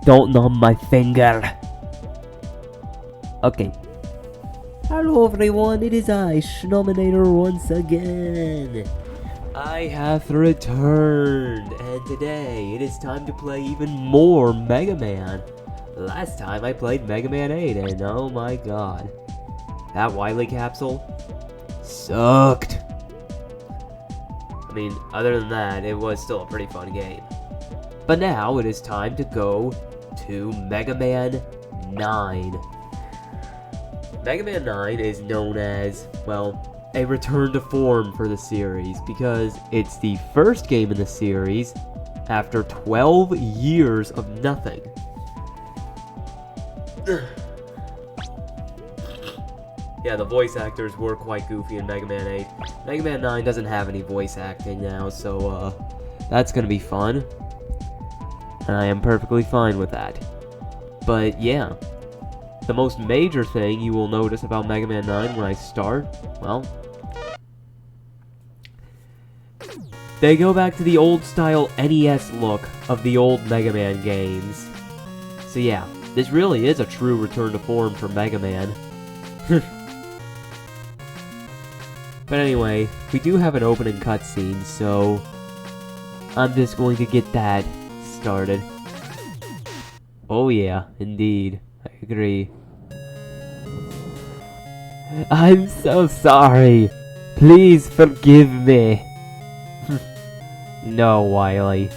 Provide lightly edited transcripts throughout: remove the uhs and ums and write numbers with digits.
Don't numb my finger. Okay. Hello everyone, it is I, Schnominator once again. I have returned, and today it is time to play even more Mega Man. Last time I played Mega Man 8, and oh my god. That Wily capsule sucked. I mean, other than that, it was still a pretty fun game. But now it is time to go to Mega Man 9. Mega Man 9 is known as, well, a return to form for the series because it's the first game in the series after 12 years of nothing. Yeah, the voice actors were quite goofy in Mega Man 8. Mega Man 9 doesn't have any voice acting now, so that's gonna be fun. And I am perfectly fine with that. But yeah, the most major thing you will notice about Mega Man 9 when I start, well, they go back to the old style NES look of the old Mega Man games. So yeah, this really is a true return to form for Mega Man. But anyway, we do have an opening cutscene, so I'm just going to get that started. Oh yeah, indeed. I agree. I'm so sorry. Please forgive me. No, Wily.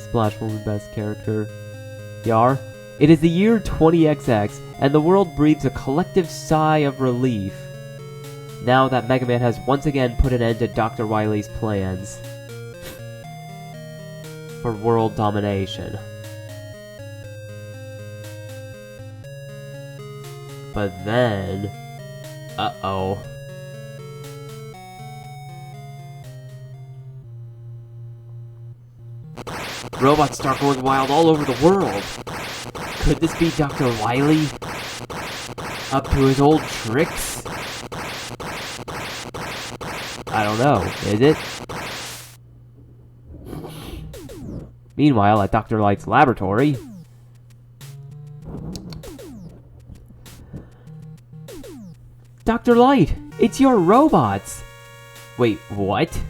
Splash Woman best character. Yar? It is the year 20XX, and the world breathes a collective sigh of relief now that Mega Man has once again put an end to Dr. Wily's plans for world domination. But then... uh-oh. Robots start going wild all over the world. Could this be Dr. Wily? Up to his old tricks? I don't know, is it? Meanwhile, at Dr. Light's laboratory... Dr. Light! It's your robots! Wait, what?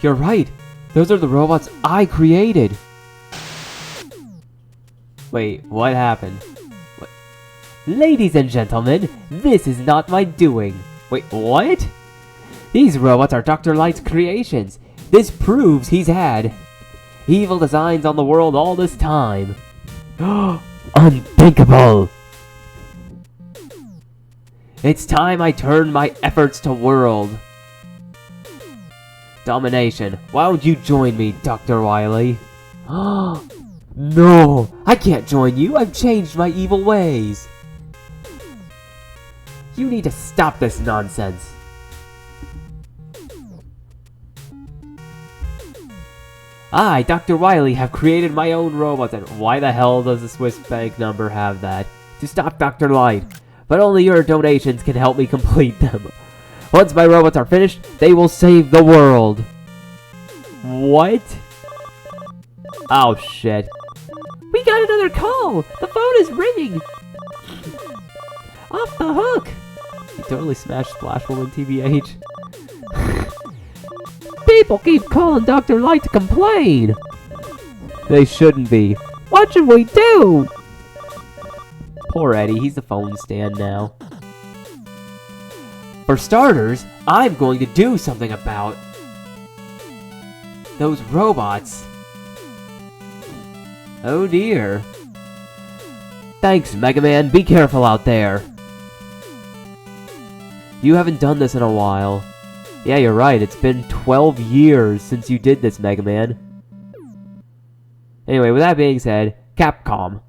You're right! Those are the robots I created! Wait, what happened? What? Ladies and gentlemen, this is not my doing! Wait, what? These robots are Dr. Light's creations! This proves he's had evil designs on the world all this time! Unthinkable! It's time I turn my efforts to world domination. Why don't you join me, Dr. Wily? No! I can't join you! I've changed my evil ways! You need to stop this nonsense! I, Dr. Wily, have created my own robots, and why the hell does the Swiss bank number have that? To stop Dr. Light. But only your donations can help me complete them. Once my robots are finished, they will save the world. What? Oh shit. We got another call! The phone is ringing! Off the hook! You totally smashed Splash Woman, TBH. People keep calling Dr. Light to complain! They shouldn't be. What should we do? Poor Eddie, he's the phone stand now. For starters, I'm going to do something about those robots. Oh dear. Thanks, Mega Man. Be careful out there. You haven't done this in a while. Yeah, you're right. It's been 12 years since you did this, Mega Man. Anyway, with that being said, Capcom.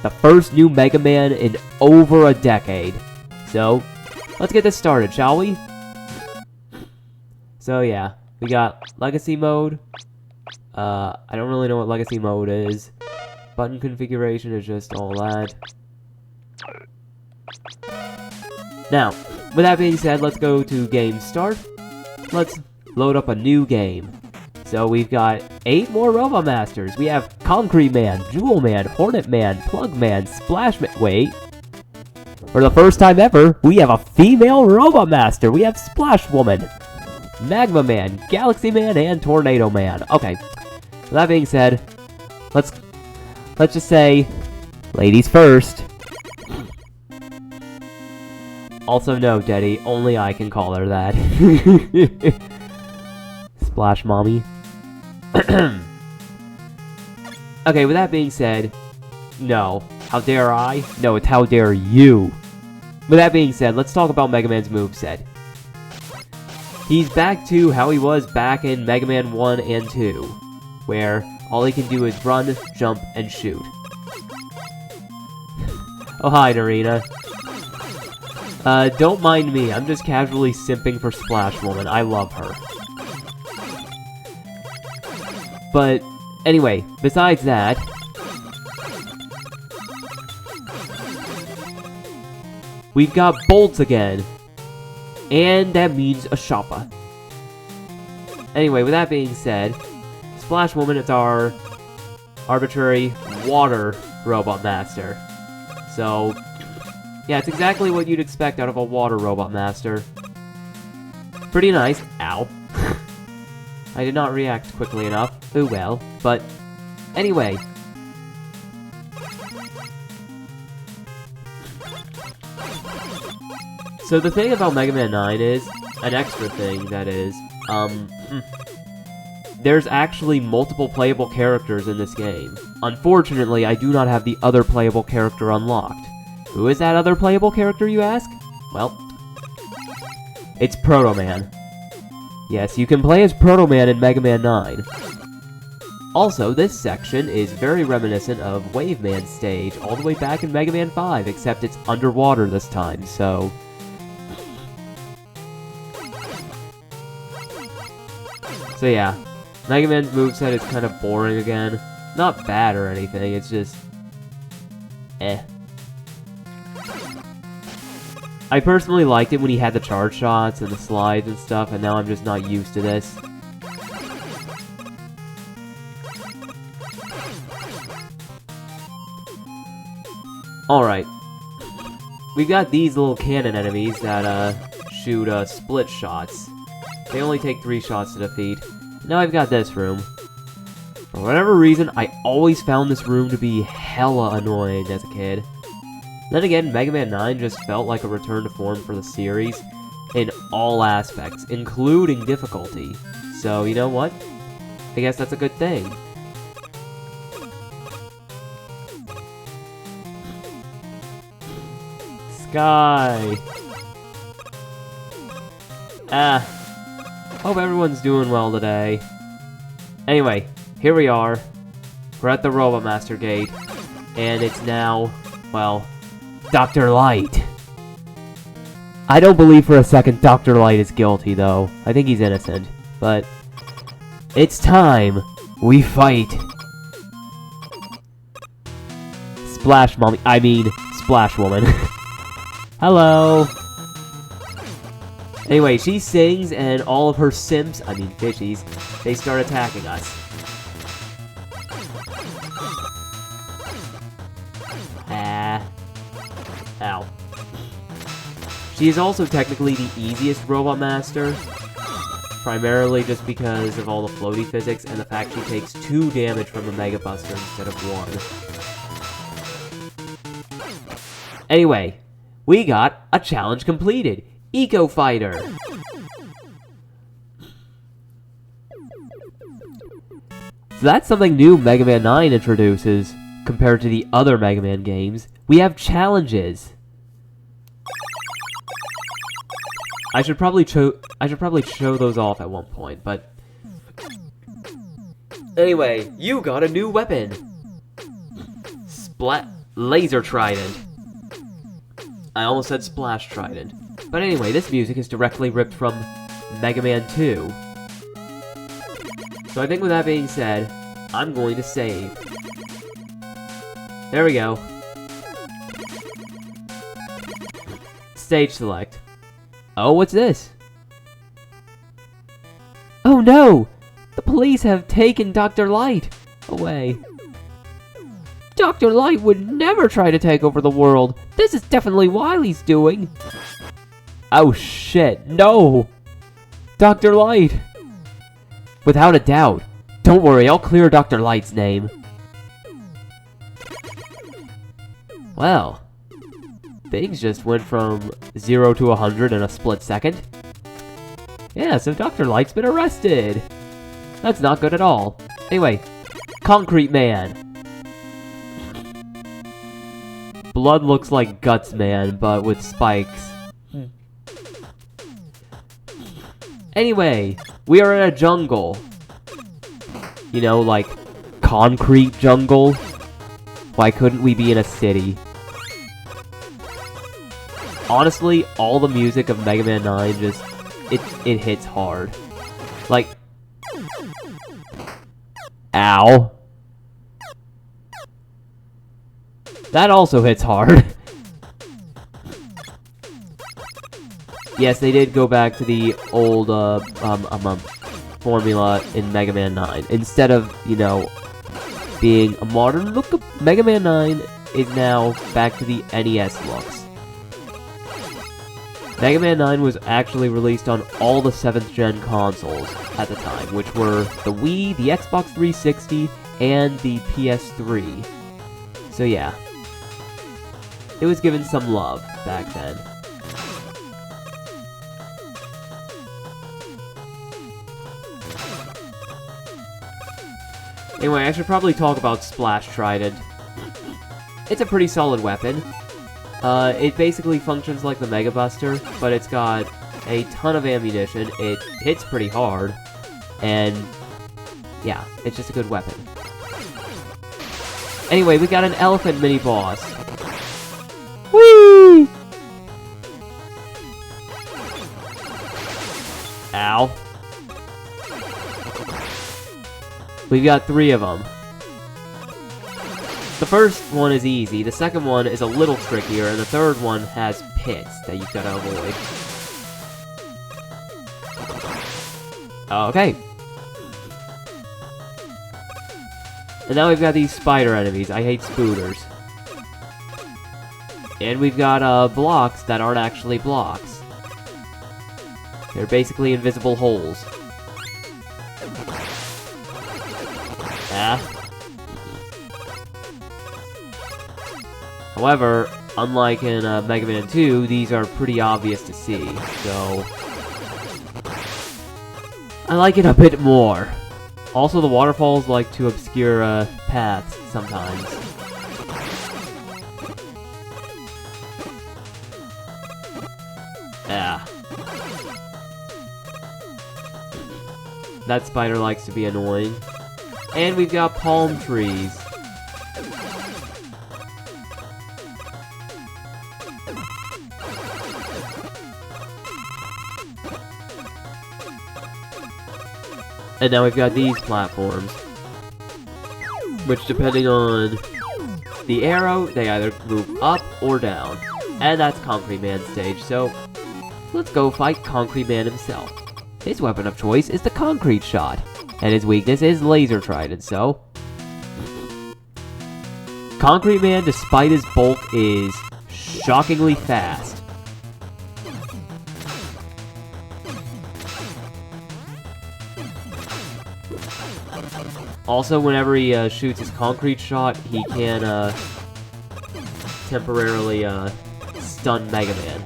The first new Mega Man in over a decade. So, let's get this started, shall we? So yeah, we got Legacy Mode. I don't really know what Legacy Mode is. Button configuration is just all that. Now, with that being said, let's go to Game Start. Let's load up a new game. So we've got 8 more Robot Masters. We have Concrete Man, Jewel Man, Hornet Man, Plug Man, Splash Man. Wait. For the first time ever, we have a female Robot Master. We have Splash Woman, Magma Man, Galaxy Man, and Tornado Man. Okay. With that being said, let's just say, ladies first. Also, no, Daddy, only I can call her that. Splash Mommy. Okay, with that being said, no. How dare I? No, it's how dare you. With that being said, let's talk about Mega Man's moveset. He's back to how he was back in Mega Man 1 and 2, where all he can do is run, jump, and shoot. Oh, hi, Narina. Don't mind me, I'm just casually simping for Splash Woman. I love her. But, anyway, besides that, we've got bolts again. And that means a Shoppa. Anyway, with that being said, Splash Woman is our arbitrary water Robot Master. So, yeah, it's exactly what you'd expect out of a water Robot Master. Pretty nice. Ow. I did not react quickly enough. Oh well. But, anyway. So the thing about Mega Man 9 is, an extra thing, that is, there's actually multiple playable characters in this game. Unfortunately, I do not have the other playable character unlocked. Who is that other playable character, you ask? Well, it's Proto Man. Yes, you can play as Proto Man in Mega Man 9. Also, this section is very reminiscent of Wave Man's stage, all the way back in Mega Man 5, except it's underwater this time, so... So yeah, Mega Man's moveset is kind of boring again. Not bad or anything, it's just... eh. I personally liked it when he had the charge shots and the slides and stuff, and now I'm just not used to this. Alright. We've got these little cannon enemies that, shoot, split shots. They only take 3 shots to defeat. Now I've got this room. For whatever reason, I always found this room to be hella annoying as a kid. Then again, Mega Man 9 just felt like a return to form for the series in all aspects, including difficulty. So, you know what? I guess that's a good thing. Sky! Hope everyone's doing well today. Anyway, here we are. We're at the Robot Master Gate. And it's now, well, Dr. Light. I don't believe for a second Dr. Light is guilty, though. I think he's innocent. But, it's time. We fight. Splash Mommy. I mean, Splash Woman. Hello. Anyway, she sings, and all of her simps, I mean fishies, they start attacking us. Ow. She is also technically the easiest Robot Master, primarily just because of all the floaty physics and the fact she takes 2 damage from the Mega Buster instead of 1. Anyway, we got a challenge completed. Eco Fighter. So that's something new Mega Man 9 introduces compared to the other Mega Man games. We have challenges. I should probably show those off at one point, but anyway, you got a new weapon. Laser Trident. I almost said Splash Trident. But anyway, this music is directly ripped from Mega Man 2. So I think with that being said, I'm going to save. There we go. Stage select. Oh, what's this? Oh no! The police have taken Dr. Light away. Dr. Light would never try to take over the world. This is definitely Wily's doing. Oh shit, no! Dr. Light! Without a doubt. Don't worry, I'll clear Dr. Light's name. Well, things just went from 0 to 100 in a split second. Yeah, so Dr. Light's been arrested. That's not good at all. Anyway, Concrete Man. Blood looks like Guts Man, but with spikes. Anyway, we are in a jungle. You know, like, concrete jungle? Why couldn't we be in a city? Honestly, all the music of Mega Man 9 just, it hits hard. Like, ow. That also hits hard. Yes, they did go back to the old, formula in Mega Man 9. Instead of, you know, being a modern look, Mega Man 9 is now back to the NES looks. Mega Man 9 was actually released on all the 7th gen consoles at the time, which were the Wii, the Xbox 360, and the PS3. So yeah. It was given some love back then. Anyway, I should probably talk about Splash Trident. It's a pretty solid weapon. It basically functions like the Mega Buster, but it's got a ton of ammunition, it hits pretty hard, and yeah, it's just a good weapon. Anyway, we got an elephant mini-boss. Whee! Ow. We've got 3 of them. The first one is easy, the second one is a little trickier, and the third one has pits that you've got to avoid. Okay. And now we've got these spider enemies. I hate spooters. And we've got blocks that aren't actually blocks. They're basically invisible holes. Ah. However, unlike in Mega Man 2, these are pretty obvious to see, so I like it a bit more. Also, the waterfalls like to obscure paths sometimes. Ah. That spider likes to be annoying. And we've got palm trees. And now we've got these platforms, which depending on the arrow, they either move up or down. And that's Concrete Man's stage, so let's go fight Concrete Man himself. His weapon of choice is the Concrete Shot, and his weakness is Laser Trident, so Concrete Man, despite his bulk, is shockingly fast. Also, whenever he shoots his concrete shot, he can temporarily stun Mega Man.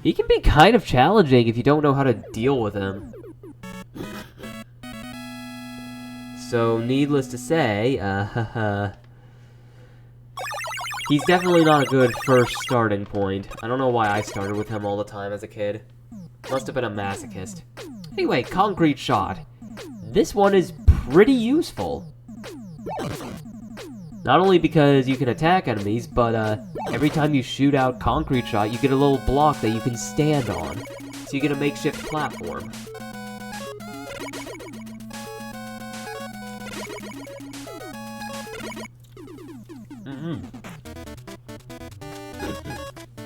He can be kind of challenging if you don't know how to deal with him. So, needless to say, he's definitely not a good first starting point. I don't know why I started with him all the time as a kid. Must have been a masochist. Anyway, concrete shot. This one is pretty useful. Not only because you can attack enemies, but every time you shoot out concrete shot, you get a little block that you can stand on. So you get a makeshift platform.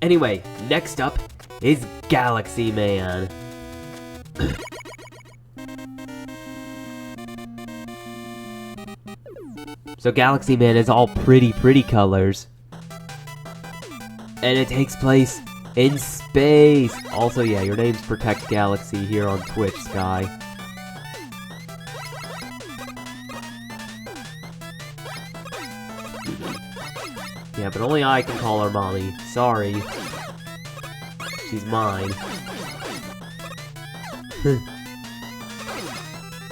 Anyway, next up is Galaxy Man. So Galaxy Man is all pretty colors. And it takes place in space. Also, yeah, your name's Protect Galaxy here on Twitch, Sky. Yeah, but only I can call her mommy. Sorry. She's mine.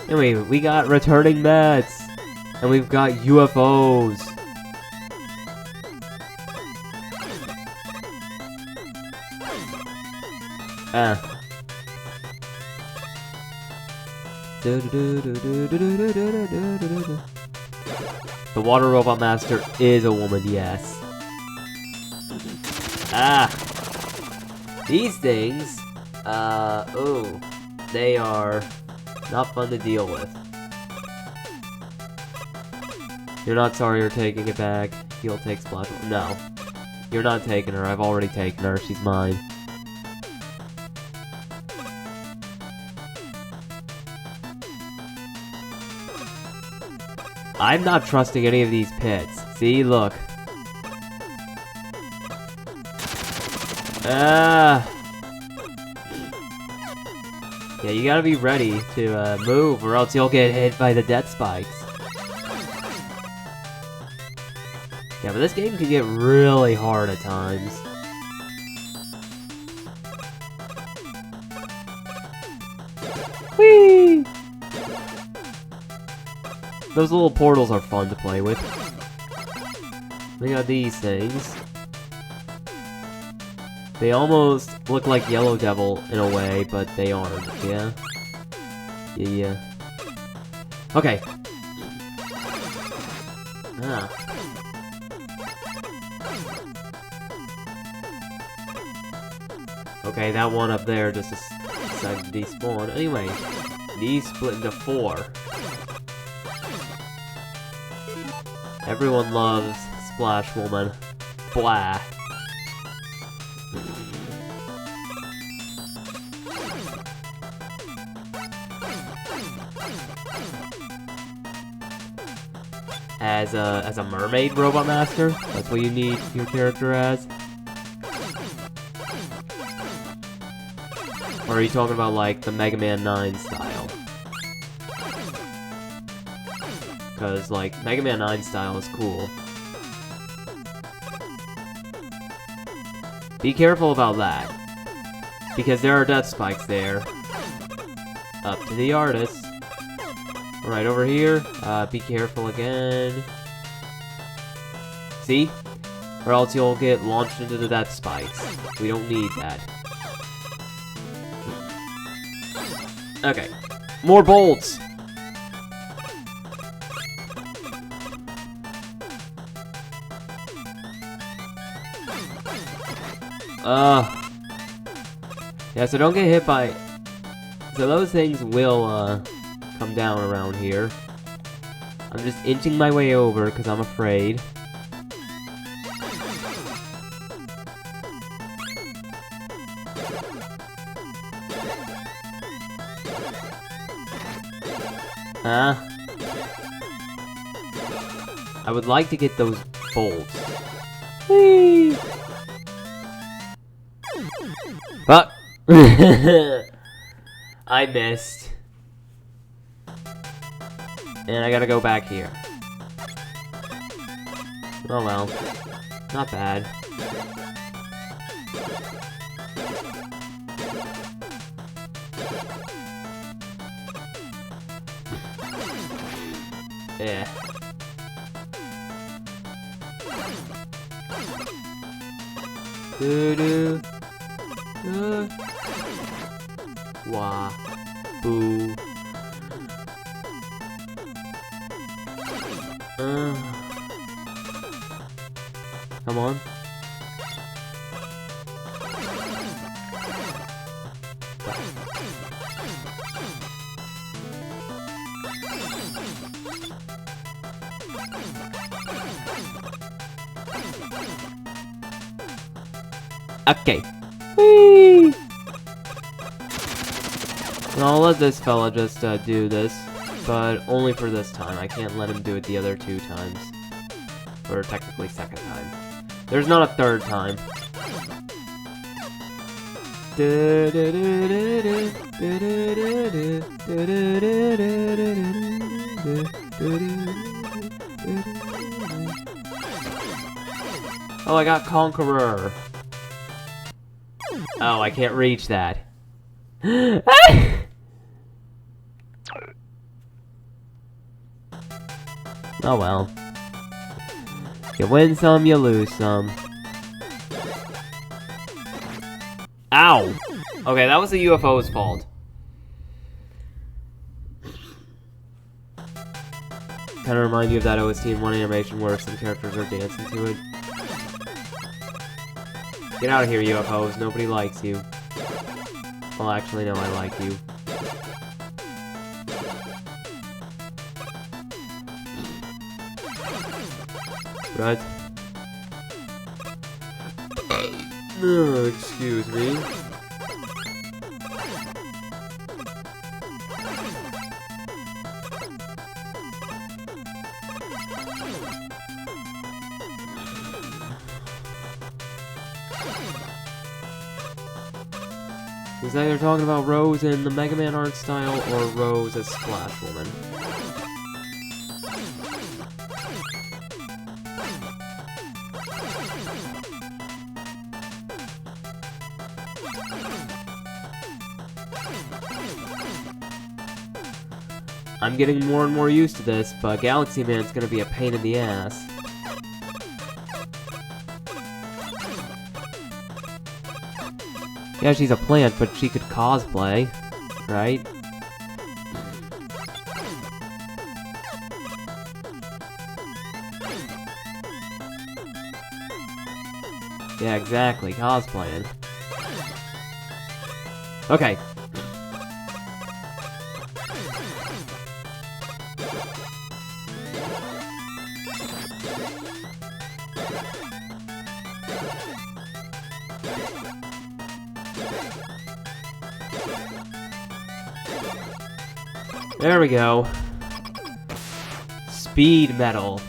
Anyway, we got returning Mets. And we've got UFOs. The Water Robot Master is a woman, yes. These things, oh, they are not fun to deal with. You're not sorry you're taking it back. He'll take Splash. No. You're not taking her. I've already taken her. She's mine. I'm not trusting any of these pits. See, look. Yeah, you gotta be ready to move, or else you'll get hit by the death spikes. Yeah, but this game can get really hard at times. Whee! Those little portals are fun to play with. We got these things. They almost look like Yellow Devil in a way, but they aren't, yeah? Yeah. Okay. Okay, that one up there just decided to despawn. Anyway, these split into 4. Everyone loves Splash Woman. Blah. As a mermaid robot master? That's what you need your character as? Or are you talking about, like, the Mega Man 9 style? Because, like, Mega Man 9 style is cool. Be careful about that. Because there are death spikes there. Up to the artist. Right over here. Be careful again. See? Or else you'll get launched into the death spikes. We don't need that. Okay. More bolts! Yeah, so don't get hit by... So those things will, come down around here. I'm just inching my way over, because I'm afraid. I would like to get those bolt. Whee! But I missed. And I gotta go back here. Oh well. Not bad. Yeah. Doo-doo. Wah. Boo. Come on. Okay. Whee! And I'll let this fella just do this, but only for this time. I can't let him do it the other 2 times. Or technically second time. There's not a third time. Oh, I got Conqueror. Oh, I can't reach that. Oh well. You win some, you lose some. Ow! Okay, that was the UFO's fault. Kinda remind you of that OST in one animation where some characters are dancing to it. Get out of here, UFOs. Nobody likes you. Well, actually, no, I like you. Right? Excuse me. Is that you're talking about Rose in the Mega Man art style, or Rose as Splash Woman? I'm getting more and more used to this, but Galaxy Man's gonna be a pain in the ass. Yeah, she's a plant, but she could cosplay, right? Yeah, exactly, cosplaying. Okay. There we go. Speed metal.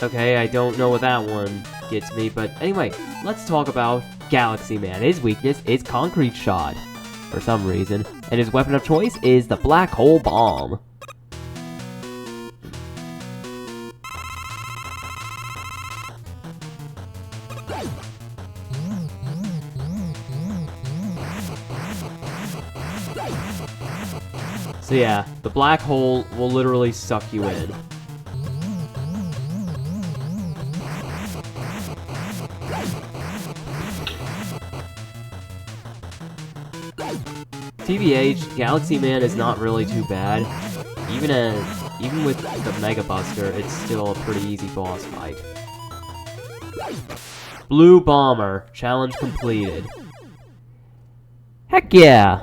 Okay, I don't know what that one gets me, but anyway, let's talk about Galaxy Man. His weakness is Concrete Shot, for some reason, and his weapon of choice is the Black Hole Bomb. So yeah, the black hole will literally suck you in. TBH, Galaxy Man is not really too bad. Even with the Mega Buster, it's still a pretty easy boss fight. Blue Bomber, challenge completed. Heck yeah!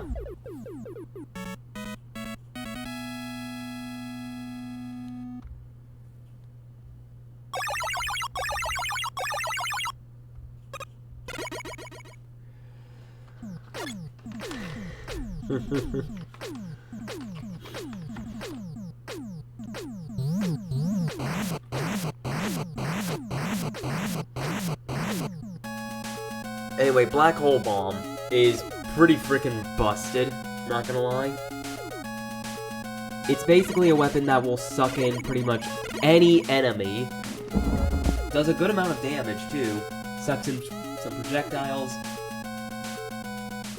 Anyway, Black Hole Bomb is pretty freaking busted, not gonna lie. It's basically a weapon that will suck in pretty much any enemy. Does a good amount of damage, too. Sucks in some projectiles.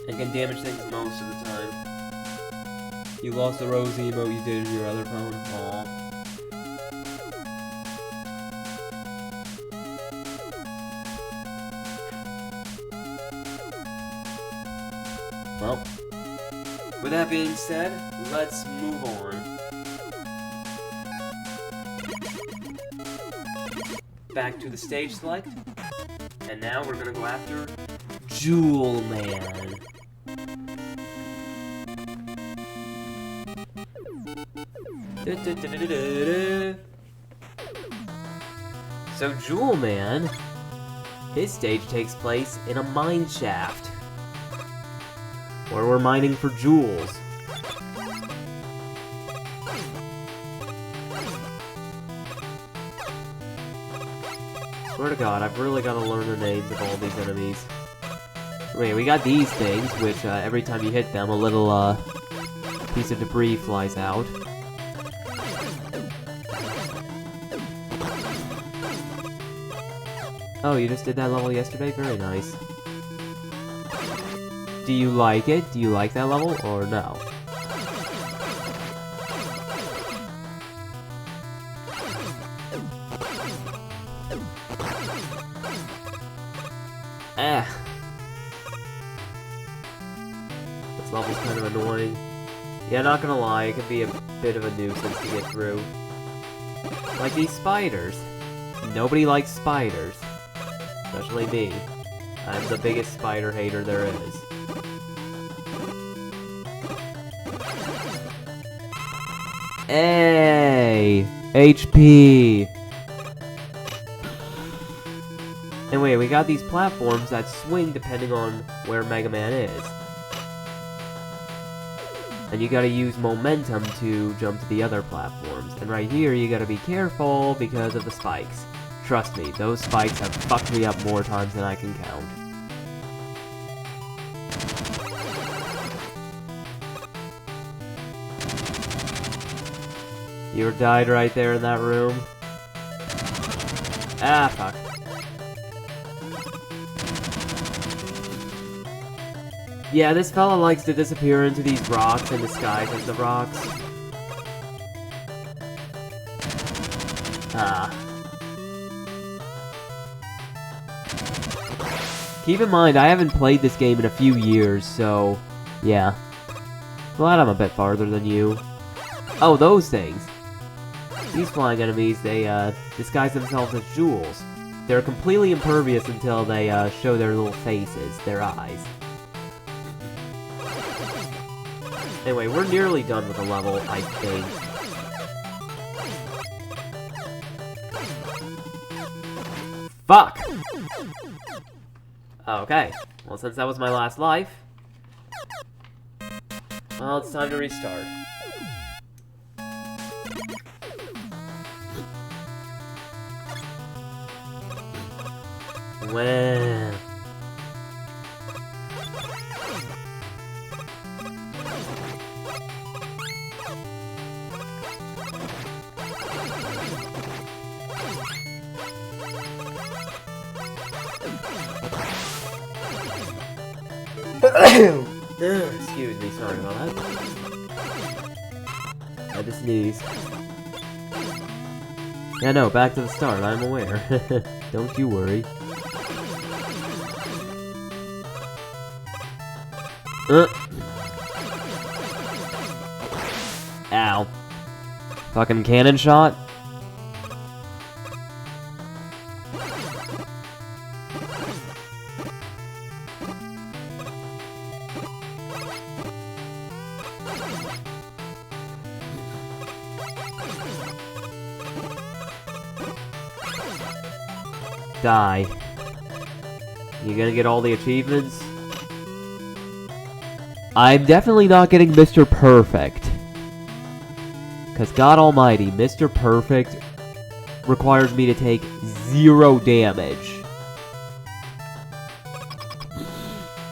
And can damage things most of the time. You lost the rose emote you did in your other phone. Aww. Well, with that being said, let's move on. Back to the stage select. And now we're gonna go after Jewel Man. So Jewel Man, his stage takes place in a mine shaft, where we're mining for jewels. Swear to God, I've really got to learn the names of all these enemies. Wait, we got these things, which every time you hit them, a little piece of debris flies out. Oh, you just did that level yesterday? Very nice. Do you like it? Do you like that level, or no? This level's kind of annoying. Yeah, not gonna lie, it can be a bit of a nuisance to get through. Like these spiders. Nobody likes spiders. Especially me. I'm the biggest spider hater there is. Hey! HP! And wait, we got these platforms that swing depending on where Mega Man is. And you gotta use momentum to jump to the other platforms. And right here, you gotta be careful because of the spikes. Trust me, those spikes have fucked me up more times than I can count. You died right there in that room. Ah, fuck. Yeah, this fella likes to disappear into these rocks and disguise as the rocks. Ah. Keep in mind, I haven't played this game in a few years, so... yeah. Glad I'm a bit farther than you. Oh, those things! These flying enemies, they, disguise themselves as jewels. They're completely impervious until they, show their little faces, their eyes. Anyway, we're nearly done with the level, I think. Fuck! Okay. Well, since that was my last life... well, it's time to restart. Well... excuse me, sorry about that. I had to sneeze. Yeah, no, back to the start, I'm aware. Don't you worry. Ow. Fucking cannon shot? Die. You gonna get all the achievements? I'm definitely not getting Mr. Perfect. Because God almighty, Mr. Perfect requires me to take 0 damage.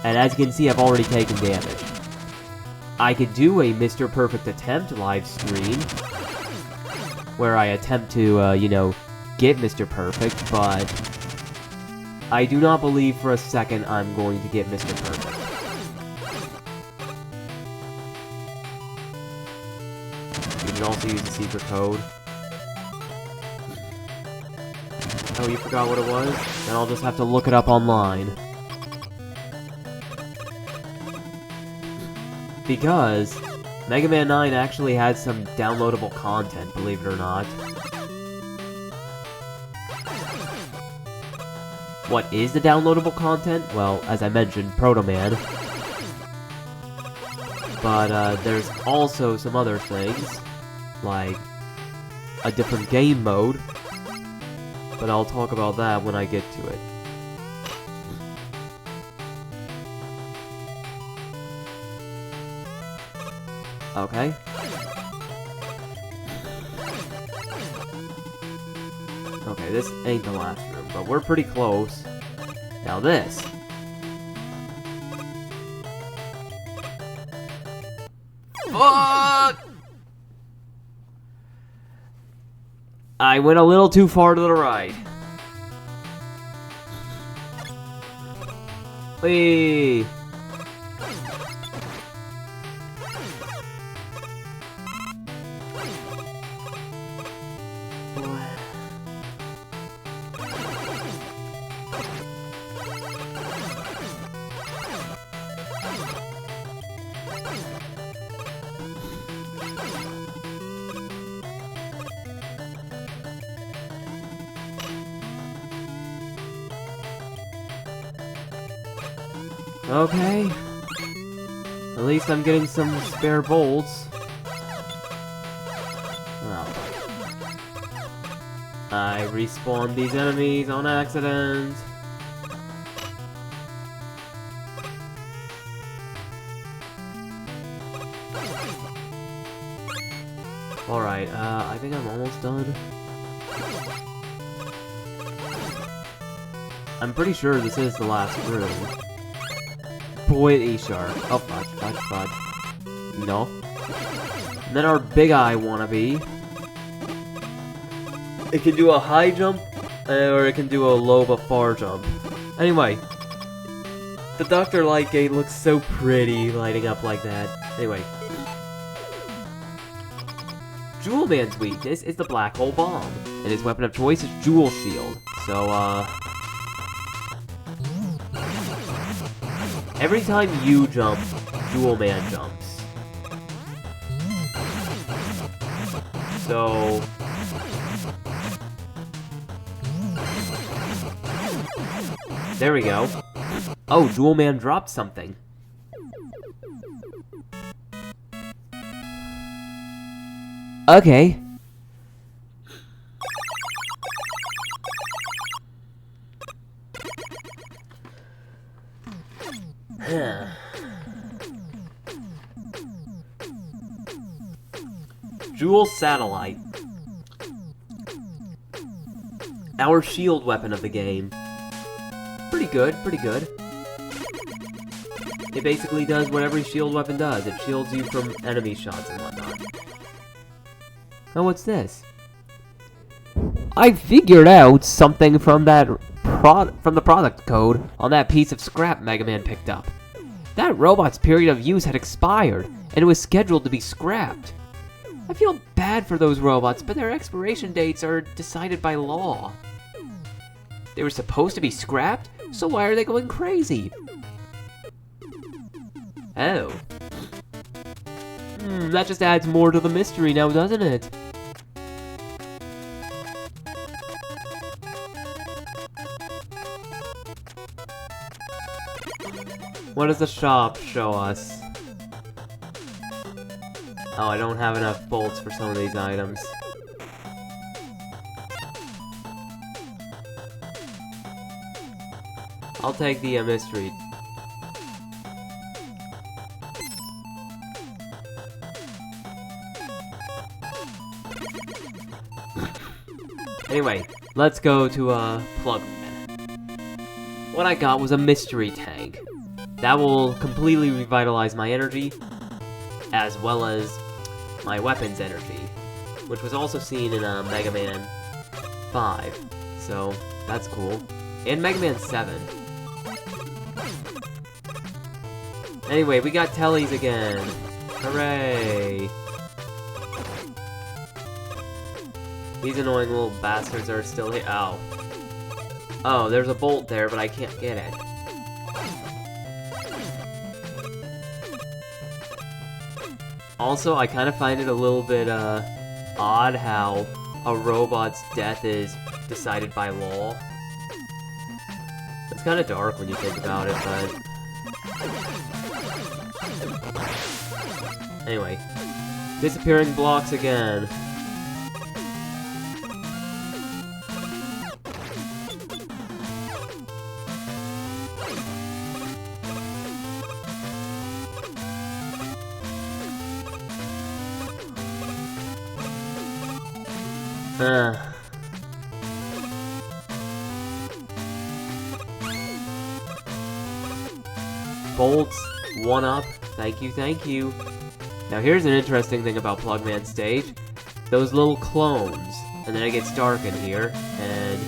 And as you can see, I've already taken damage. I could do a Mr. Perfect Attempt live stream, where I attempt to, you know, get Mr. Perfect, but I do not believe for a second I'm going to get Mr. Perfect. You can also use the secret code. Oh, you forgot what it was? Then I'll just have to look it up online. Because Mega Man 9 actually has some downloadable content, believe it or not. What is the downloadable content? Well, as I mentioned, Proto Man. But there's also some other things, like a different game mode. But I'll talk about that when I get to it. Okay. Okay, this ain't the last room, but we're pretty close. Now this. Fuck! I went a little too far to the right. Whee! Okay. At least I'm getting some spare bolts. Oh. I respawned these enemies on accident. Alright, I think I'm almost done. I'm pretty sure this is the last room. Pretty sure. Oh, fudge. No. And then our Big Eye wannabe. It can do a high jump, or it can do a low but far jump. Anyway. The Dr. Light Gate looks so pretty lighting up like that. Anyway. Jewel Man's weakness is the Black Hole Bomb, and his weapon of choice is Jewel Shield. So, every time you jump, Jewel Man jumps. So... there we go. Oh, Jewel Man dropped something. Okay. Jewel Satellite. Our shield weapon of the game. Pretty good, pretty good. It basically does what every shield weapon does. It shields you from enemy shots and whatnot. Oh, what's this? I figured out something from that from the product code on that piece of scrap Mega Man picked up. That robot's period of use had expired, and it was scheduled to be scrapped. I feel bad for those robots, but their expiration dates are decided by law. They were supposed to be scrapped, so why are they going crazy? Oh. That just adds more to the mystery now, doesn't it? What does the shop show us? Oh, I don't have enough bolts for some of these items. I'll take the mystery. Anyway, let's go to Plug Man. What I got was a mystery tank. that will completely revitalize my energy, as well as my weapon's energy, which was also seen in Mega Man 5, so that's cool. And Mega Man 7. Anyway, we got Tellies again. Hooray! These annoying little bastards are still here. Ow. Oh, there's a bolt there, but I can't get it. Also, I kind of find it a little bit, odd how a robot's death is decided by law. It's kind of dark when you think about it, but... Anyway. Disappearing blocks again. Bolts, 1-up, thank you, thank you. Now here's an interesting thing about Plugman stage. Those little clones, and then it gets dark in here, and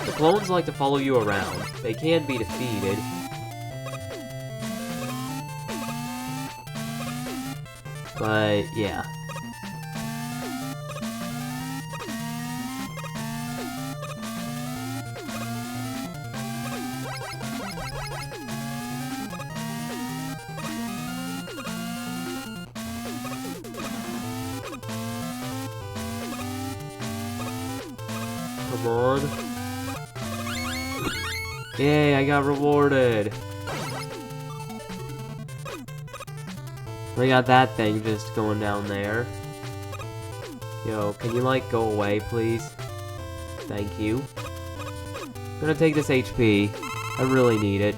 the clones like to follow you around. They can be defeated. But, yeah. Come on. Yay, I got rewarded. We got that thing just going down there. Yo, can you, like, go away, please? Thank you. I'm gonna take this HP. I really need it.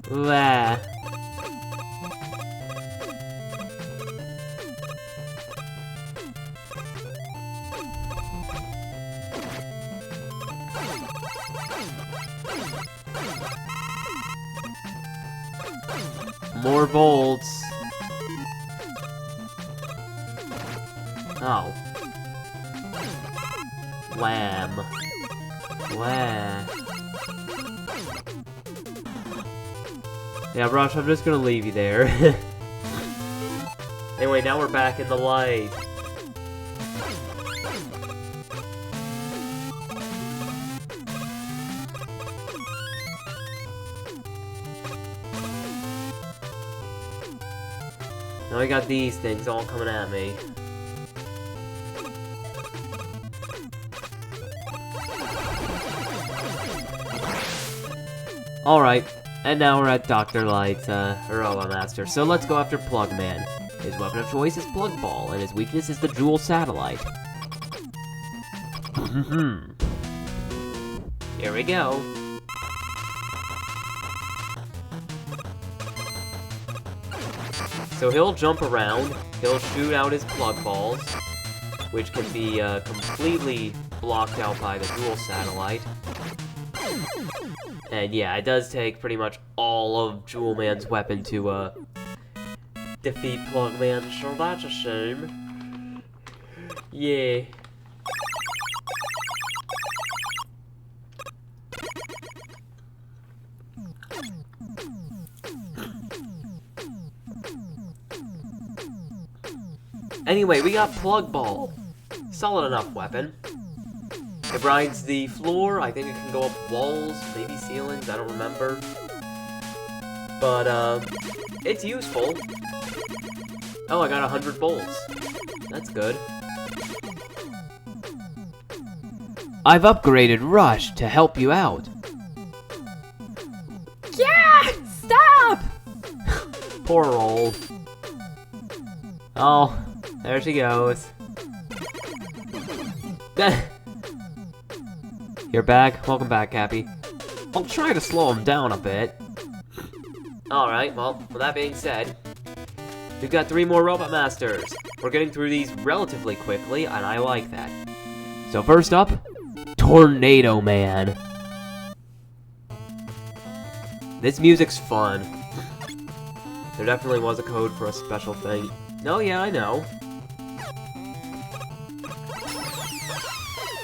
Blah. More bolts. Oh. Wham. Wham. Yeah, Rush, I'm just gonna leave you there. Anyway, now we're back in the light. Now I got these things all coming at me. Alright, and now we're at Dr. Light's, Robot Master. So let's go after Plugman. His weapon of choice is Plug Ball, and his weakness is the Jewel Satellite. Here we go. So he'll jump around, he'll shoot out his plug balls, which can be completely blocked out by the Jewel Satellite. And yeah, it does take pretty much all of Jewel Man's weapon to defeat Plugman, so that's a shame. Yeah. Anyway, we got Plug Ball. Solid enough weapon. It rides the floor. I think it can go up walls, maybe ceilings, I don't remember. But, it's useful. Oh, I got 100 bolts. That's good. I've upgraded Rush to help you out. Yeah! Stop! Poor Roll. Oh, there she goes. You're back? Welcome back, Cappy. I'll try to slow him down a bit. Alright, well, with that being said, we've got 3 more Robot Masters. We're getting through these relatively quickly, and I like that. So first up, Tornado Man. This music's fun. There definitely was a code for a special thing. Oh yeah, I know.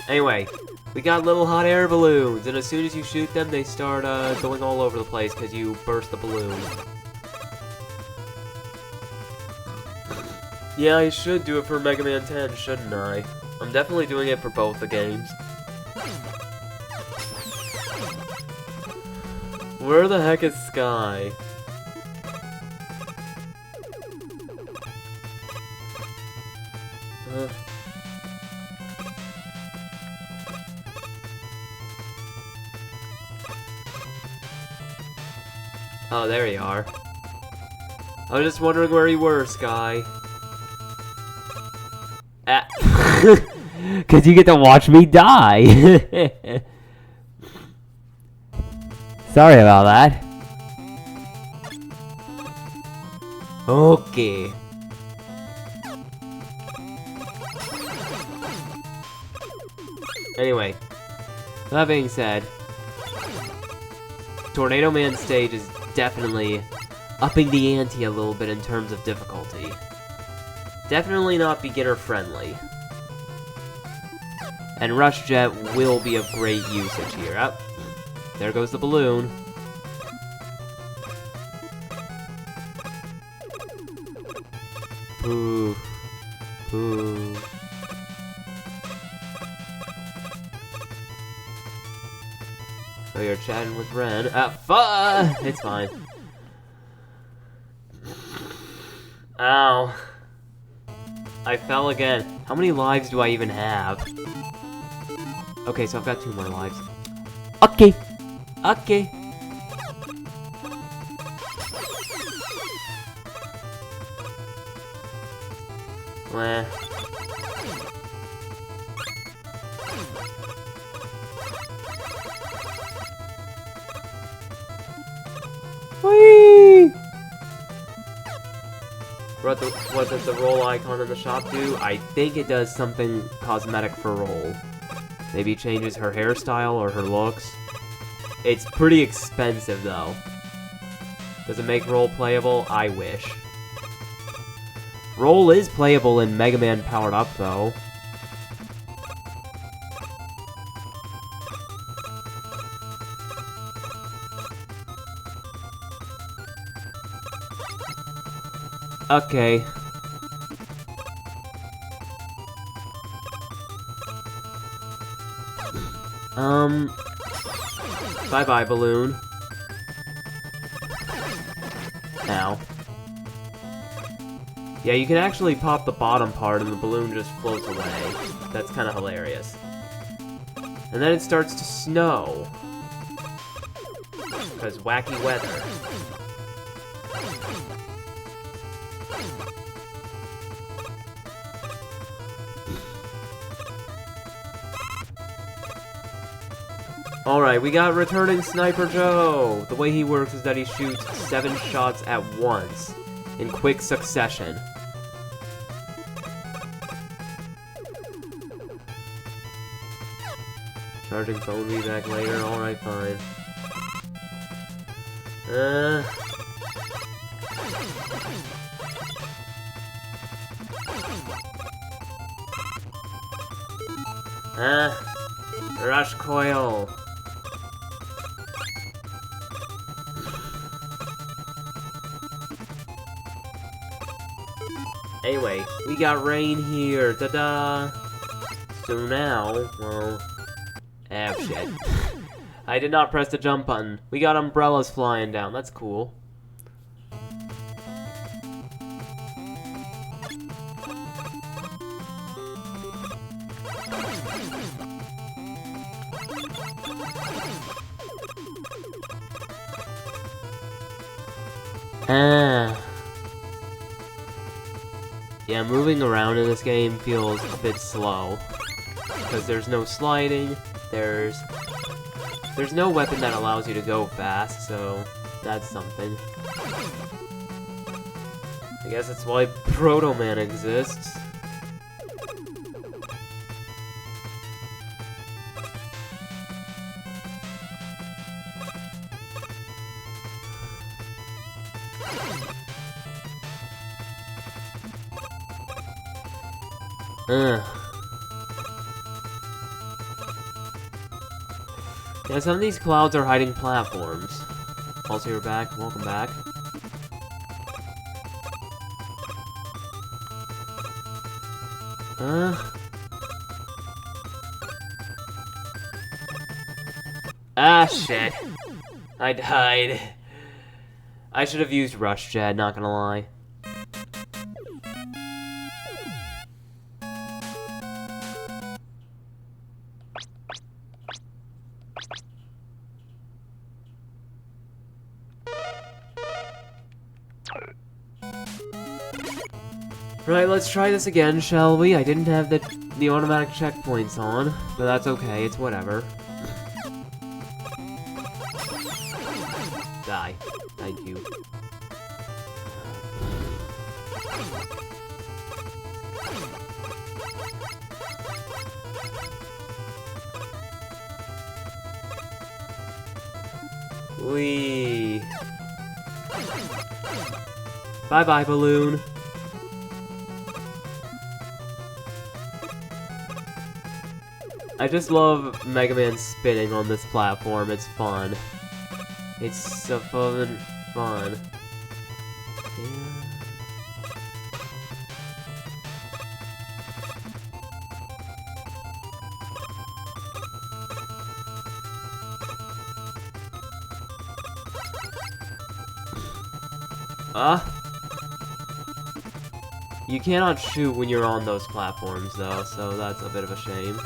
Anyway, we got little hot air balloons, and as soon as you shoot them, they start going all over the place because you burst the balloon. Yeah, I should do it for Mega Man 10, shouldn't I? I'm definitely doing it for both the games. Where the heck is Sky? Oh, there you are. I was just wondering where you were, Sky. Ah. Cause you get to watch me die. Sorry about that. Okay. Anyway, that being said, Tornado Man stage is definitely upping the ante a little bit in terms of difficulty. Definitely not beginner friendly. And Rush Jet will be of great usage here. Oh, there goes the balloon. Pooh. Pooh. Oh, you're chatting with Ren. It's fine. Ow. I fell again. How many lives do I even have? Okay, so I've got 2 more lives. Okay. Okay. Meh. Whee! What does the roll icon in the shop do? I think it does something cosmetic for Roll. Maybe changes her hairstyle or her looks. It's pretty expensive though. Does it make Roll playable? I wish. Roll is playable in Mega Man Powered Up though. Okay. Bye-bye, balloon. Ow. Yeah, you can actually pop the bottom part and the balloon just floats away. That's kind of hilarious. And then it starts to snow. Because wacky weather. Alright, we got returning Sniper Joe! The way he works is that he shoots 7 shots at once, in quick succession. Charging phone, be back later, alright, fine. Rush Coil. Anyway, we got rain here, ta-da! So now, well... Ah, shit. I did not press the jump button. We got umbrellas flying down, that's cool. Yeah, moving around in this game feels a bit slow. Because there's no sliding, there's no weapon that allows you to go fast, so that's something. I guess that's why Proto Man exists. Ugh. Yeah, some of these clouds are hiding platforms. Also, you're back. Welcome back. Ah, shit. I died. I should have used Rush Jet, not gonna lie. Right, let's try this again, shall we? I didn't have the automatic checkpoints on, but that's okay, it's whatever. Die. Thank you. Whee! Bye-bye, balloon. I just love Mega Man spinning on this platform, it's fun. It's so fun. You cannot shoot when you're on those platforms, though, so that's a bit of a shame.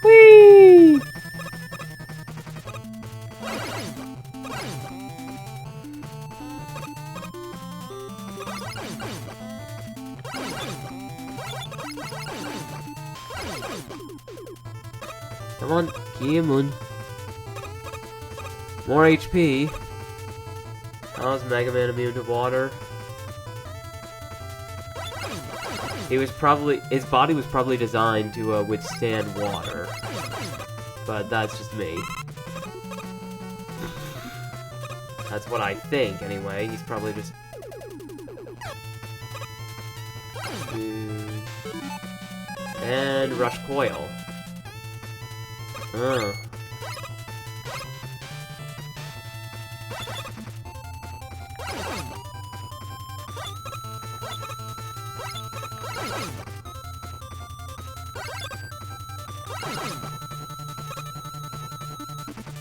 Whee! Come on, Kiamun. More HP. How is Mega Man immune to water? His body was probably designed to withstand water. But that's just me. That's what I think, anyway. He's probably just... And Rush Coil.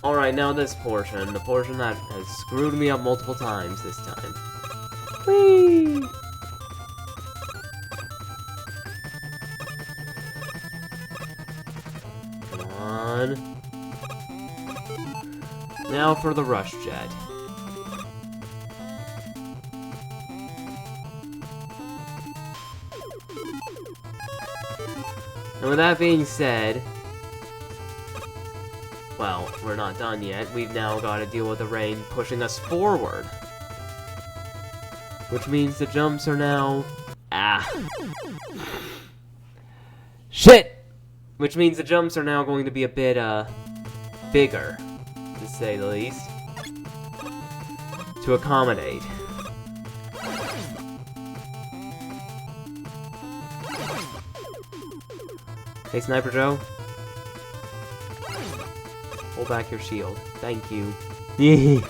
Alright, now this portion. The portion that has screwed me up multiple times this time. Whee! Come on. Now for the Rush Jet. And with that being said... Well, we're not done yet. We've now got to deal with the rain pushing us forward. Which means the jumps are now... Shit! Which means the jumps are now going to be a bit, bigger, to say the least. To accommodate. Hey, Sniper Joe. Pull back your shield. Thank you. No.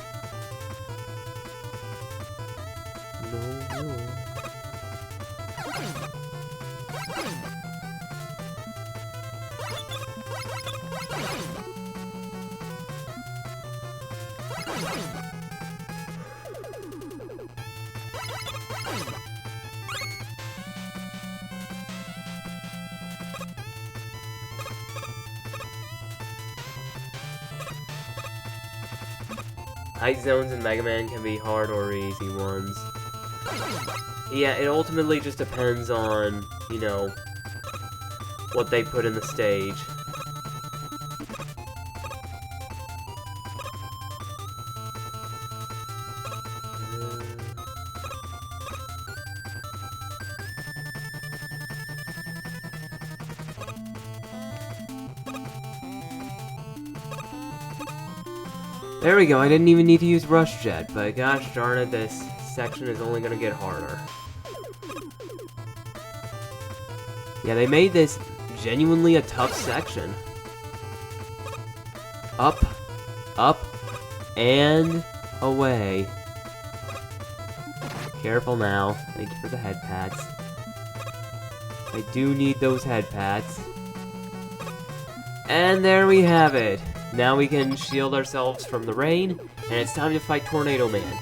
Height zones in Mega Man can be hard or easy ones. Yeah, it ultimately just depends on, you know, what they put in the stage. There we go, I didn't even need to use Rush Jet, but gosh darn it, this section is only gonna get harder. Yeah, they made this genuinely a tough section. Up, up, and away. Careful now. Thank you for the head pats. I do need those head pats. And there we have it. Now we can shield ourselves from the rain, and it's time to fight Tornado Man.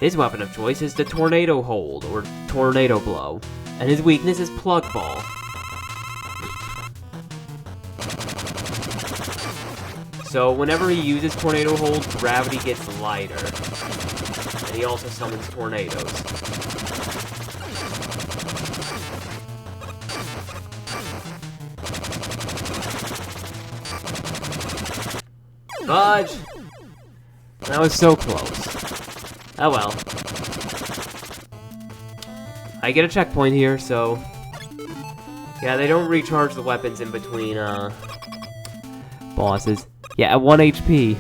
His weapon of choice is the Tornado Hold, or Tornado Blow, and his weakness is Plug Ball. So whenever he uses Tornado Hold, gravity gets lighter, and he also summons tornadoes. Fudge! That was so close. Oh well. I get a checkpoint here, so... Yeah, they don't recharge the weapons in between, bosses. Yeah, at 1 HP.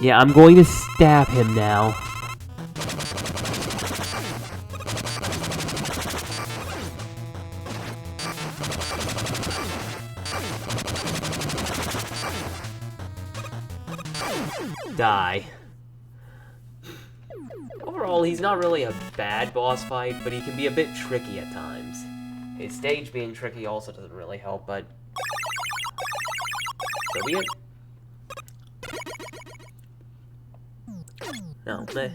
Yeah, I'm going to stab him now. Die. Overall, he's not really a bad boss fight, but he can be a bit tricky at times. His stage being tricky also doesn't really help, but... so be it. No, meh.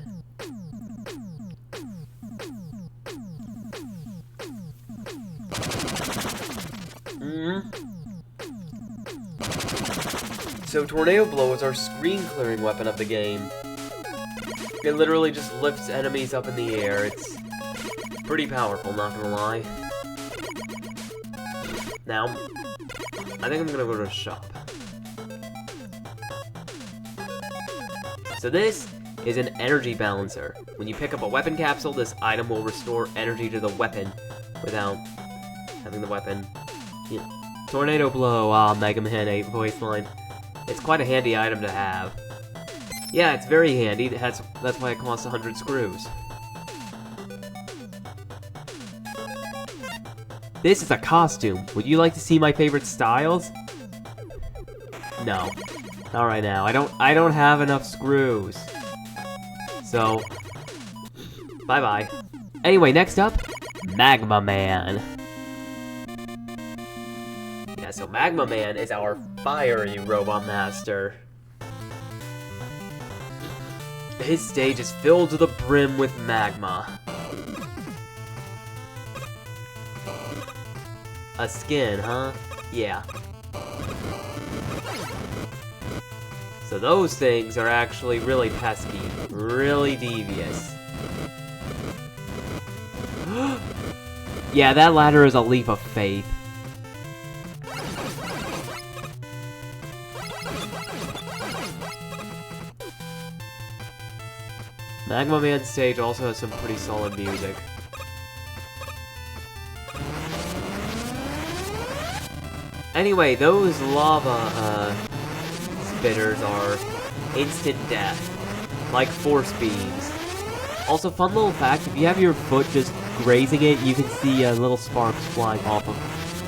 So Tornado Blow is our screen clearing weapon of the game. It literally just lifts enemies up in the air. It's pretty powerful, not gonna lie. Now, I think I'm gonna go to a shop. So this is an energy balancer. When you pick up a weapon capsule, this item will restore energy to the weapon without having the weapon. You know, Tornado Blow, Mega Man 8 voice line. It's quite a handy item to have. Yeah, it's very handy. That's why it costs 100 screws. This is a costume. Would you like to see my favorite styles? No. Not right now. I don't have enough screws. So, bye-bye. Anyway, next up, Magma Man. Yeah, so Magma Man is our fiery robot master. His stage is filled to the brim with magma. A skin, huh? Yeah. So those things are actually really pesky, really devious. Yeah, that ladder is a leap of faith. Magma Man's stage also has some pretty solid music. Anyway, those lava, spitters are instant death, like force beams. Also, fun little fact, if you have your foot just grazing it, you can see little sparks flying off of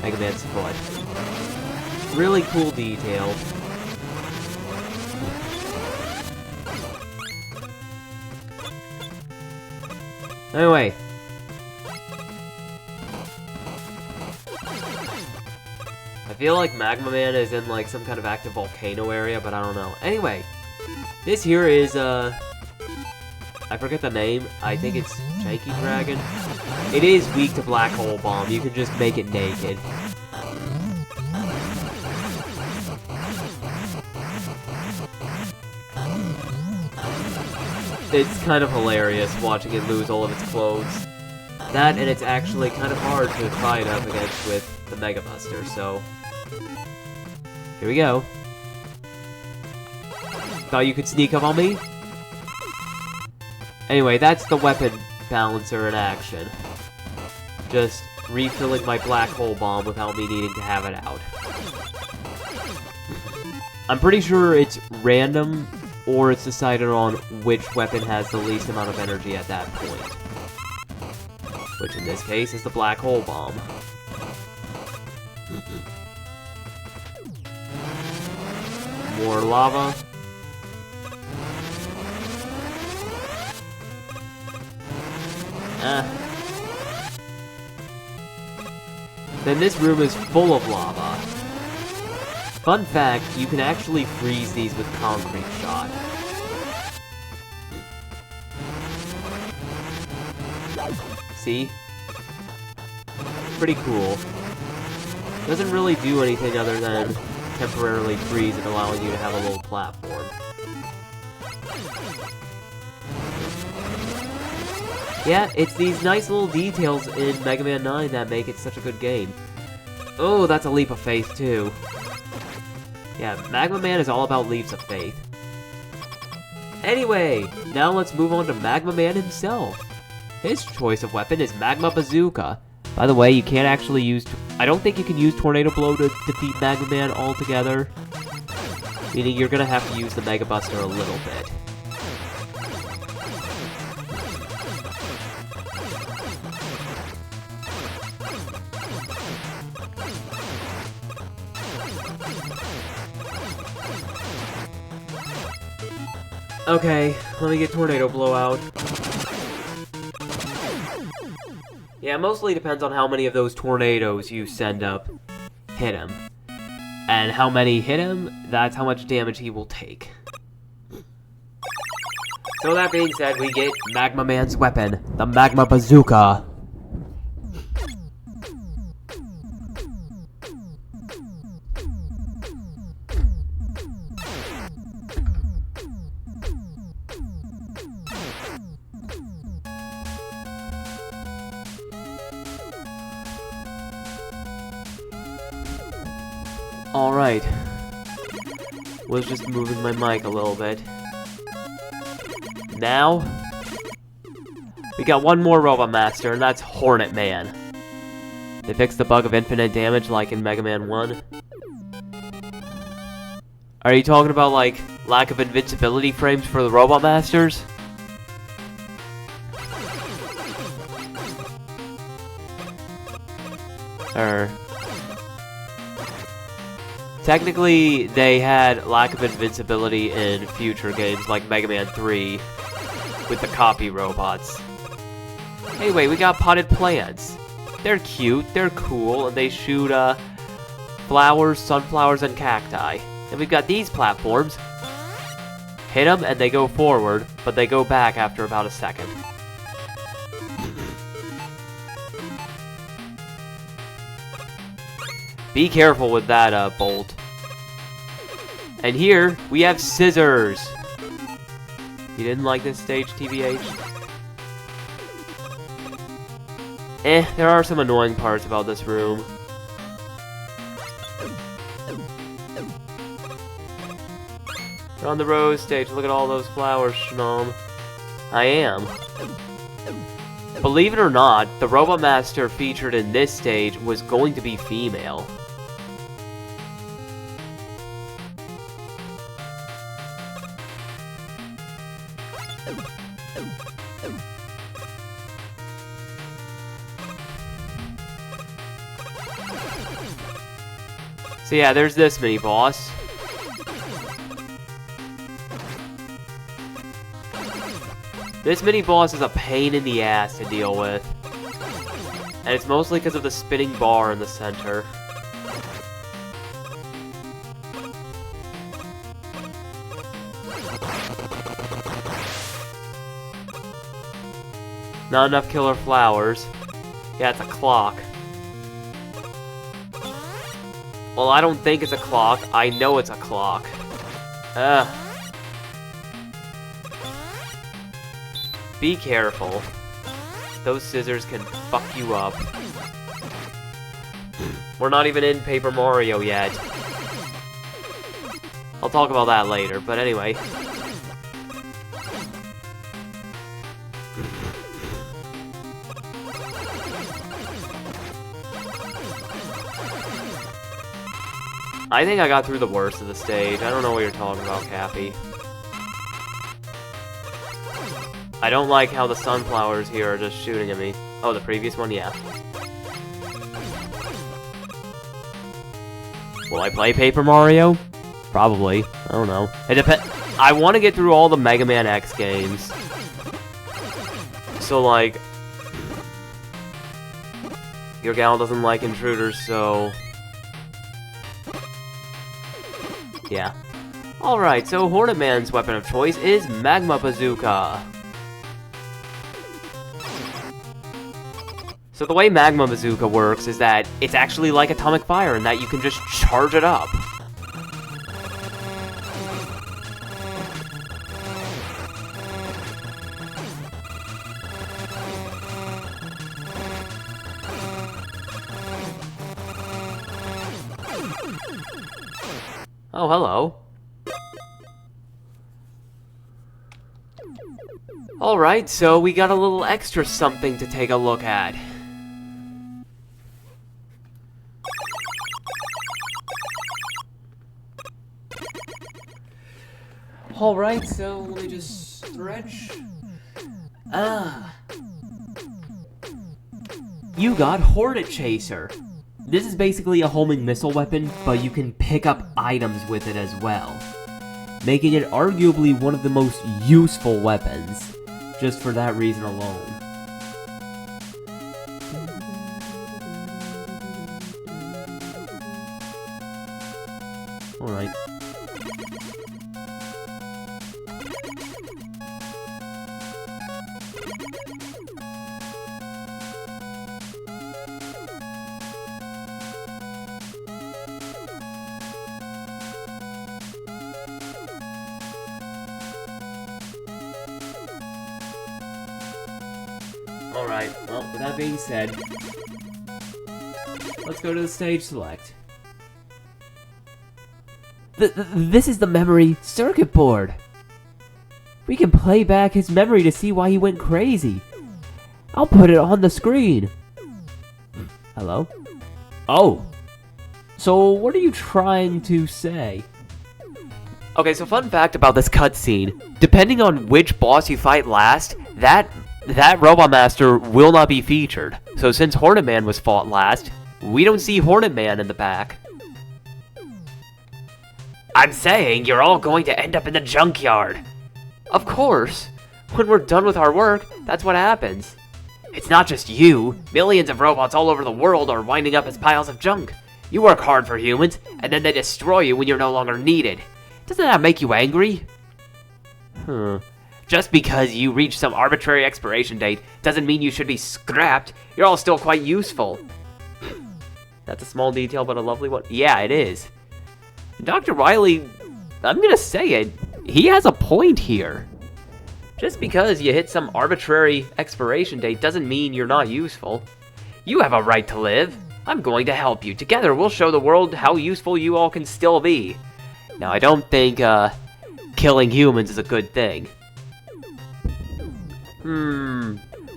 Mega Man's foot. Really cool detail. Anyway. I feel like Magma Man is in like some kind of active volcano area, but I don't know. Anyway, this here is I forget the name. I think it's Janky Dragon. It is weak to Black Hole Bomb. You can just make it naked. It's kind of hilarious watching it lose all of its clothes. That, and it's actually kind of hard to fight up against with the Mega Buster, so... here we go. Thought you could sneak up on me? Anyway, that's the weapon balancer in action. Just refilling my Black Hole Bomb without me needing to have it out. I'm pretty sure it's random or it's decided on which weapon has the least amount of energy at that point. Which in this case is the black hole bomb. More lava. Then this room is full of lava. Fun fact, you can actually freeze these with concrete shot. See? Pretty cool. Doesn't really do anything other than temporarily freeze and allowing you to have a little platform. Yeah, it's these nice little details in Mega Man 9 that make it such a good game. Oh, that's a leap of faith, too. Yeah, Magma Man is all about leaps of faith. Anyway, now let's move on to Magma Man himself. His choice of weapon is Magma Bazooka. By the way, you can't actually use... I don't think you can use Tornado Blow to defeat Magma Man altogether. Meaning you're gonna have to use the Mega Buster a little bit. Okay, let me get Tornado Blow out. Yeah, it mostly depends on how many of those tornadoes you send up hit him. And how many hit him, that's how much damage he will take. So that being said, we get Magma Man's weapon, the Magma Bazooka. Alright. Was just moving my mic a little bit. Now, we got one more Robot Master, and that's Hornet Man. They fixed the bug of infinite damage like in Mega Man 1. Are you talking about, like, lack of invincibility frames for the Robot Masters? Technically, they had lack of invincibility in future games like Mega Man 3 with the copy robots. Hey, wait, we got potted plants. They're cute, they're cool, and they shoot flowers, sunflowers, and cacti. And we've got these platforms. Hit them and they go forward, but they go back after about a second. Be careful with that bolt. And here, we have scissors. You didn't like this stage, TVH? There are some annoying parts about this room. We're on the rose stage, look at all those flowers, Shnom. I am. Believe it or not, the Robot Master featured in this stage was going to be female. So yeah, there's this mini-boss. This mini-boss is a pain in the ass to deal with. And it's mostly because of the spinning bar in the center. Not enough killer flowers. Yeah, it's a clock. Well, I don't think it's a clock. I know it's a clock. Be careful. Those scissors can fuck you up. We're not even in Paper Mario yet. I'll talk about that later, but anyway. I think I got through the worst of the stage. I don't know what you're talking about, Cappy. I don't like how the sunflowers here are just shooting at me. Oh, the previous one? Yeah. Will I play Paper Mario? Probably. I don't know. It depends. I want to get through all the Mega Man X games. So, like... Your gal doesn't like intruders, so... Yeah. Alright, so Hornet Man's weapon of choice is Magma Bazooka. So the way Magma Bazooka works is that it's actually like Atomic Fire in that you can just charge it up. Oh, hello. Alright, so we got a little extra something to take a look at. Alright, so let me just stretch. You got Hornet Chaser. This is basically a homing missile weapon, but you can pick up items with it as well, making it arguably one of the most useful weapons, just for that reason alone. Alright. Alright, well, with that being said, let's go to the stage select. This is the memory circuit board! We can play back his memory to see why he went crazy. I'll put it on the screen. Hello? Oh! So, what are you trying to say? Okay, so fun fact about this cutscene. Depending on which boss you fight last, that Robot Master will not be featured. So since Hornet Man was fought last, we don't see Hornet Man in the back. I'm saying you're all going to end up in the junkyard. Of course. When we're done with our work, that's what happens. It's not just you. Millions of robots all over the world are winding up as piles of junk. You work hard for humans, and then they destroy you when you're no longer needed. Doesn't that make you angry? Just because you reach some arbitrary expiration date doesn't mean you should be scrapped. You're all still quite useful. That's a small detail, but a lovely one. Yeah, it is. Dr. Wily, I'm gonna say it, he has a point here. Just because you hit some arbitrary expiration date doesn't mean you're not useful. You have a right to live. I'm going to help you. Together, we'll show the world how useful you all can still be. Now, I don't think, killing humans is a good thing.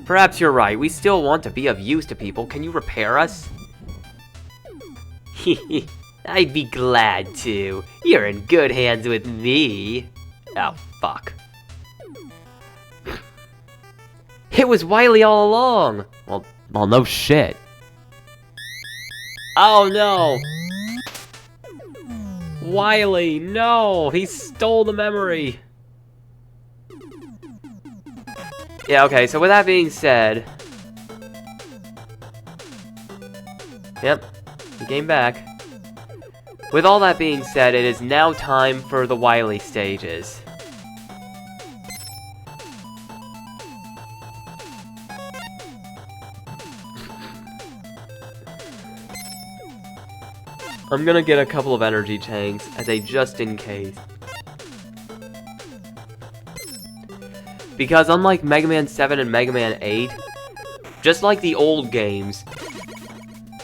Perhaps you're right. We still want to be of use to people. Can you repair us? I'd be glad to. You're in good hands with me. Oh, fuck. It was Wily all along! Well, no shit. Oh, no! Wily, no! He stole the memory! Yeah, okay, so with that being said... Yep, he came back. With all that being said, it is now time for the Wily stages. I'm gonna get a couple of energy tanks as a just in case. Because unlike Mega Man 7 and Mega Man 8, just like the old games,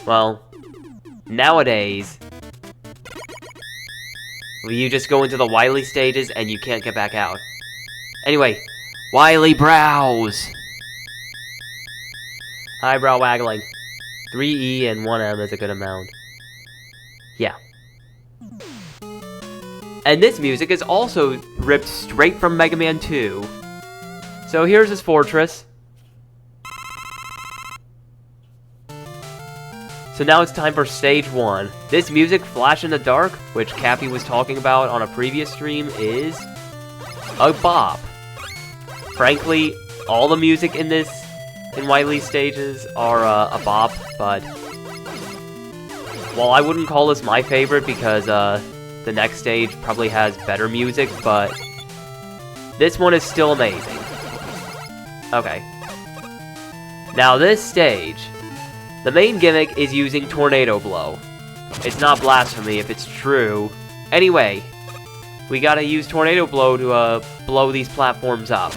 well, nowadays, you just go into the Wily stages and you can't get back out. Anyway, Wily brows! Eyebrow waggling. 3E and 1M is a good amount. Yeah. And this music is also ripped straight from Mega Man 2. So here's his fortress. So now it's time for stage 1. This music, Flash in the Dark, which Cappy was talking about on a previous stream, is a bop. Frankly, all the music in Wily stages are a bop, but well, I wouldn't call this my favorite because the next stage probably has better music, but this one is still amazing. Okay. Now this stage, the main gimmick is using Tornado Blow. It's not blasphemy if it's true. Anyway, we gotta use Tornado Blow to blow these platforms up.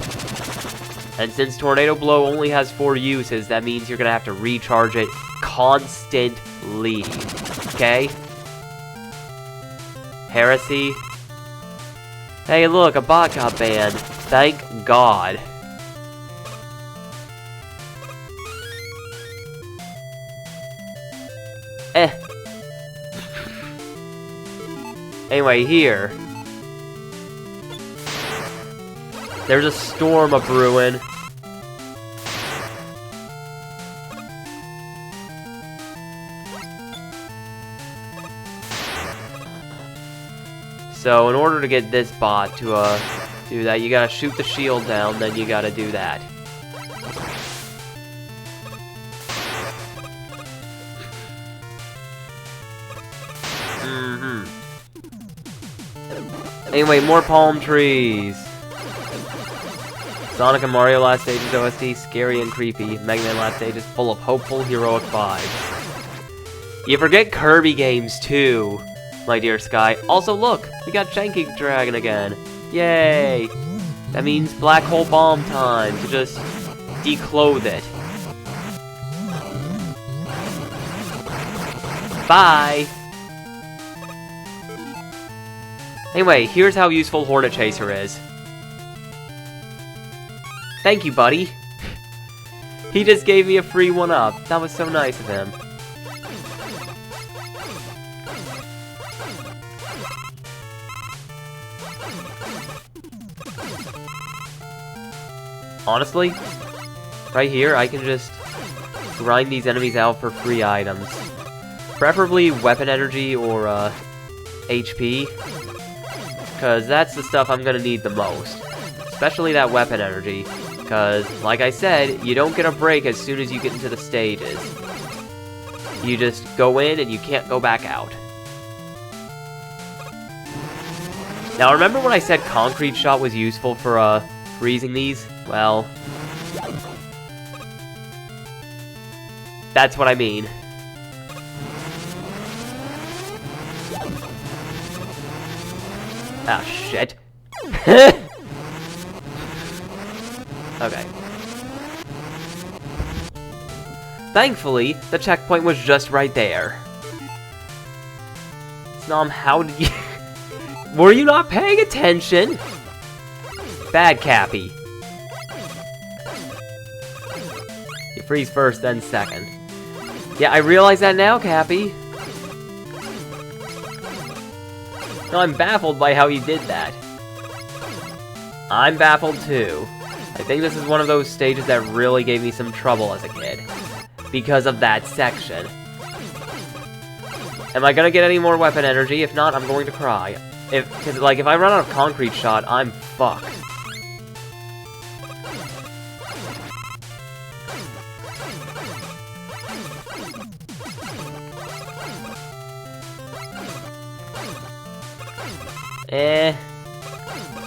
And since Tornado Blow only has 4 uses, that means you're gonna have to recharge it constantly. Okay? Heresy. Hey look, a bot got banned. Thank God. Anyway, here. There's a storm a-brewing. So, in order to get this bot to, do that, you gotta shoot the shield down, then you gotta do that. Anyway, more palm trees. Sonic and Mario last stage is OST, scary and creepy. Mega Man last stage is full of hopeful, heroic vibes. You forget Kirby games too, my dear Sky. Also, look, we got Shanky Dragon again. Yay! That means black hole bomb time to just declothe it. Bye! Anyway, here's how useful Hornet Chaser is. Thank you, buddy. He just gave me a free 1-up. That was so nice of him. Honestly, right here, I can just grind these enemies out for free items. Preferably weapon energy or, HP. Because that's the stuff I'm gonna need the most. Especially that weapon energy. Because, like I said, you don't get a break as soon as you get into the stages. You just go in and you can't go back out. Now, remember when I said Concrete Shot was useful for, freezing these? Well, that's what I mean. Ah, shit. Okay. Thankfully, the checkpoint was just right there. Snom, how did you... Were you not paying attention? Bad Cappy. You freeze first, then second. Yeah, I realize that now, Cappy. No, I'm baffled by how you did that. I'm baffled too. I think this is one of those stages that really gave me some trouble as a kid. Because of that section. Am I gonna get any more weapon energy? If not, I'm going to cry. Cause, like, if I run out of Concrete Shot, I'm fucked.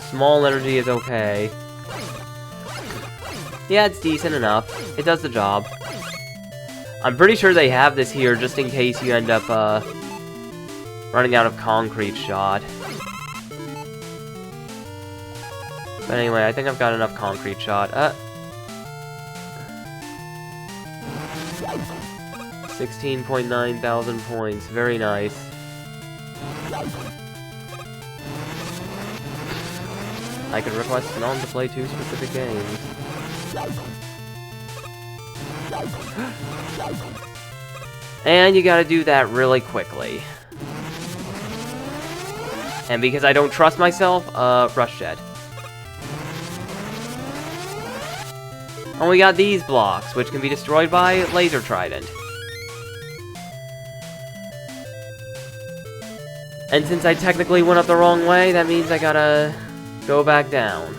Small energy is okay. Yeah, it's decent enough. It does the job. I'm pretty sure they have this here just in case you end up, running out of Concrete Shot. But anyway, I think I've got enough Concrete Shot. 16.9 thousand points. Very nice. I could request Snom to play 2 specific games. And you gotta do that really quickly. And because I don't trust myself, Rush Jet. And we got these blocks, which can be destroyed by Laser Trident. And since I technically went up the wrong way, that means I gotta go back down.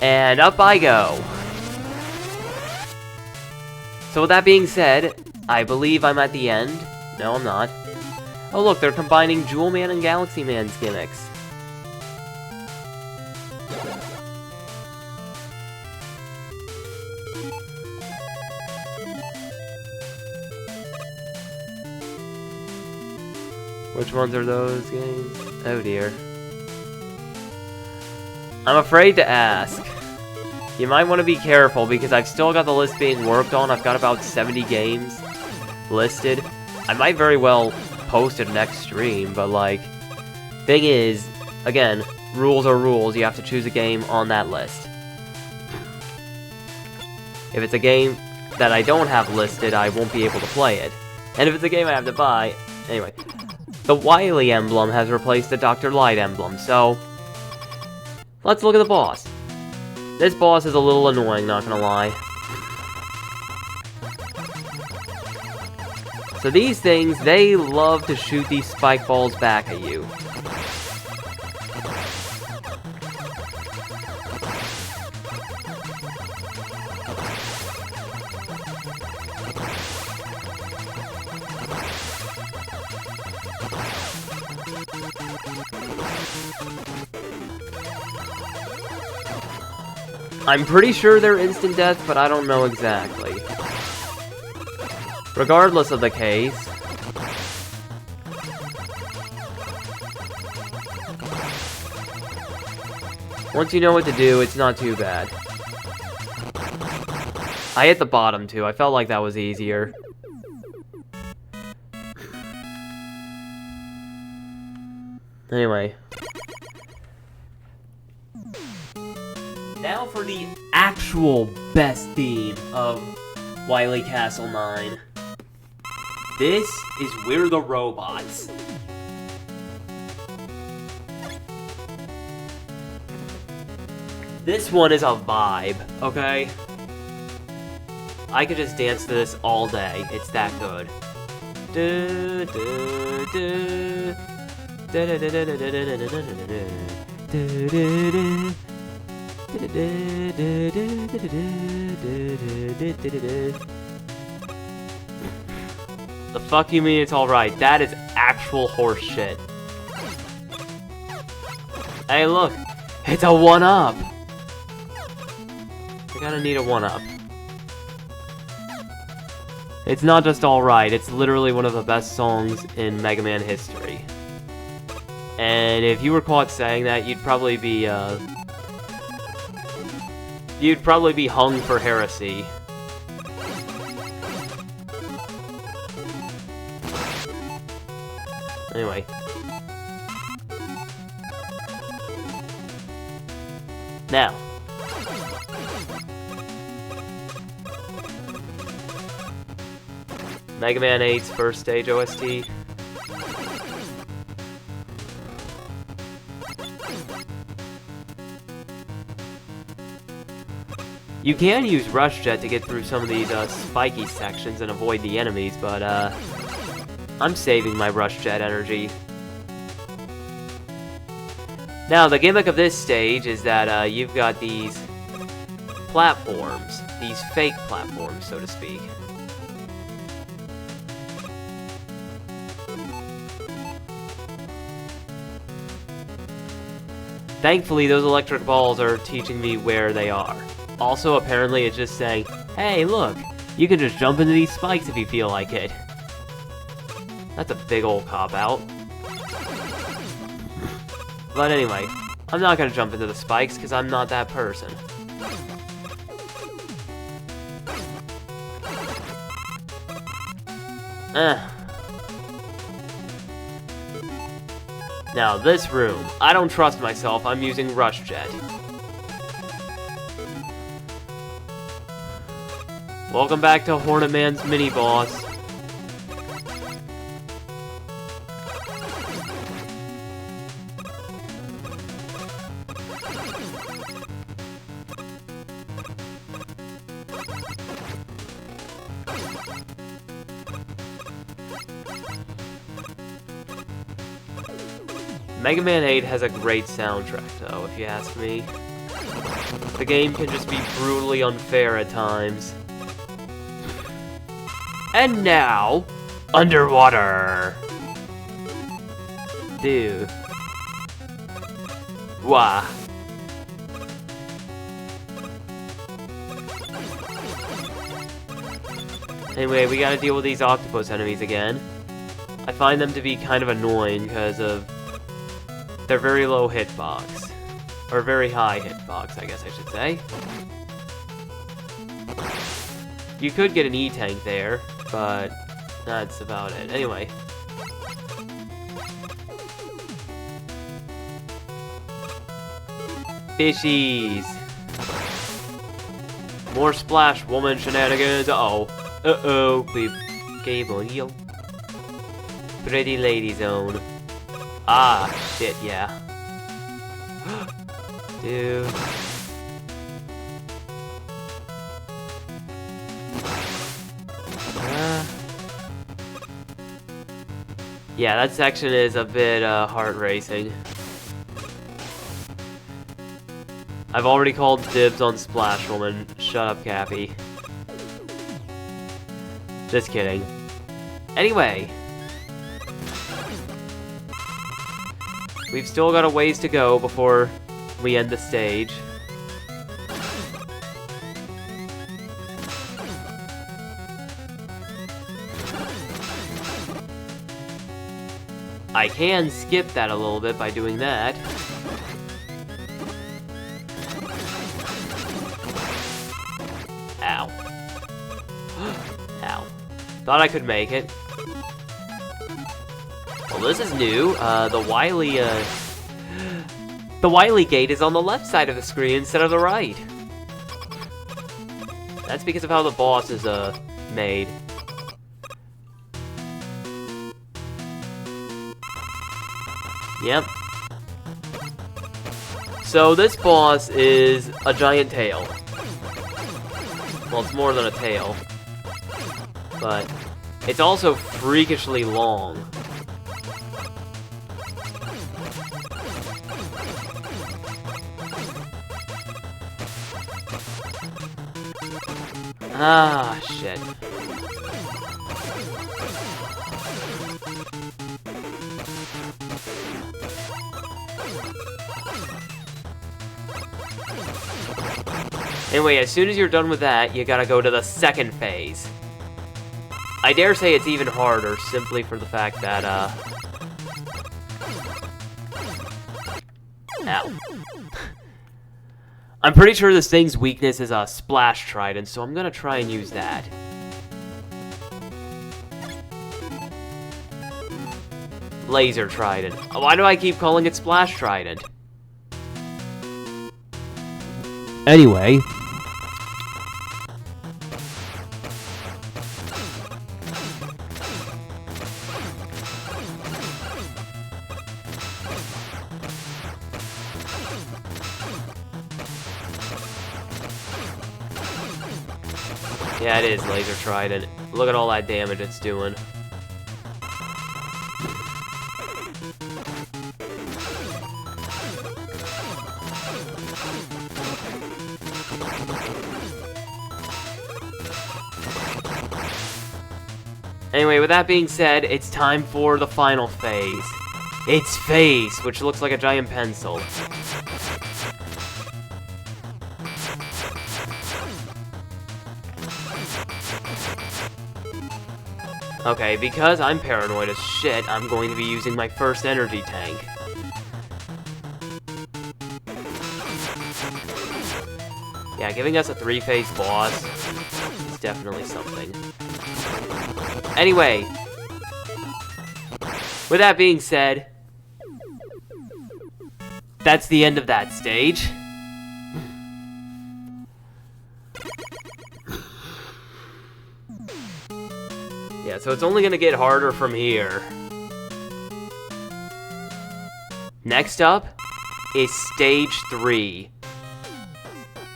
And up I go. So with that being said, I believe I'm at the end. No, I'm not. Oh look, they're combining Jewel Man and Galaxy Man's gimmicks. Which ones are those games? Oh dear. I'm afraid to ask. You might want to be careful because I've still got the list being worked on. I've got about 70 games listed. I might very well post it next stream, but like, thing is, again, rules are rules. You have to choose a game on that list. If it's a game that I don't have listed, I won't be able to play it. And if it's a game I have to buy, anyway. The Wily emblem has replaced the Dr. Light emblem, so let's look at the boss. This boss is a little annoying, not gonna lie. So these things, they love to shoot these spike balls back at you. I'm pretty sure they're instant death, but I don't know exactly. Regardless of the case, once you know what to do, it's not too bad. I hit the bottom too. I felt like that was easier. Anyway. Now for the actual best theme of Wily Castle 9. This is We're the Robots. This one is a vibe, okay? I could just dance to this all day. It's that good. The fuck you mean it's alright? That is actual horse shit. Hey look, it's a 1-up. I gotta need a 1-up. It's not just alright, it's literally one of the best songs in Mega Man history. And if you were caught saying that, you'd probably be hung for heresy. Anyway. Now. Mega Man 8's first stage OST. You can use Rush Jet to get through some of these spiky sections and avoid the enemies, but I'm saving my Rush Jet energy. Now, the gimmick of this stage is that you've got these platforms, these fake platforms, so to speak. Thankfully, those electric balls are teaching me where they are. Also, apparently, it's just saying, hey, look, you can just jump into these spikes if you feel like it. That's a big old cop-out. But anyway, I'm not gonna jump into the spikes, because I'm not that person. Now, this room. I don't trust myself. I'm using Rush Jet. Welcome back to Hornet Man's mini-boss. Mega Man 8 has a great soundtrack, though, if you ask me. The game can just be brutally unfair at times. And now, underwater! Dude. Wah. Anyway, we gotta deal with these octopus enemies again. I find them to be kind of annoying because of their very low hitbox. Or very high hitbox, I guess I should say. You could get an E-Tank there, but that's about it. Anyway. Fishies! More Splash Woman shenanigans. Uh-oh. Uh-oh. Beep. Game on you. Pretty Lady Zone. Ah, shit, yeah. Dude. Yeah, that section is a bit heart-racing. I've already called dibs on Splash Woman. Shut up, Cappy. Just kidding. Anyway. We've still got a ways to go before we end the stage. I can skip that a little bit by doing that. Ow. Ow. Thought I could make it. Well, this is new. The Wily gate is on the left side of the screen instead of the right. That's because of how the boss is, made. Yep. So this boss is a giant tail. Well, it's more than a tail. But it's also freakishly long. Ah, shit. Anyway, as soon as you're done with that, you gotta go to the second phase. I dare say it's even harder, simply for the fact that, Ow. I'm pretty sure this thing's weakness is a Splash Trident, so I'm gonna try and use that. Laser Trident. Why do I keep calling it Splash Trident? Anyway. Yeah, it is Laser Trident. Look at all that damage it's doing. Anyway, with that being said, it's time for the final phase. Its face, which looks like a giant pencil. Okay, because I'm paranoid as shit, I'm going to be using my first energy tank. Yeah, giving us a 3-phase boss is definitely something. Anyway, with that being said, that's the end of that stage. Yeah, so it's only gonna get harder from here. Next up is Stage 3.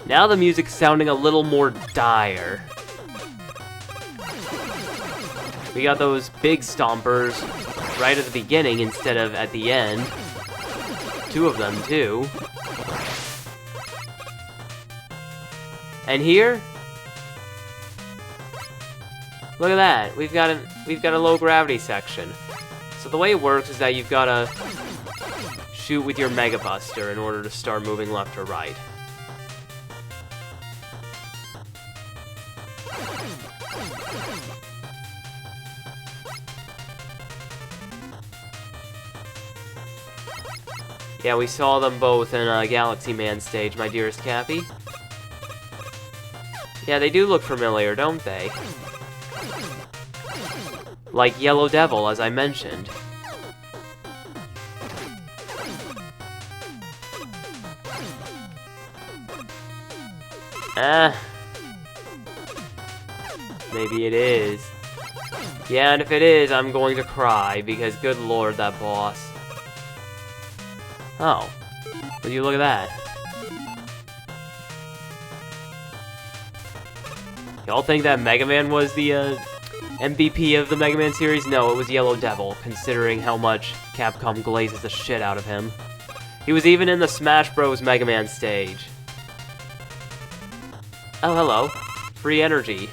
Now the music's sounding a little more dire. We got those big stompers right at the beginning instead of at the end. 2 of them, too. And here, look at that. We've got a low gravity section. So the way it works is that you've got to shoot with your Mega Buster in order to start moving left or right. Yeah, we saw them both in Galaxy Man stage, my dearest Cappy. Yeah, they do look familiar, don't they? Like Yellow Devil, as I mentioned. Maybe it is. Yeah, and if it is, I'm going to cry, because good lord, that boss. Oh. Would you look at that? Y'all think that Mega Man was the MVP of the Mega Man series? No, it was Yellow Devil, considering how much Capcom glazes the shit out of him. He was even in the Smash Bros. Mega Man stage. Oh, hello. Free energy.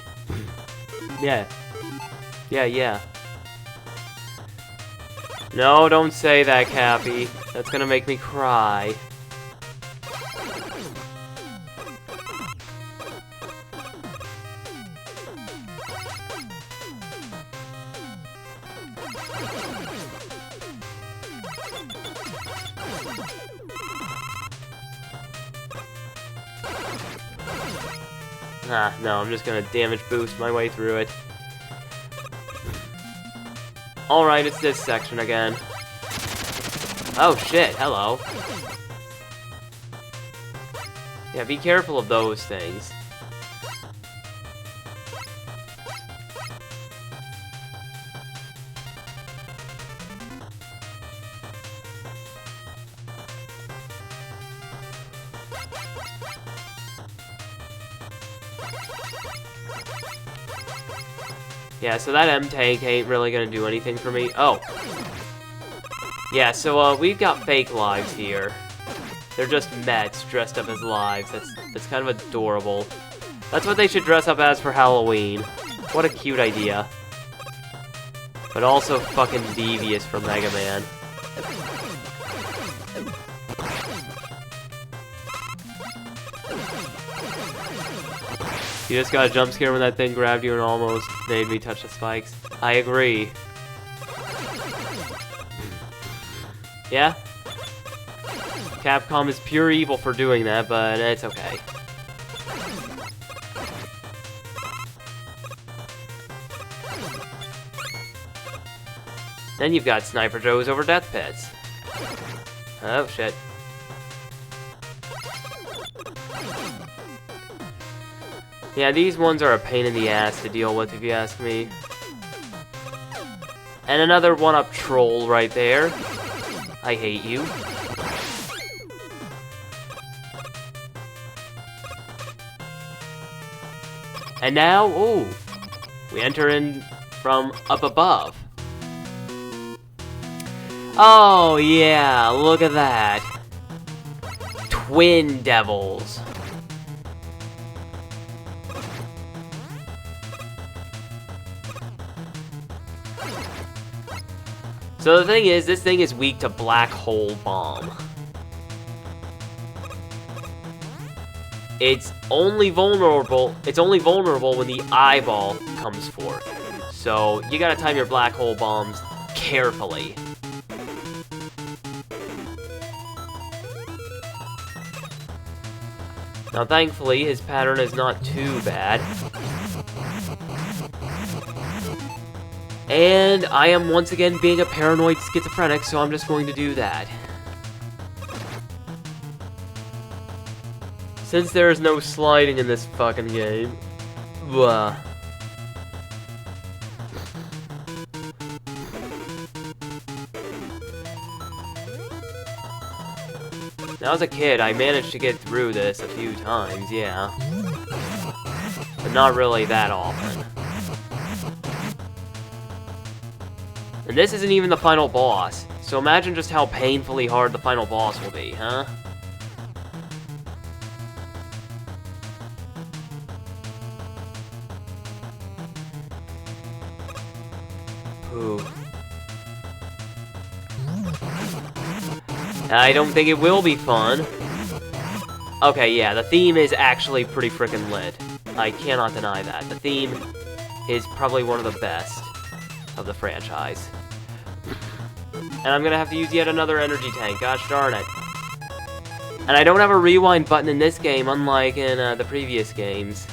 Yeah. Yeah. No, don't say that, Cappy. That's gonna make me cry. No, I'm just gonna damage boost my way through it. Alright, it's this section again. Oh shit, hello. Yeah, be careful of those things. Yeah, so that M-Tank ain't really gonna do anything for me. Oh. Yeah, so, we've got fake lives here. They're just Mets dressed up as lives. That's kind of adorable. That's what they should dress up as for Halloween. What a cute idea. But also fucking devious for Mega Man. You just got a jump scare when that thing grabbed you and almost made me touch the spikes. I agree. Yeah? Capcom is pure evil for doing that, but it's okay. Then you've got Sniper Joes over Death Pits. Oh, shit. Yeah, these ones are a pain in the ass to deal with, if you ask me. And another one-up troll right there. I hate you. And now, ooh, we enter in from up above. Oh yeah, look at that. Twin Devils. So the thing is, this thing is weak to Black Hole Bomb. It's only vulnerable when the eyeball comes forth. So you gotta time your Black Hole Bombs carefully. Now thankfully, his pattern is not too bad. And I am once again being a paranoid schizophrenic, so I'm just going to do that. Since there is no sliding in this fucking game. Blah. Now, as a kid, I managed to get through this a few times, yeah. But not really that often. And this isn't even the final boss, so imagine just how painfully hard the final boss will be, huh? Ooh. I don't think it will be fun. Okay, yeah, the theme is actually pretty freaking lit. I cannot deny that. The theme is probably one of the best of the franchise. And I'm gonna have to use yet another energy tank, gosh darn it. And I don't have a rewind button in this game, unlike in the previous games.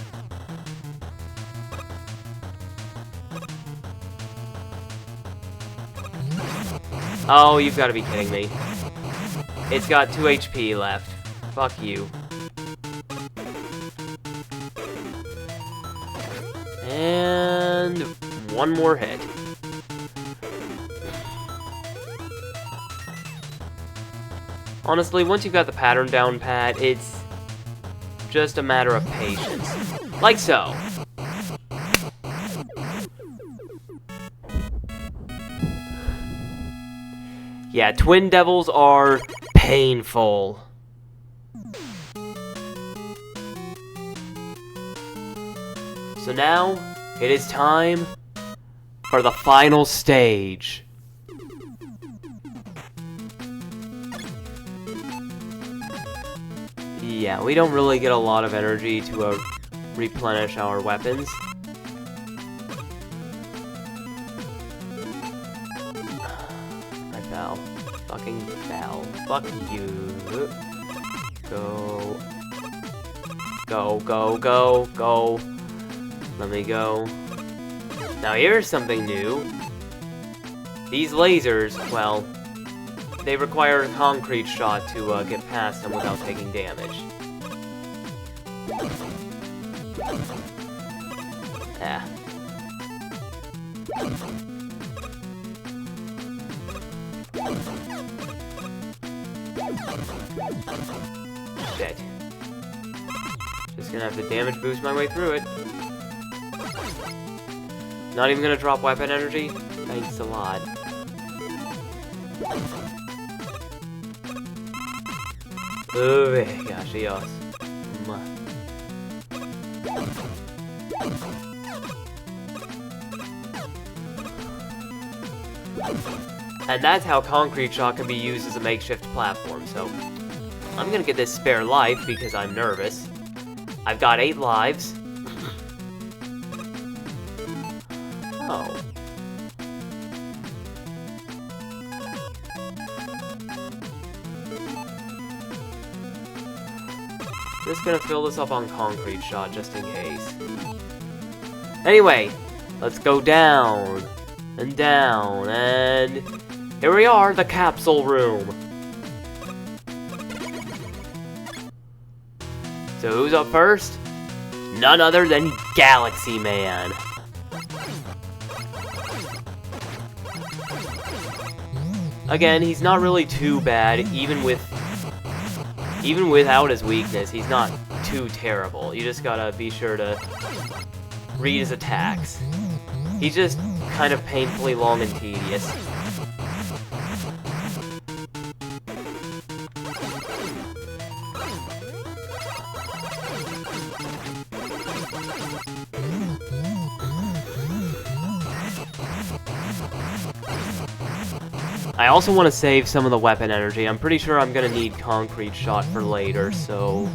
Oh, you've got to be kidding me. It's got 2 HP left. Fuck you. And one more hit. Honestly, once you've got the pattern down pat, it's just a matter of patience. Like so. Yeah, Twin Devils are painful. So now, it is time for the final stage. Yeah, we don't really get a lot of energy to replenish our weapons. I fell. Fucking fell. Fuck you. Go. Go, go, go, go. Let me go. Now here's something new. These lasers, well, they require a concrete shot to get past them without taking damage. Ah. Shit. Just gonna have to damage boost my way through it. Not even gonna drop weapon energy? Thanks a lot. Gosh, yes. And that's how Concrete Shot can be used as a makeshift platform, so I'm gonna get this spare life because I'm nervous. I've got 8 lives. Oh. Just gonna fill this up on Concrete Shot just in case. Anyway, let's go down and down, and here we are, the capsule room. So who's up first? None other than Galaxy Man. Again, he's not really too bad, even without his weakness, he's not too terrible. You just gotta be sure to read his attacks. He's just kind of painfully long and tedious. I also want to save some of the weapon energy. I'm pretty sure I'm gonna need Concrete Shot for later, so...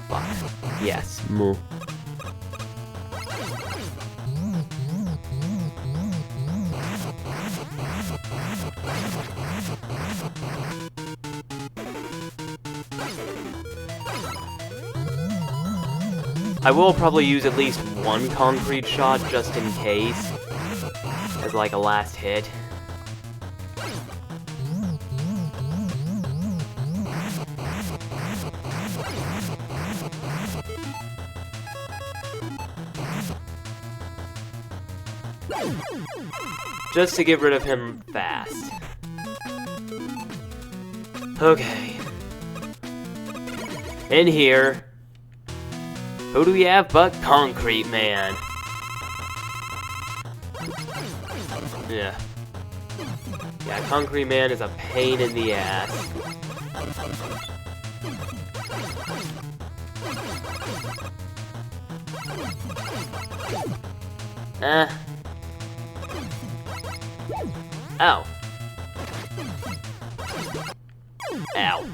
Fuck. Yes, moo. I will probably use at least one Concrete Shot just in case, as like a last hit. Just to get rid of him fast. Okay. In here, who do we have but Concrete Man? Yeah. Yeah, Concrete Man is a pain in the ass. Ow. Ow.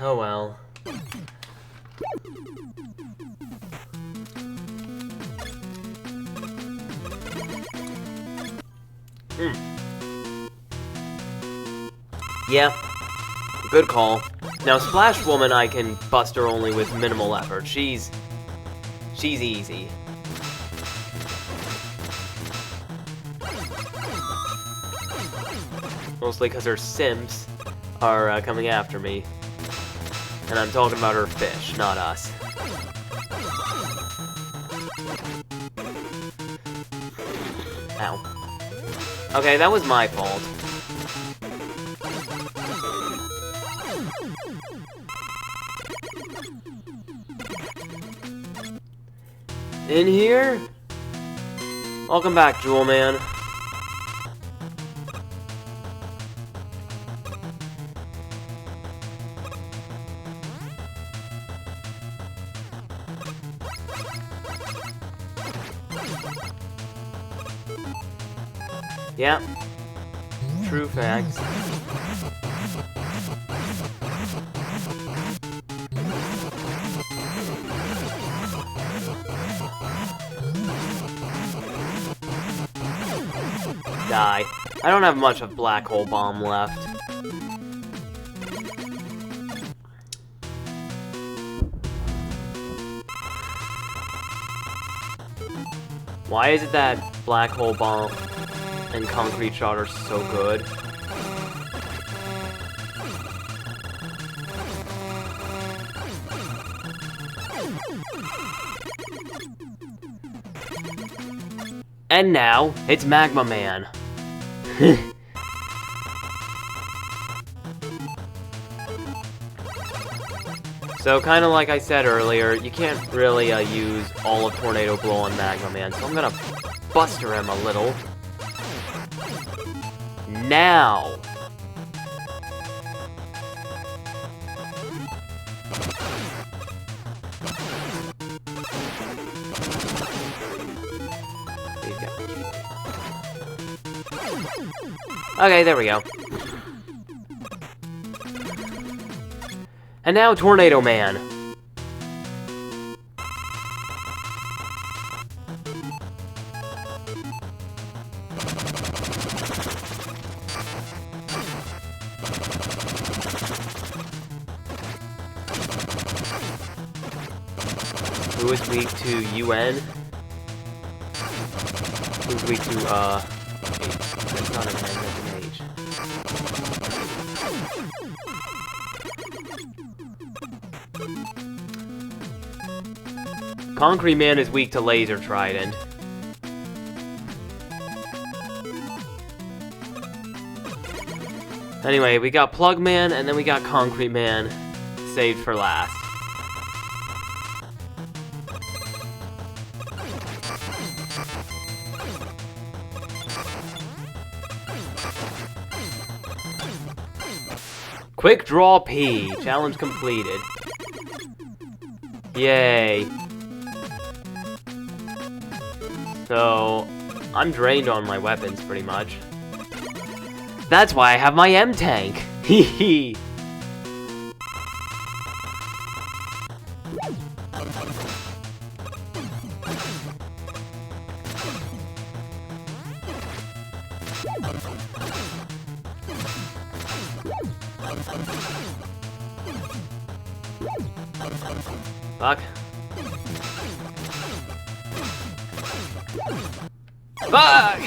Oh well. Yeah. Good call. Now, Splash Woman, I can bust her only with minimal effort. She's easy. Mostly because her simps are coming after me. And I'm talking about her fish, not us. Ow. Okay, that was my fault. In here? Welcome back, Jewel Man. Yeah. True facts. Die. I don't have much of Black Hole Bomb left. Why is it that Black Hole Bomb and Concrete Shot are so good? And now, it's Magma Man. So, kinda like I said earlier, you can't really use all of Tornado Blow on Magma Man, so I'm gonna buster him a little. Now! Okay, there we go. And now Tornado Man. Who is weak to UN? Who's weak to, H. That's not an N, that's an H. Concrete Man is weak to Laser Trident. Anyway, we got Plug Man, and then we got Concrete Man saved for last. Quick Draw P. Challenge completed. Yay. So, I'm drained on my weapons, pretty much. That's why I have my M-Tank. Hee hee. Fuck. Fuck!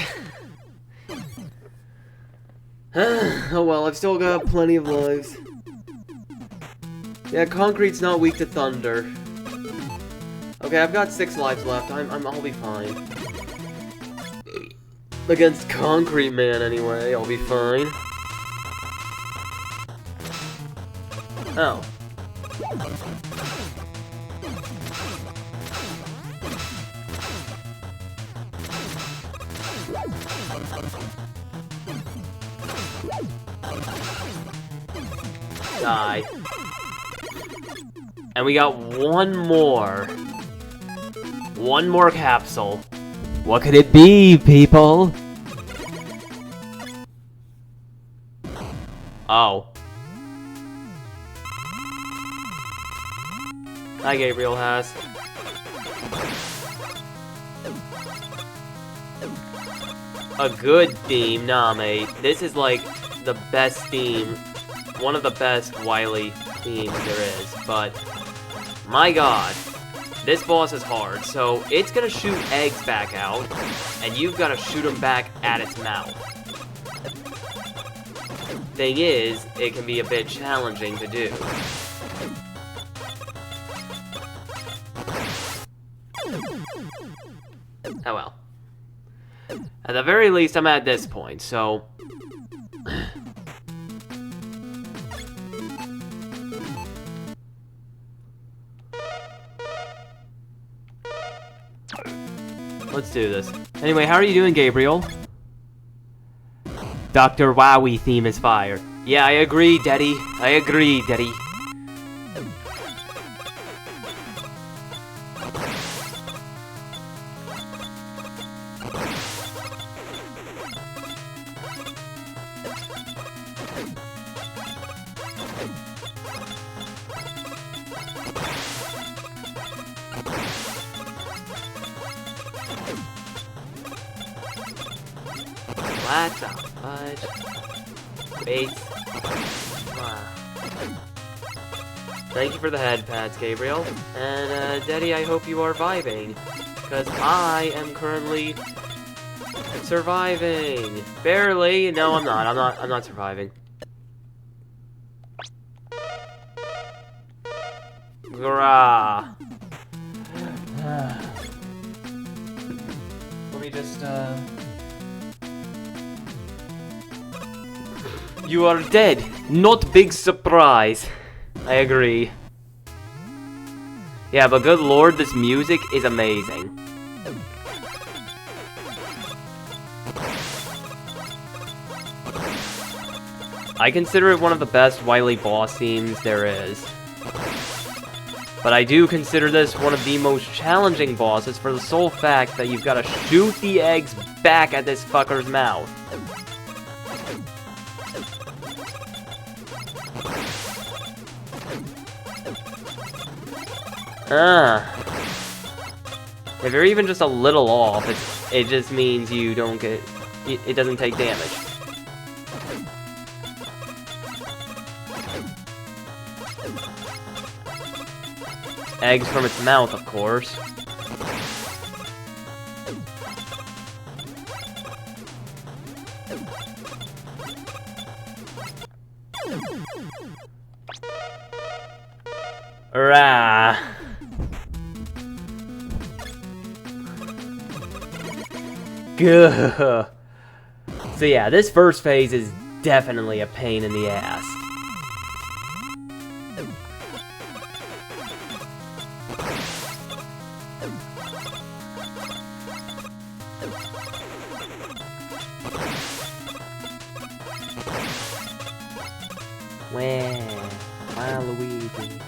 Oh well, I've still got plenty of lives. Yeah, Concrete's not weak to Thunder. Okay, I've got 6 lives left. I'll be fine. Against Concrete Man, anyway, I'll be fine. Oh. Die. And we got one more. One more capsule. What could it be, people? Oh. Hi, Gabriel Haas. A good theme? Nah, mate. This is like the best theme. One of the best Wily themes there is. But, my god. This boss is hard, so it's gonna shoot eggs back out, and you've gotta shoot them back at its mouth. Thing is, it can be a bit challenging to do. Oh well. At the very least, I'm at this point, so... Let's do this. Anyway, how are you doing, Gabriel? Dr. Wowie theme is fire. Yeah, I agree, Daddy. I agree, Daddy. What the fudge? Wait. Thank you for the head pats, Gabriel. And, Daddy, I hope you are vibing. Because I am currently surviving. Barely. No, I'm not. I'm not surviving. Grah. Let me just, You are dead. Not big surprise. I agree. Yeah, but good lord, this music is amazing. I consider it one of the best Wily boss themes there is. But I do consider this one of the most challenging bosses for the sole fact that you've got to shoot the eggs back at this fucker's mouth. If you're even just a little off, it just means you don't get... It doesn't take damage. Eggs from its mouth, of course. Rah. Gah. So yeah, this first phase is definitely a pain in the ass. Waluigi.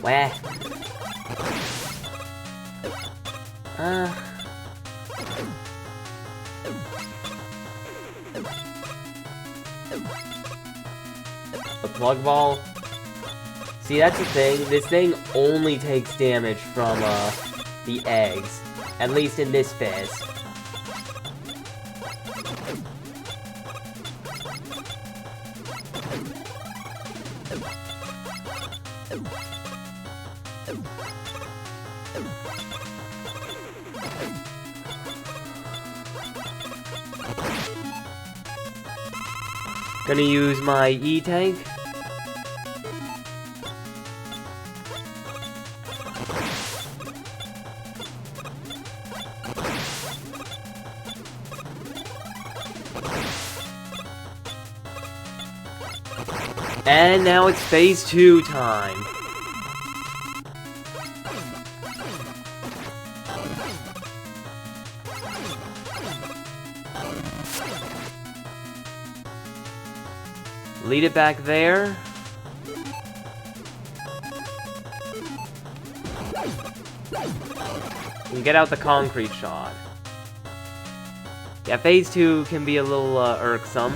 Wah. The plug ball. See, that's the thing. This thing only takes damage from the eggs, at least in this phase. Gonna use my E-Tank. And now it's phase 2 time. Lead it back there. And get out the concrete shot. Yeah, phase 2 can be a little irksome.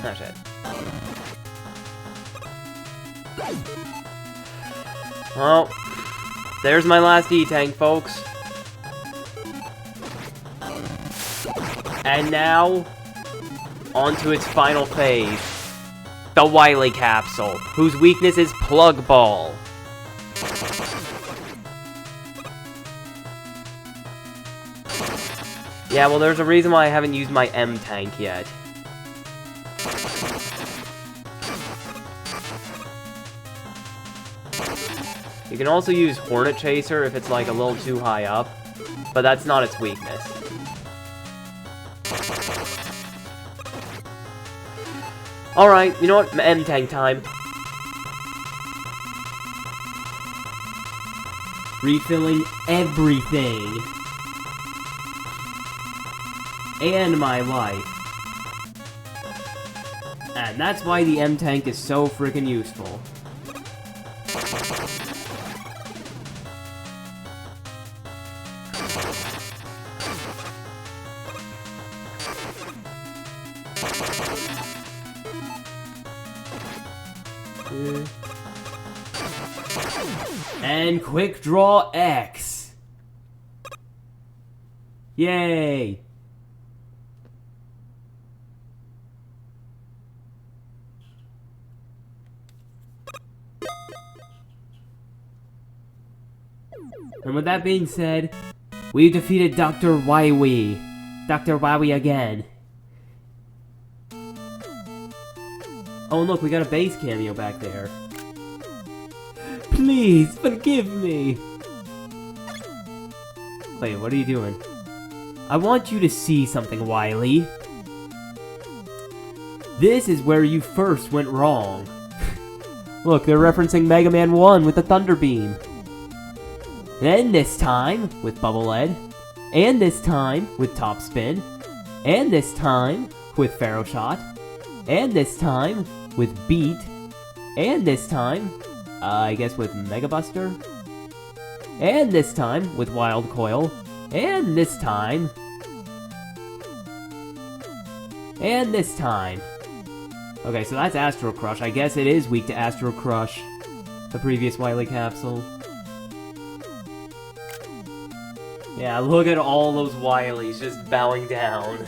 Oh shit. Well, there's my last E-Tank, folks. And now, on to its final phase. The Wily Capsule, whose weakness is Plug Ball. Yeah, well, there's a reason why I haven't used my M-Tank yet. You can also use Hornet Chaser if it's like a little too high up, but that's not its weakness. Alright, you know what? M-Tank time. Refilling everything. And my life. And that's why the M-Tank is so freaking useful. And Quick Draw X. Yay! And with that being said, we've defeated Dr. Wowie. Dr. Wowie again. Oh, and look, we got a base cameo back there. Please, forgive me! Wait, what are you doing? I want you to see something, Wily. This is where you first went wrong. Look, they're referencing Mega Man 1 with the Thunder Beam. Then this time, with Bubble Lead. And this time, with Top Spin. And this time, with Pharaoh Shot. And this time, with Beat. And this time, I guess with Mega Buster. And this time, with Wild Coil. And this time. And this time. Okay, so that's Astro Crush. I guess it is weak to Astro Crush. The previous Wily Capsule. Yeah, look at all those Wilies just bowing down.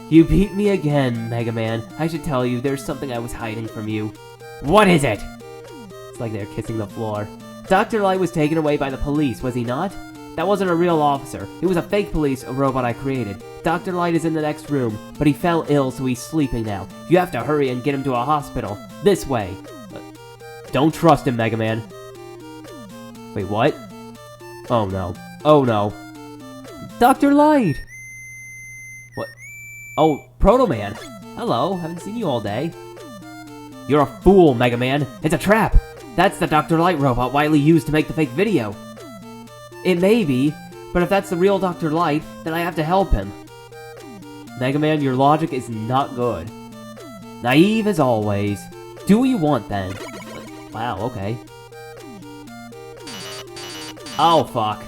You beat me again, Mega Man. I should tell you, there's something I was hiding from you. What is it? It's like they're kissing the floor. Dr. Light was taken away by the police, was he not? That wasn't a real officer. It was a fake police robot I created. Dr. Light is in the next room, but he fell ill, so he's sleeping now. You have to hurry and get him to a hospital. This way. Don't trust him, Mega Man. Wait, what? Oh no. Oh no. Dr. Light! What? Oh, Proto Man. Hello, haven't seen you all day. You're a fool, Mega Man. It's a trap! That's the Dr. Light robot Wily used to make the fake video. It may be, but if that's the real Dr. Light, then I have to help him. Mega Man, your logic is not good. Naive as always. Do what you want, then. Wow, okay. Oh, fuck.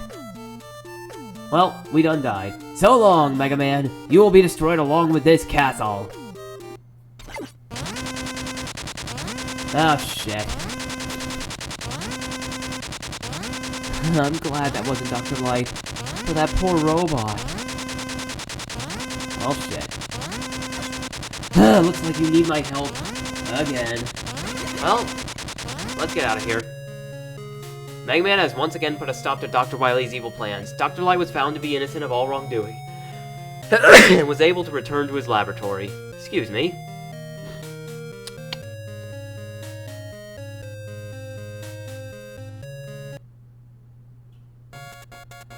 Well, we done died. So long, Mega Man. You will be destroyed along with this castle. Oh, shit. I'm glad that wasn't Dr. Light. For that poor robot. Oh, shit. Looks like you need my help. Again. Well, let's get out of here. Mega Man has once again put a stop to Dr. Wily's evil plans. Dr. Light was found to be innocent of all wrongdoing and was able to return to his laboratory. Excuse me.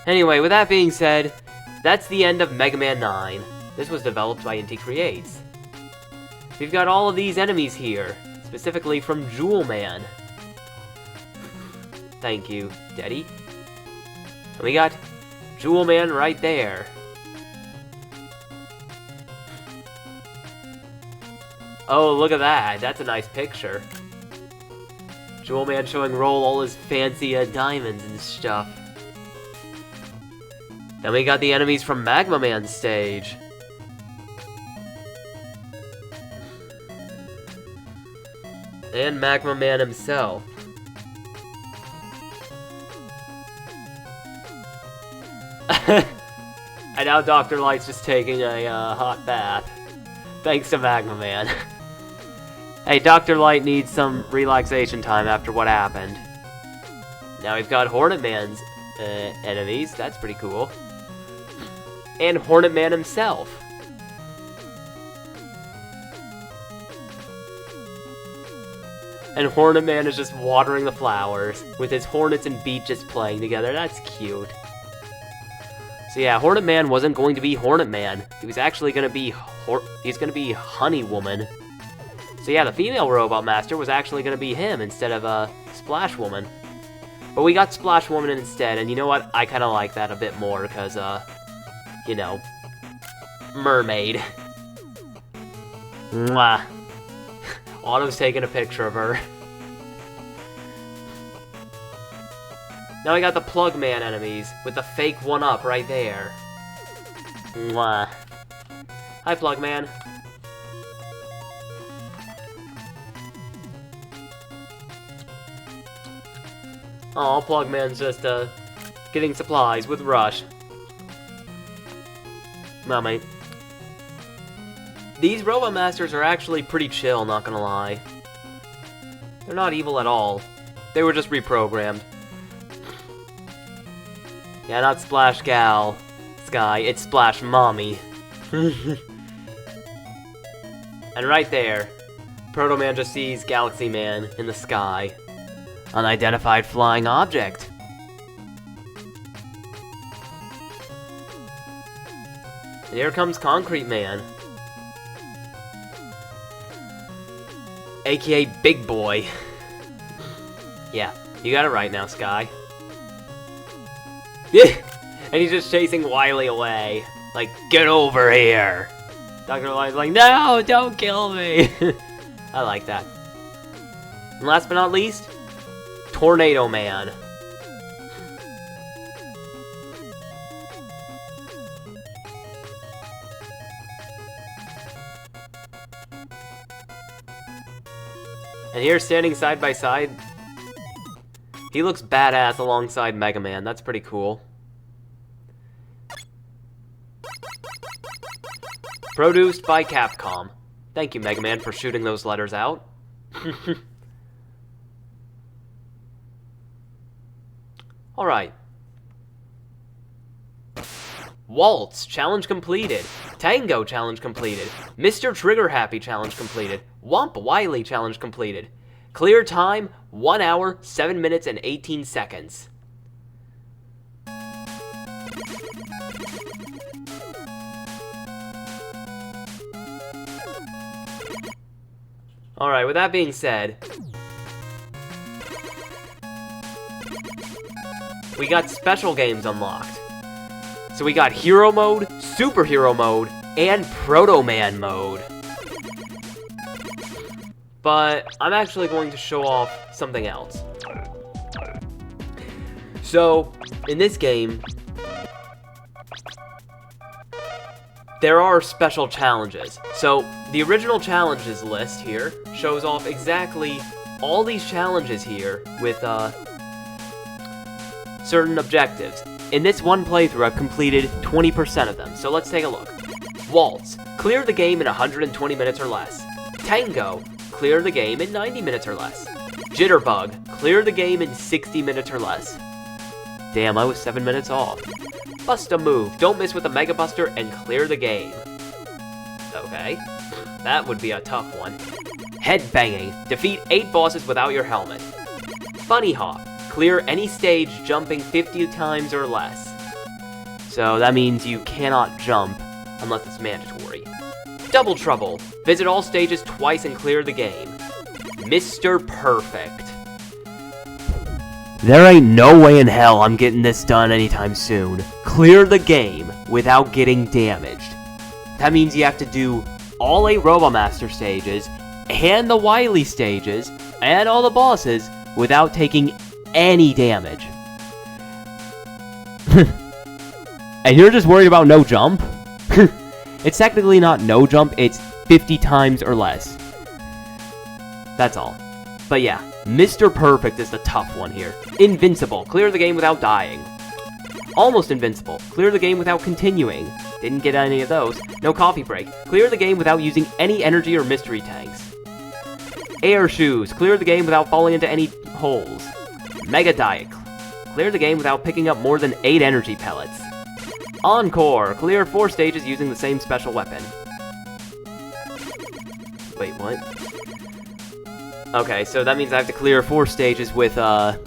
Anyway, with that being said, that's the end of Mega Man 9. This was developed by Inti Creates. We've got all of these enemies here, specifically from Jewel Man. Thank you, Daddy. And we got Jewel Man right there. Oh, look at that. That's a nice picture. Jewel Man showing Roll all his fancy diamonds and stuff. Then we got the enemies from Magma Man's stage. And Magma Man himself. And now Dr. Light's just taking a hot bath. Thanks to Magma Man. Hey, Dr. Light needs some relaxation time after what happened. Now we've got Hornet Man's enemies. That's pretty cool. And Hornet Man himself. And Hornet Man is just watering the flowers with his hornets and beet just playing together. That's cute. So yeah, Hornet Man wasn't going to be Hornet Man. He was actually going to be Honey Woman. So yeah, the female Robot Master was actually going to be him instead of Splash Woman. But we got Splash Woman instead, and you know what? I kind of like that a bit more because you know, mermaid. Mwah. Otto's taking a picture of her. Now we got the Plug Man enemies with the fake 1-up right there. Mwah. Hi, Plug Man. Aw, Plug Man's just getting supplies with Rush. Nah, mate. These Robot Masters are actually pretty chill, not gonna lie. They're not evil at all. They were just reprogrammed. Yeah, not Splash Gal, Sky, it's Splash Mommy. And right there, Proto Man just sees Galaxy Man in the sky. Unidentified flying object. And here comes Concrete Man. AKA Big Boy. Yeah, you got it right now, Sky. Yeah, and he's just chasing Wily away. Like, get over here. Dr. Light's like, no, don't kill me. I like that. And last but not least, Tornado Man. And here, standing side by side, he looks badass alongside Mega Man. That's pretty cool. Produced by Capcom. Thank you, Mega Man, for shooting those letters out. Alright. Waltz, challenge completed. Tango, challenge completed. Mr. Trigger Happy, challenge completed. Wump Wily, challenge completed. Clear time, 1 hour, 7 minutes, and 18 seconds. Alright, with that being said, we got special games unlocked. So we got Hero Mode, Superhero Mode, and Proto Man Mode. But I'm actually going to show off something else. So, in this game, there are special challenges. So, the original challenges list here shows off exactly all these challenges here with certain objectives. In this one playthrough, I've completed 20% of them, so let's take a look. Waltz, clear the game in 120 minutes or less. Tango, clear the game in 90 minutes or less. Jitterbug. Clear the game in 60 minutes or less. Damn, I was 7 minutes off. Bust a move. Don't miss with the Mega Buster and clear the game. Okay. That would be a tough one. Headbanging. Defeat 8 bosses without your helmet. Bunny Hop. Clear any stage jumping 50 times or less. So that means you cannot jump unless it's mandatory. Double Trouble. Visit all stages twice and clear the game. Mr. Perfect. There ain't no way in hell I'm getting this done anytime soon. Clear the game without getting damaged. That means you have to do all 8 Robomaster stages, and the Wily stages, and all the bosses without taking any damage. And you're just worried about no jump? It's technically not no jump, it's 50 times or less. That's all. But yeah, Mr. Perfect is the tough one here. Invincible. Clear the game without dying. Almost invincible. Clear the game without continuing. Didn't get any of those. No coffee break. Clear the game without using any energy or mystery tanks. Air Shoes. Clear the game without falling into any holes. Mega Diet. Clear the game without picking up more than 8 energy pellets. Encore. Clear 4 stages using the same special weapon. Wait, what? Okay, so that means I have to clear 4 stages with, a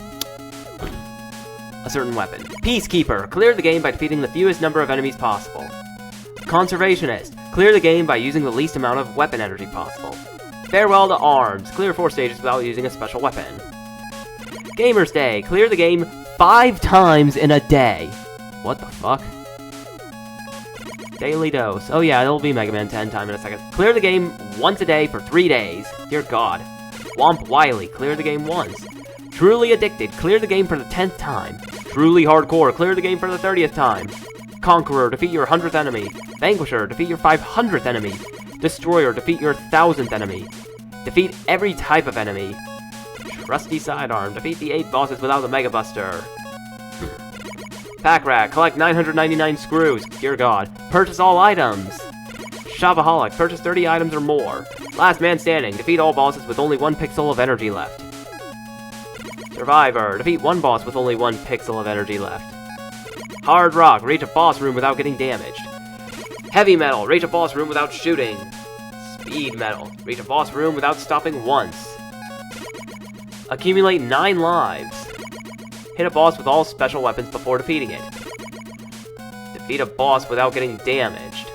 certain weapon. Peacekeeper. Clear the game by defeating the fewest number of enemies possible. Conservationist. Clear the game by using the least amount of weapon energy possible. Farewell to Arms. Clear 4 stages without using a special weapon. Gamer's Day. Clear the game 5 times in a day. What the fuck? Daily Dose. Oh yeah, it'll be Mega Man 10 time in a second. Clear the game once a day for 3 days. Dear God. Womp Wily. Clear the game once. Truly Addicted. Clear the game for the 10th time. Truly Hardcore. Clear the game for the 30th time. Conqueror. Defeat your 100th enemy. Vanquisher. Defeat your 500th enemy. Destroyer. Defeat your 1000th enemy. Defeat every type of enemy. Trusty Sidearm. Defeat the 8 bosses without the Mega Buster. Pack Rat. Collect 999 screws. Dear God. Purchase all items. Shopaholic. Purchase 30 items or more. Last Man Standing. Defeat all bosses with only 1 pixel of energy left. Survivor. Defeat 1 boss with only 1 pixel of energy left. Hard Rock. Reach a boss room without getting damaged. Heavy Metal. Reach a boss room without shooting. Speed Metal. Reach a boss room without stopping once. Accumulate 9 lives. Hit a boss with all special weapons before defeating it. Defeat a boss without getting damaged.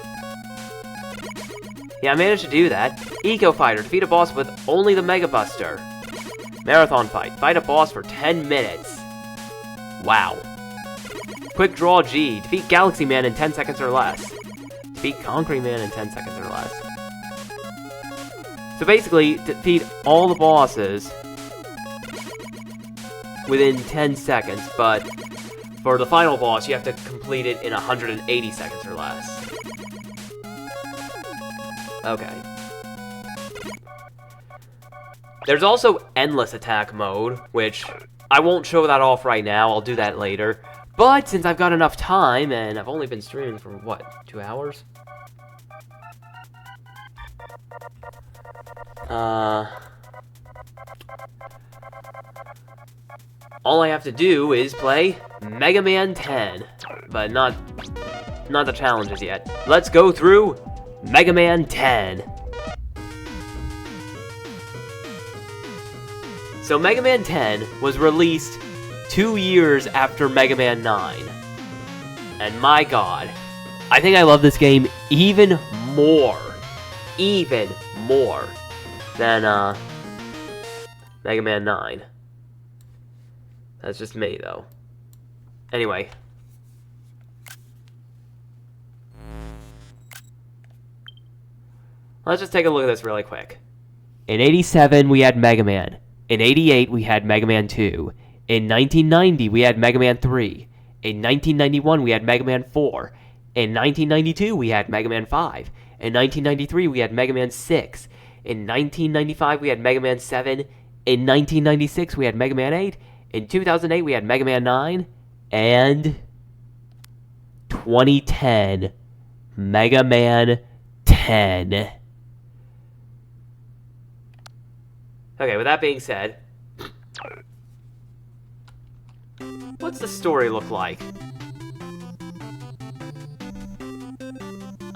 Yeah, I managed to do that. Eco Fighter. Defeat a boss with only the Mega Buster. Marathon Fight. Fight a boss for 10 minutes. Wow. Quick Draw G. Defeat Galaxy Man in 10 seconds or less. Defeat Concrete Man in 10 seconds or less. So basically, defeat all the bosses within 10 seconds, but for the final boss, you have to complete it in 180 seconds or less. Okay. There's also Endless Attack mode, which I won't show that off right now, I'll do that later. But since I've got enough time, and I've only been streaming for, what, 2 hours? All I have to do is play Mega Man 10, but not the challenges yet. Let's go through Mega Man 10. So Mega Man 10 was released 2 years after Mega Man 9. And my god, I think I love this game even more than Mega Man 9. That's just me, though. Anyway. Let's just take a look at this really quick. In 87, we had Mega Man. In 88, we had Mega Man 2. In 1990, we had Mega Man 3. In 1991, we had Mega Man 4. In 1992, we had Mega Man 5. In 1993, we had Mega Man 6. In 1995, we had Mega Man 7. In 1996, we had Mega Man 8. In 2008, we had Mega Man 9. And 2010, Mega Man 10. Okay, with that being said, What's the story look like?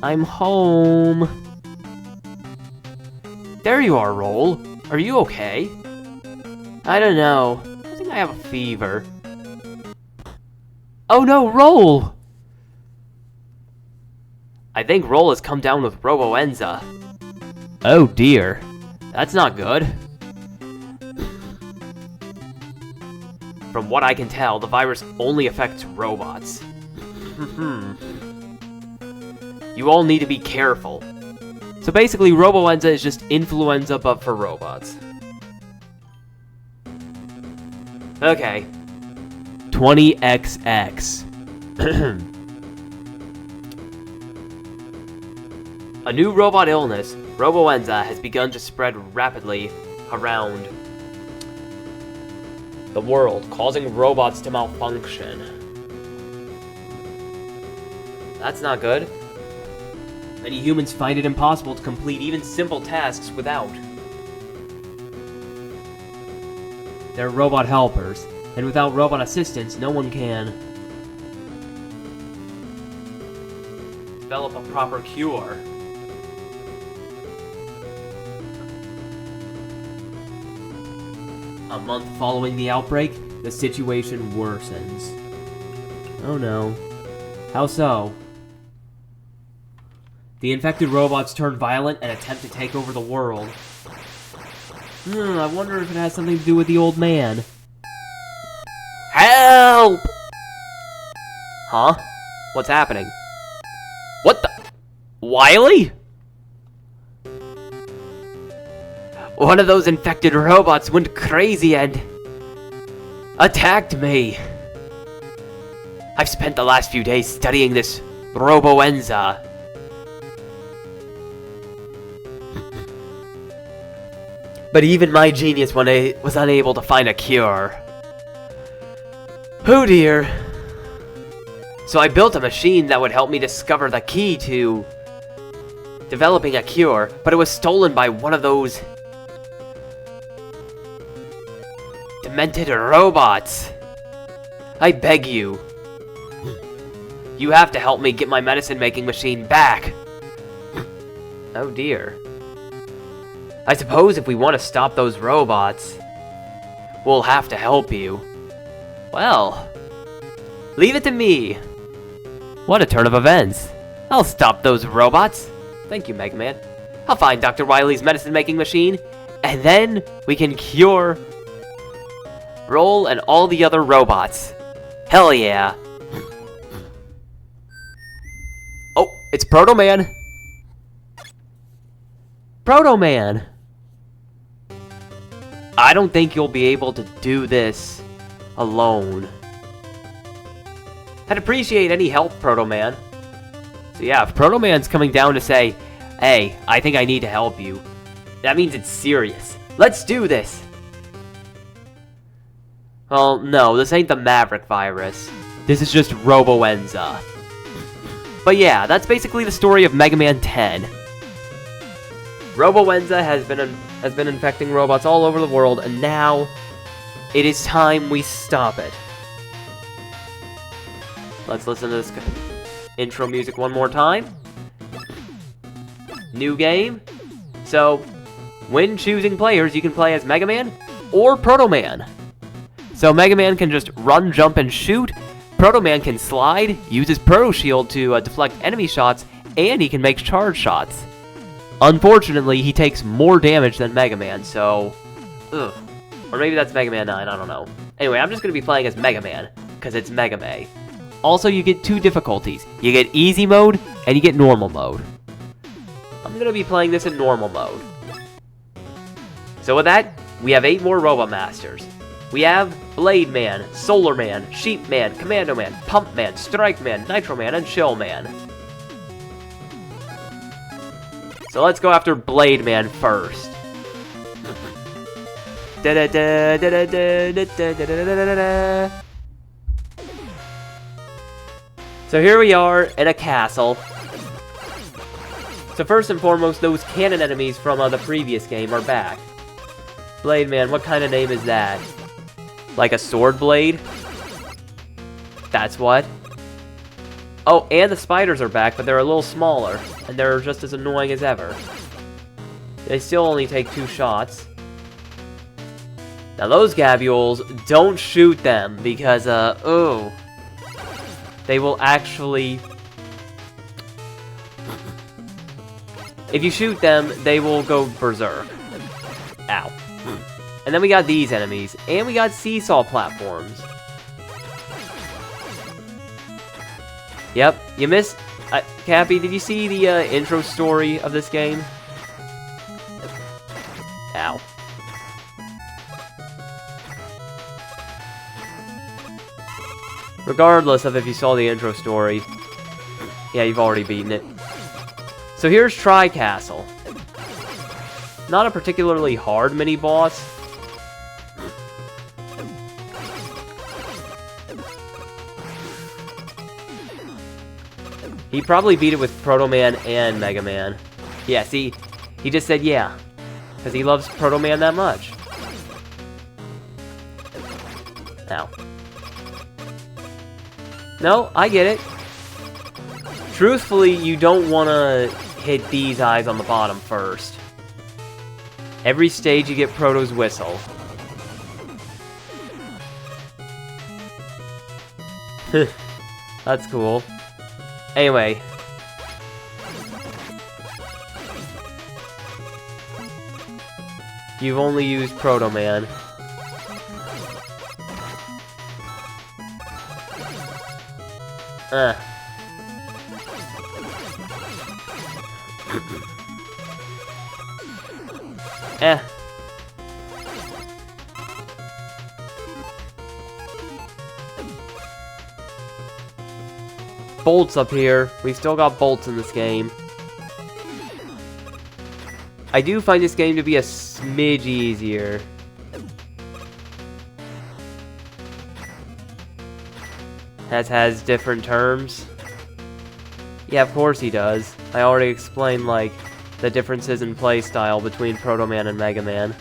I'm home. There you are, Roll. Are you okay? I don't know. I think I have a fever. Oh no, Roll! I think Roll has come down with Robo-Enza. Oh dear. That's not good. From what I can tell, the virus only affects robots. You all need to be careful. So basically, Robo-Enza is just influenza but for robots. Okay. 20XX. A new robot illness, Robo-Enza, has begun to spread rapidly around the world, causing robots to malfunction. That's not good. Many humans find it impossible to complete even simple tasks without their robot helpers, and without robot assistance, no one can develop a proper cure. A month following the outbreak, the situation worsens. Oh no. How so? The infected robots turn violent and attempt to take over the world. I wonder if it has something to do with the old man. Help! Huh? What's happening? What the? Wily? One of those infected robots went crazy and attacked me. I've spent the last few days studying this Robo-Enza. But even my genius was unable to find a cure. Oh dear. So I built a machine that would help me discover the key to developing a cure, but it was stolen by one of those demented robots. I beg you. You have to help me get my medicine-making machine back. Oh dear. I suppose if we want to stop those robots, we'll have to help you. Well, leave it to me. What a turn of events. I'll stop those robots. Thank you, Mega Man. I'll find Dr. Wily's medicine-making machine, and then we can cure Roll and all the other robots. Hell yeah. Oh, it's Proto Man. Proto Man. I don't think you'll be able to do this alone. I'd appreciate any help, Proto Man. So yeah, if Proto Man's coming down to say, hey, I think I need to help you, that means it's serious. Let's do this! Well, no, this ain't the Maverick virus. This is just Robo-Enza. But yeah, that's basically the story of Mega Man 10. Robo-Enza has been infecting robots all over the world, and now it is time we stop it. Let's listen to this intro music one more time. New game. So, when choosing players, you can play as Mega Man or Proto Man. So Mega Man can just run, jump, and shoot. Proto Man can slide, use his Proto Shield to deflect enemy shots, and he can make charge shots. Unfortunately, he takes more damage than Mega Man, so... Ugh. Or maybe that's Mega Man 9, I don't know. Anyway, I'm just going to be playing as Mega Man, because it's Mega Man. Also, you get two difficulties. You get Easy Mode, and you get Normal Mode. I'm going to be playing this in Normal Mode. So with that, we have 8 more Robot Masters. We have Blade Man, Solar Man, Sheep Man, Commando Man, Pump Man, Strike Man, Nitro Man, and Chill Man. So let's go after Blade Man first. So here we are in a castle. So first and foremost, those cannon enemies from the previous game are back. Blade Man, what kind of name is that? Like a sword blade. That's what. Oh, and the spiders are back, but they're a little smaller. And they're just as annoying as ever. They still only take 2 shots. Now those Gabules, don't shoot them, because, ooh. They will actually... If you shoot them, they will go berserk. Ow. And then we got these enemies, and we got seesaw platforms. Yep, you missed... Cappy, did you see the intro story of this game? Ow. Regardless of if you saw the intro story, yeah, you've already beaten it. So here's Tri-Castle. Not a particularly hard mini-boss. He probably beat it with Proto Man and Mega Man. Yeah, see, he just said yeah, because he loves Proto Man that much. Ow. No, I get it. Truthfully, you don't want to hit these eyes on the bottom first. Every stage you get Proto's whistle. That's cool. Anyway. You've only used Proto Man. Bolts up here. We still got bolts in this game. I do find this game to be a smidge easier. Has different terms. Yeah, of course he does. I already explained, like, the differences in playstyle between Proto Man and Mega Man.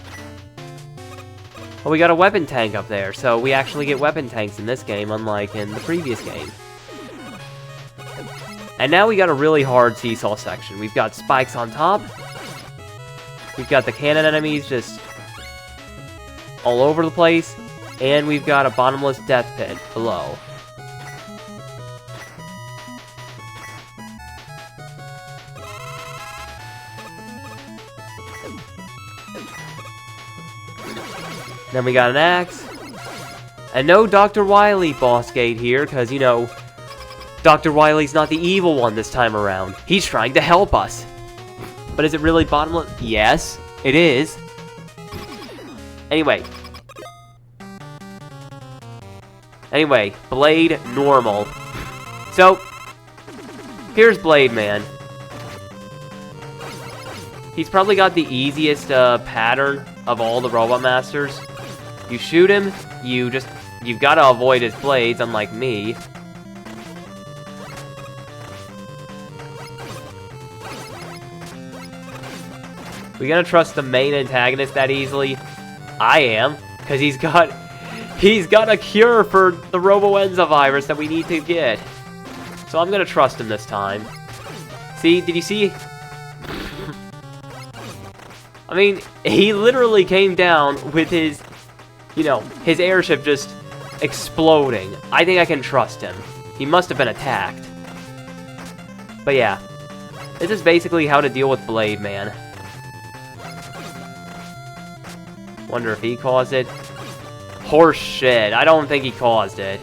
Oh, we got a weapon tank up there, so we actually get weapon tanks in this game, unlike in the previous game. And now we got a really hard seesaw section. We've got spikes on top. We've got the cannon enemies just all over the place. And we've got a bottomless death pit below. Then we got an axe. And no Dr. Wily boss gate here, because, you know, Dr. Wily's not the evil one this time around. He's trying to help us. But is it really bottomless? Yes, it is. Anyway, Blade normal. So, here's Blade Man. He's probably got the easiest pattern of all the Robot Masters. You shoot him, you've got to avoid his blades, unlike me. We gonna trust the main antagonist that easily? I am, because he's got a cure for the Robo-Enza virus that we need to get. So I'm gonna trust him this time. See, did you see? I mean, he literally came down with his, you know, his airship just exploding. I think I can trust him. He must have been attacked. But yeah, this is basically how to deal with Blade Man. Wonder if he caused it. Horse shit. I don't think he caused it.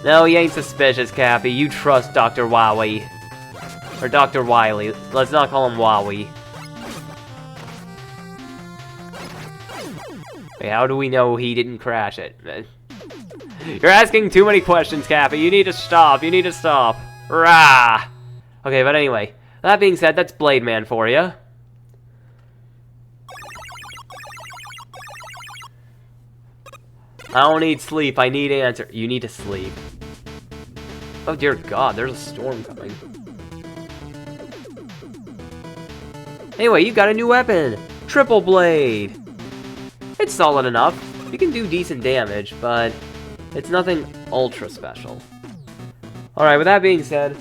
No, he ain't suspicious, Cappy. You trust Dr. Wowie. Or Dr. Wily. Let's not call him Wowie. Wait, how do we know he didn't crash it? You're asking too many questions, Cappy. You need to stop. You need to stop. Rah! Okay, but anyway. That being said, that's Blade Man for you. I don't need sleep, I need answer. You need to sleep. Oh dear God, there's a storm coming. Anyway, you got a new weapon! Triple Blade! It's it's solid enough. You can do decent damage, but it's nothing ultra special. Alright, with that being said,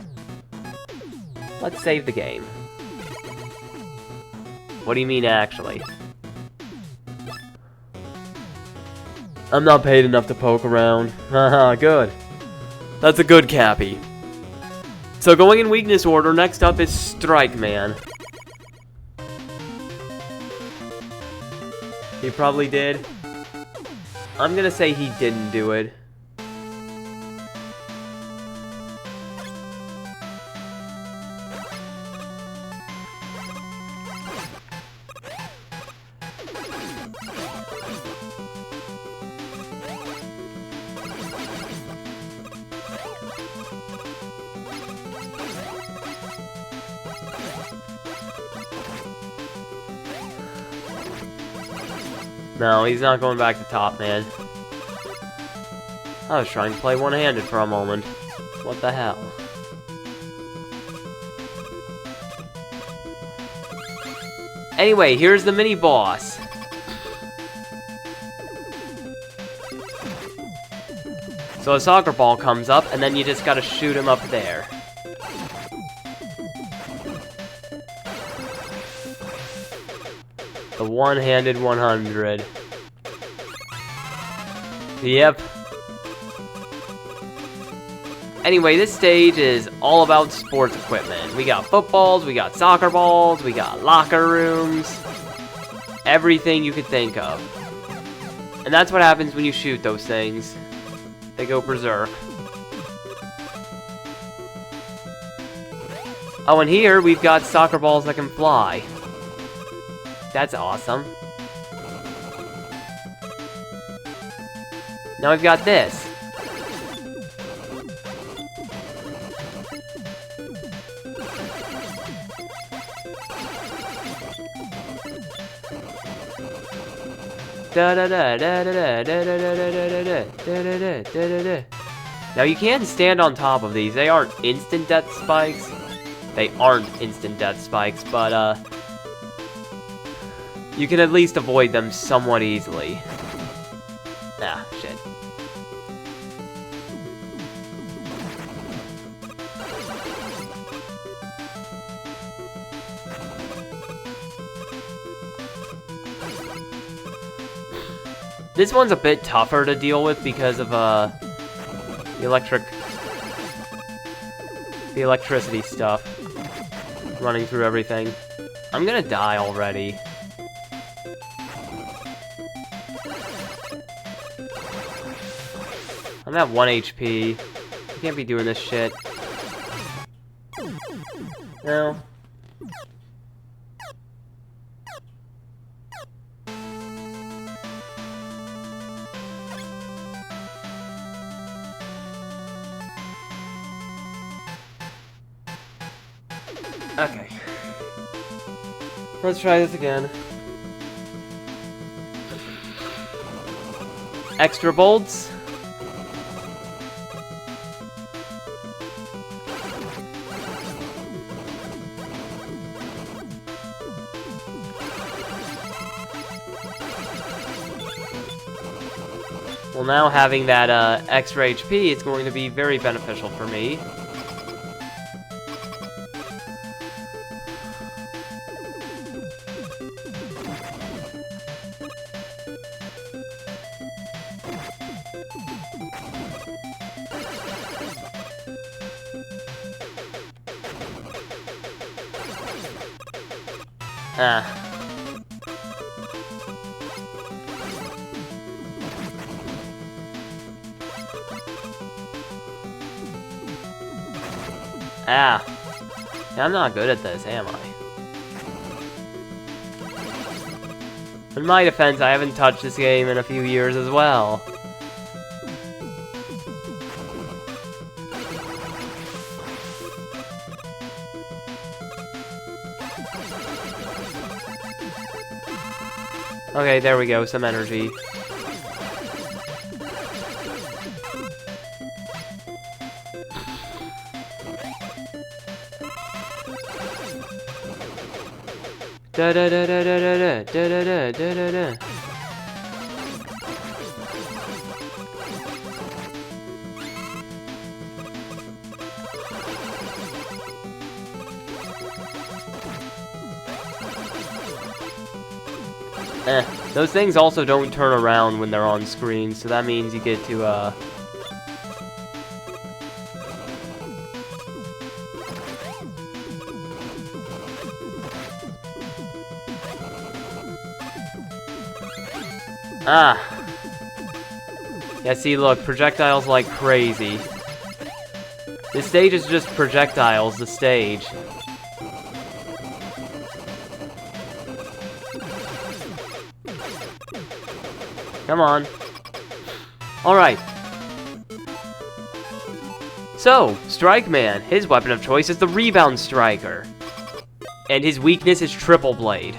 let's save the game. What do you mean, actually? I'm not paid enough to poke around. Haha, good. That's a good Cappy. So going in weakness order, next up is Strike Man. He probably did. I'm gonna say he didn't do it. No, he's not going back to top, man. I was trying to play one-handed for a moment. What the hell? Anyway, here's the mini-boss. So a soccer ball comes up, and then you just gotta shoot him up there. The one-handed 100. Yep. Anyway, this stage is all about sports equipment. We got footballs, we got soccer balls, we got locker rooms. Everything you could think of. And that's what happens when you shoot those things. They go berserk. Oh, and here we've got soccer balls that can fly. That's awesome. Now we've got this. Now you can stand on top of these. They aren't instant death spikes. They aren't instant death spikes, but you can at least avoid them somewhat easily. Ah, shit. This one's a bit tougher to deal with because of the electricity stuff running through everything. I'm gonna die already. I'm at 1 HP. I can't be doing this shit. No. Okay. Let's try this again. Extra bolts. Well, now having that extra HP is going to be very beneficial for me. Ah. Ah. Yeah, I'm not good at this, am I? In my defense, I haven't touched this game in a few years as well. Okay, there we go, some energy. Da da da da da da da da da da da da. Those things also don't turn around when they're on screen, so that means you get to, Yeah, see, look, projectiles like crazy. This stage is just projectiles, the stage. Come on. Alright. So, Strike Man, his weapon of choice is the Rebound Striker. And his weakness is Triple Blade.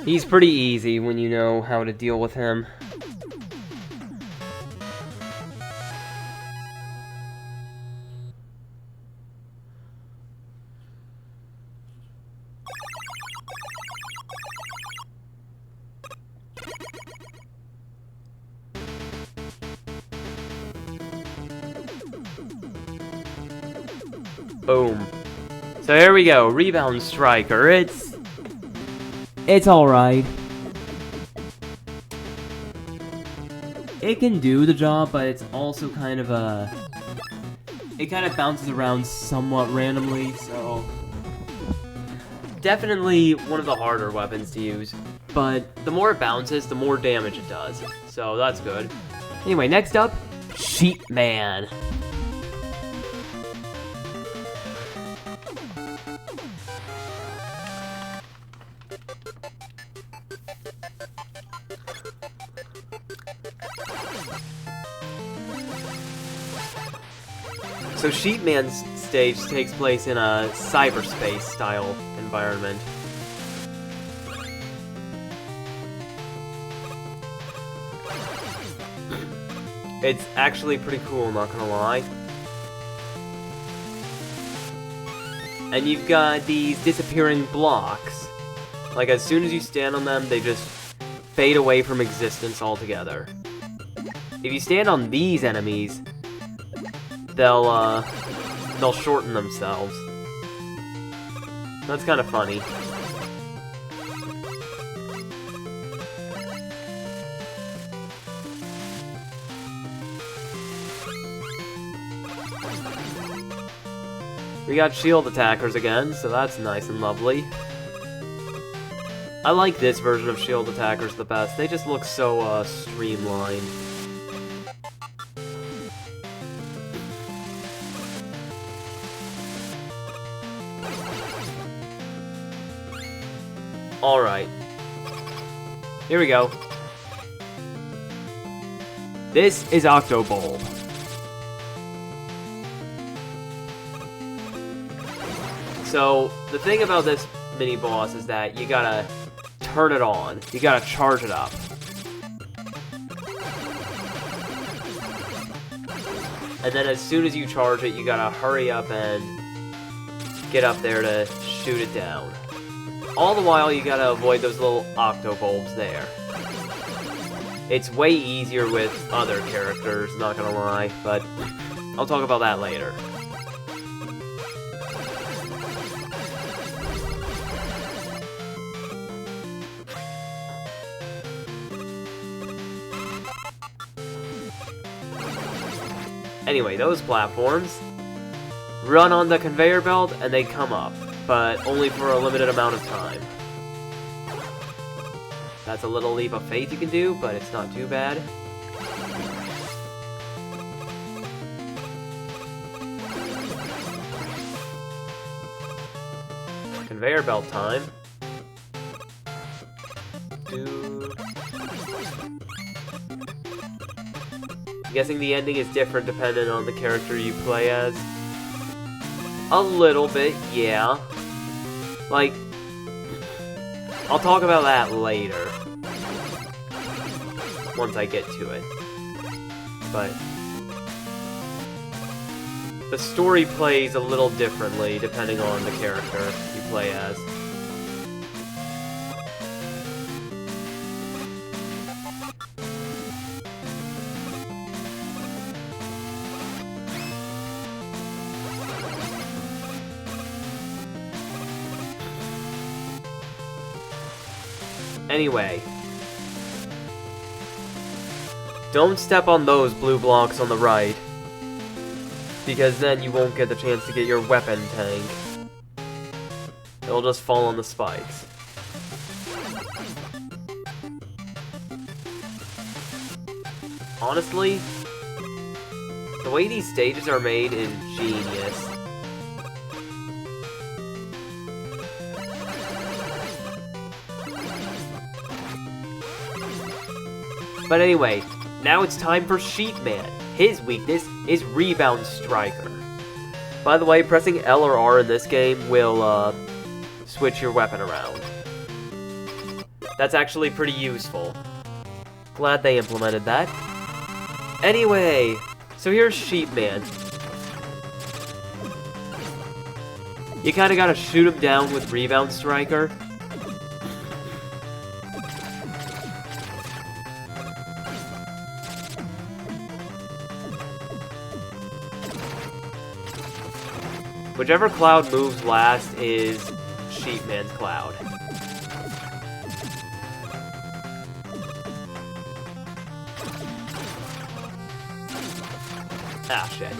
He's pretty easy when you know how to deal with him. Boom. So here we go, Rebound Striker. It's alright. It can do the job, but it's also kind of it kind of bounces around somewhat randomly, so... Definitely one of the harder weapons to use, but the more it bounces, the more damage it does. So that's good. Anyway, next up, Sheep Man. So Sheep Man's stage takes place in a cyberspace style environment. It's actually pretty cool, not gonna lie. And you've got these disappearing blocks. Like, as soon as you stand on them, they just fade away from existence altogether. If you stand on these enemies, they'll shorten themselves. That's kind of funny. We got shield attackers again, so that's nice and lovely. I like this version of shield attackers the best. They just look so, streamlined. Alright. Here we go. This is Octobulb. So, the thing about this mini-boss is that you gotta turn it on. You gotta charge it up. And then as soon as you charge it, you gotta hurry up and get up there to shoot it down. All the while, you gotta avoid those little Octobulbs there. It's way easier with other characters, not gonna lie, but I'll talk about that later. Anyway, those platforms run on the conveyor belt and they come up, but only for a limited amount of time. That's a little leap of faith you can do, but it's not too bad. Conveyor belt time. I'm guessing the ending is different depending on the character you play as. A little bit, yeah. Like, I'll talk about that later. Once I get to it. But the story plays a little differently depending on the character you play as. Anyway. Don't step on those blue blocks on the right. Because then you won't get the chance to get your weapon tank. It'll just fall on the spikes. Honestly, the way these stages are made is genius. But anyway, now it's time for Sheepman. His weakness is Rebound Striker. By the way, pressing L or R in this game will, switch your weapon around. That's actually pretty useful. Glad they implemented that. Anyway, so here's Sheepman. You kinda gotta shoot him down with Rebound Striker. Whichever cloud moves last is Sheepman's cloud. Ah, shit.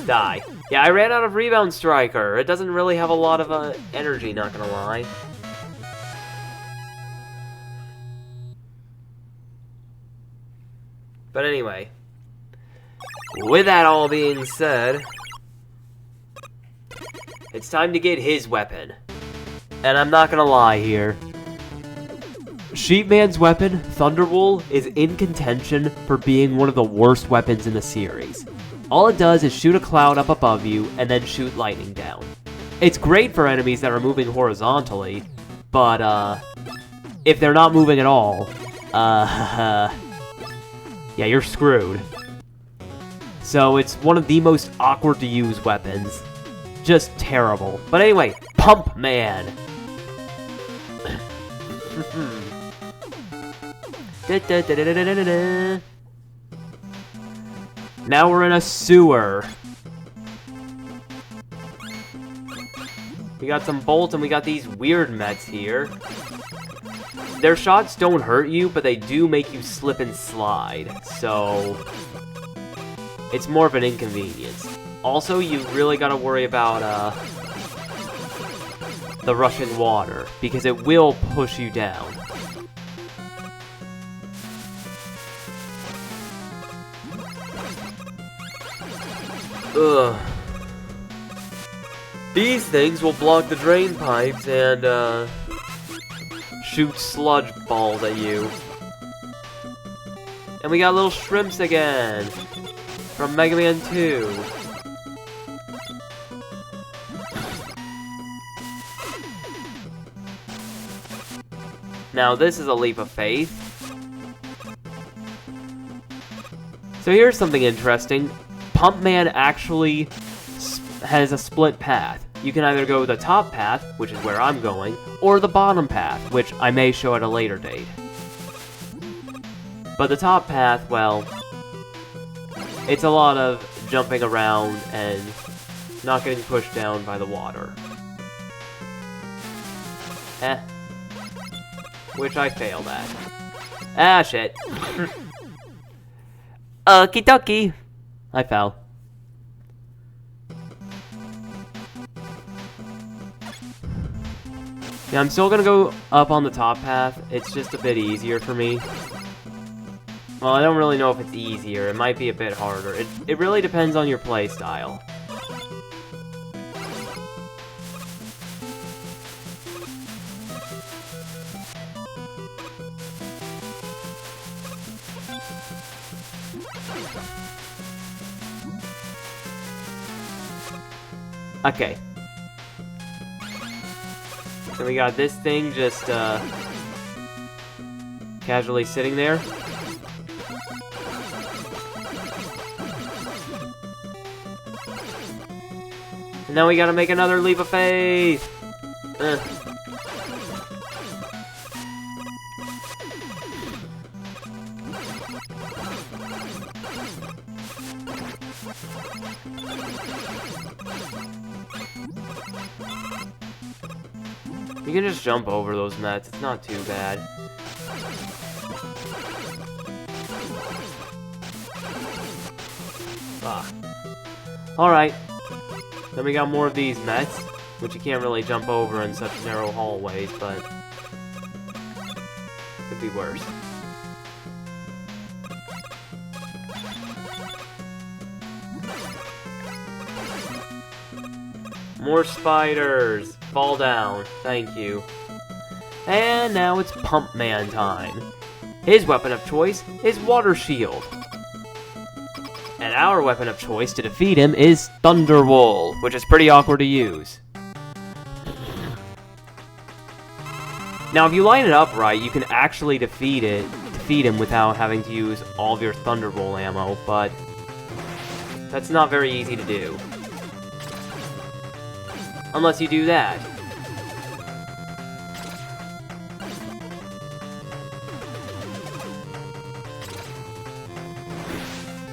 Die. Yeah, I ran out of Rebound Striker. It doesn't really have a lot of energy, not gonna lie. But anyway, with that all being said, it's time to get his weapon. And I'm not gonna lie here. Sheepman's weapon, Thunderwool, is in contention for being one of the worst weapons in the series. All it does is shoot a cloud up above you and then shoot lightning down. It's great for enemies that are moving horizontally, but if they're not moving at all, yeah, you're screwed. So it's one of the most awkward to use weapons. Just terrible. But anyway, Pump Man. Now we're in a sewer. We got some bolts and we got these weird mechs here. Their shots don't hurt you, but they do make you slip and slide, so it's more of an inconvenience. Also, you really gotta worry about the rushing water, because it will push you down. Ugh. These things will block the drain pipes and shoot sludge balls at you. And we got little shrimps again from Mega Man 2. Now this is a leap of faith. So here's something interesting. Pump Man actually has a split path. You can either go the top path, which is where I'm going, or the bottom path, which I may show at a later date. But the top path, well, it's a lot of jumping around and not getting pushed down by the water. Which I failed at. Ah, shit. Okie dokie. I fell. Yeah, I'm still gonna go up on the top path. It's just a bit easier for me. Well, I don't really know if it's easier. It might be a bit harder. It really depends on your playstyle. Okay. So we got this thing just, casually sitting there. And now we gotta make another leap of faith! You can just jump over those mats, it's not too bad. Ah. Alright. Then we got more of these mats, which you can't really jump over in such narrow hallways, but could be worse. More spiders! Fall down. Thank you. And now it's Pump Man time. His weapon of choice is Water Shield. And our weapon of choice to defeat him is Thunderwall, which is pretty awkward to use. Now if you line it up right, you can actually defeat him without having to use all of your Thunderwall ammo, but that's not very easy to do. Unless you do that.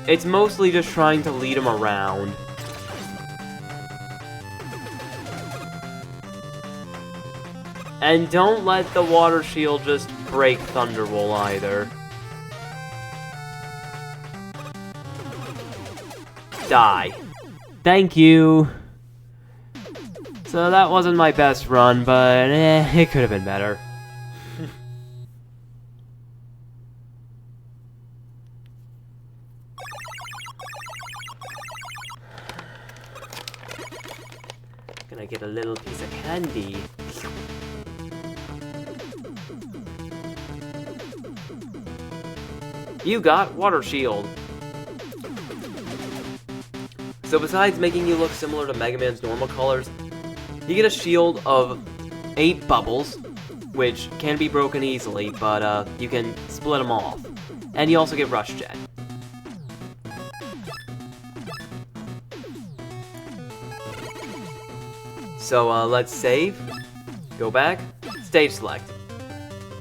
It's mostly just trying to lead him around. And don't let the Water Shield just break Thunderwall either. Die. Thank you. So that wasn't my best run, but it could have been better. Gonna get a little piece of candy. You got Water Shield. So besides making you look similar to Mega Man's normal colors, you get a shield of 8 bubbles, which can be broken easily, but you can split them off. And you also get Rush Jet. So let's save, go back, stage select.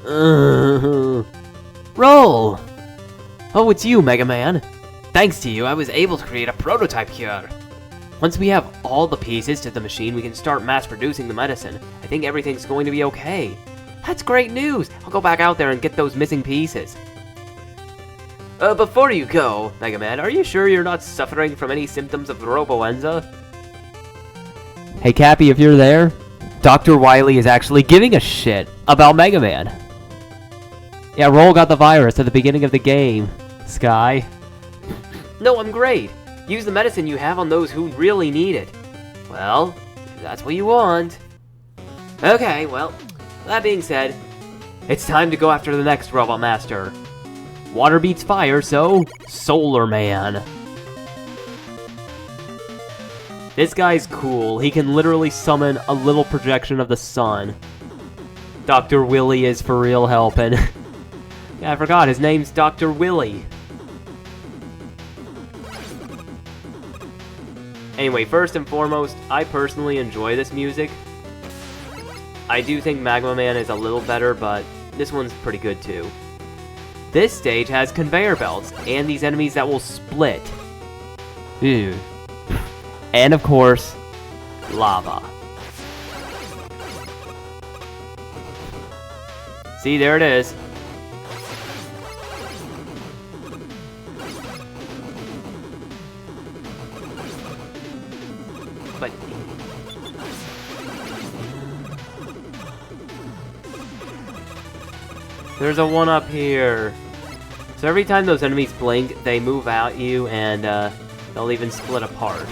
Roll! Oh, it's you, Mega Man. Thanks to you, I was able to create a prototype cure. Once we have all the pieces to the machine, we can start mass-producing the medicine. I think everything's going to be okay. That's great news! I'll go back out there and get those missing pieces. Before you go, Mega Man, are you sure you're not suffering from any symptoms of Roboenza? Hey Cappy, if you're there, Dr. Wily is actually giving a shit about Mega Man. Yeah, Roll got the virus at the beginning of the game, Sky. No, I'm great. Use the medicine you have on those who really need it. Well, that's what you want. Okay, well, that being said, it's time to go after the next Robot Master. Water beats fire, so Solar Man. This guy's cool. He can literally summon a little projection of the sun. Dr. Willy is for real helping. Yeah, I forgot, his name's Dr. Willy. Anyway, first and foremost, I personally enjoy this music. I do think Magma Man is a little better, but this one's pretty good too. This stage has conveyor belts, and these enemies that will split. Ew. And of course, lava. See, there it is. But there's a one up here. So every time those enemies blink, they move at you, and they'll even split apart.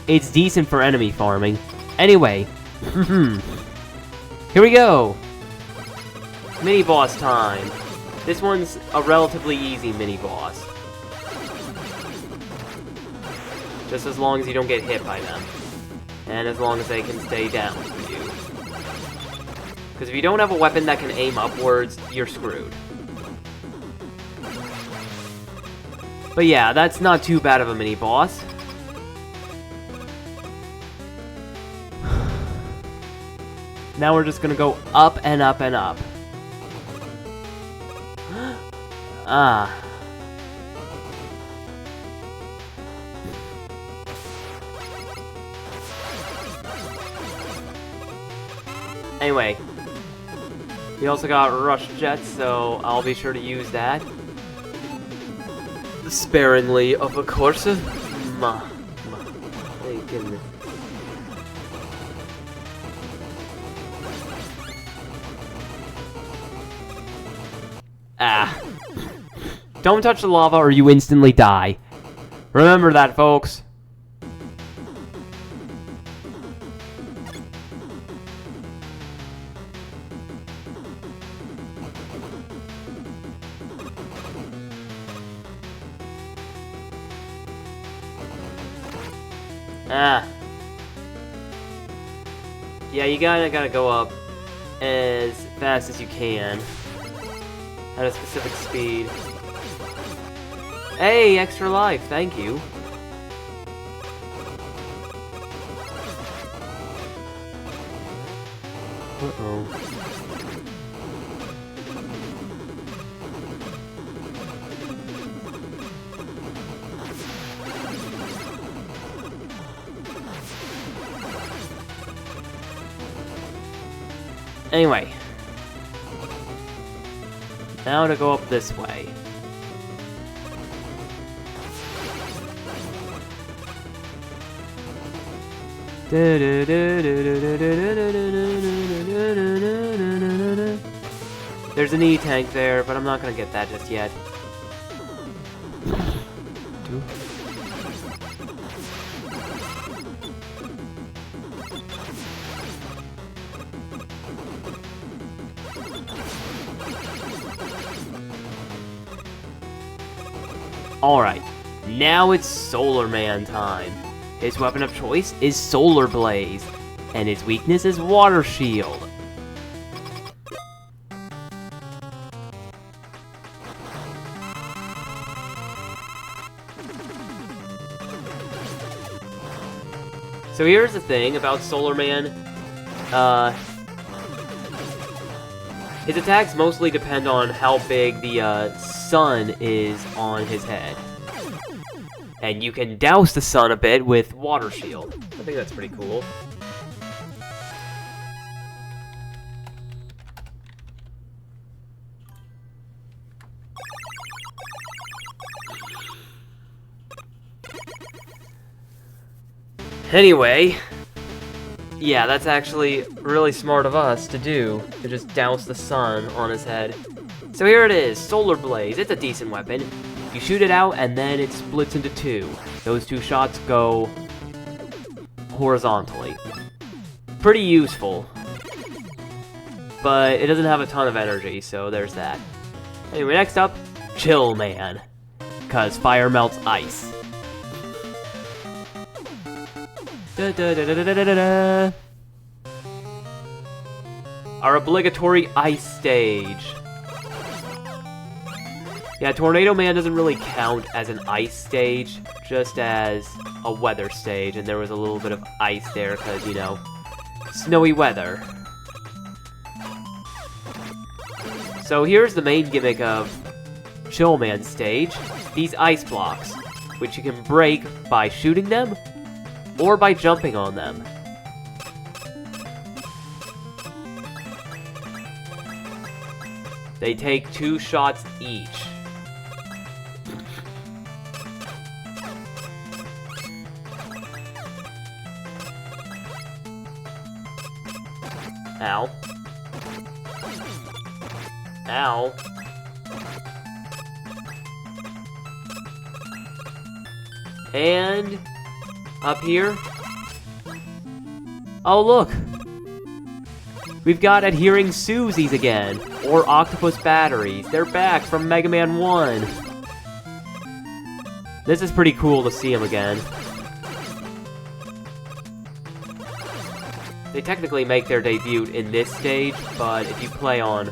It's decent for enemy farming. Anyway, here we go! Mini-boss time. This one's a relatively easy mini-boss. Just as long as you don't get hit by them. And as long as they can stay down for you. Because if you don't have a weapon that can aim upwards, you're screwed. But yeah, that's not too bad of a mini-boss. Now we're just gonna go up and up and up. Ah. Anyway, we also got Rush Jet, so I'll be sure to use that. Sparingly, of course. Ah. Don't touch the lava or you instantly die. Remember that, folks. Ah. Yeah, you gotta go up as fast as you can. At a specific speed. Hey, extra life, thank you. Uh-oh. Anyway. Now to go up this way. There's an E-tank there, but I'm not gonna get that just yet. Alright, now it's Solar Man time. His weapon of choice is Solar Blaze, and his weakness is Water Shield. So here's the thing about Solar Man. His attacks mostly depend on how big the sun is on his head. And you can douse the sun a bit with Water Shield. I think that's pretty cool. Anyway, yeah, that's actually really smart of us to do, to just douse the sun on his head. So here it is, Solar Blaze. It's a decent weapon. You shoot it out, and then it splits into two. Those two shots go horizontally. Pretty useful. But it doesn't have a ton of energy, so there's that. Anyway, next up, Chill Man. 'Cause fire melts ice. Da, da, da, da, da, da, da, da. Our obligatory ice stage. Yeah, Tornado Man doesn't really count as an ice stage, just as a weather stage, and there was a little bit of ice there because, you know, snowy weather. So here's the main gimmick of Chill Man stage, these ice blocks, which you can break by shooting them, or by jumping on them. They take 2 shots each. Ow. Ow. And up here. Oh, look. We've got Adhering Susies again, or Octopus Batteries. They're back from Mega Man 1. This is pretty cool to see them again. They technically make their debut in this stage, but if you play on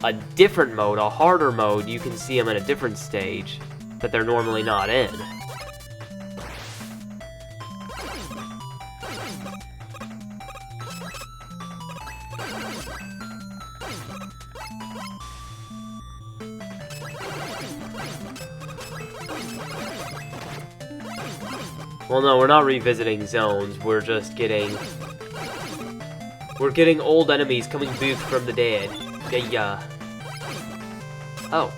a different mode, a harder mode, you can see them in a different stage that they're normally not in. Well, no, we're not revisiting zones. We're just getting... We're getting old enemies coming back from the dead. Yeah. Oh.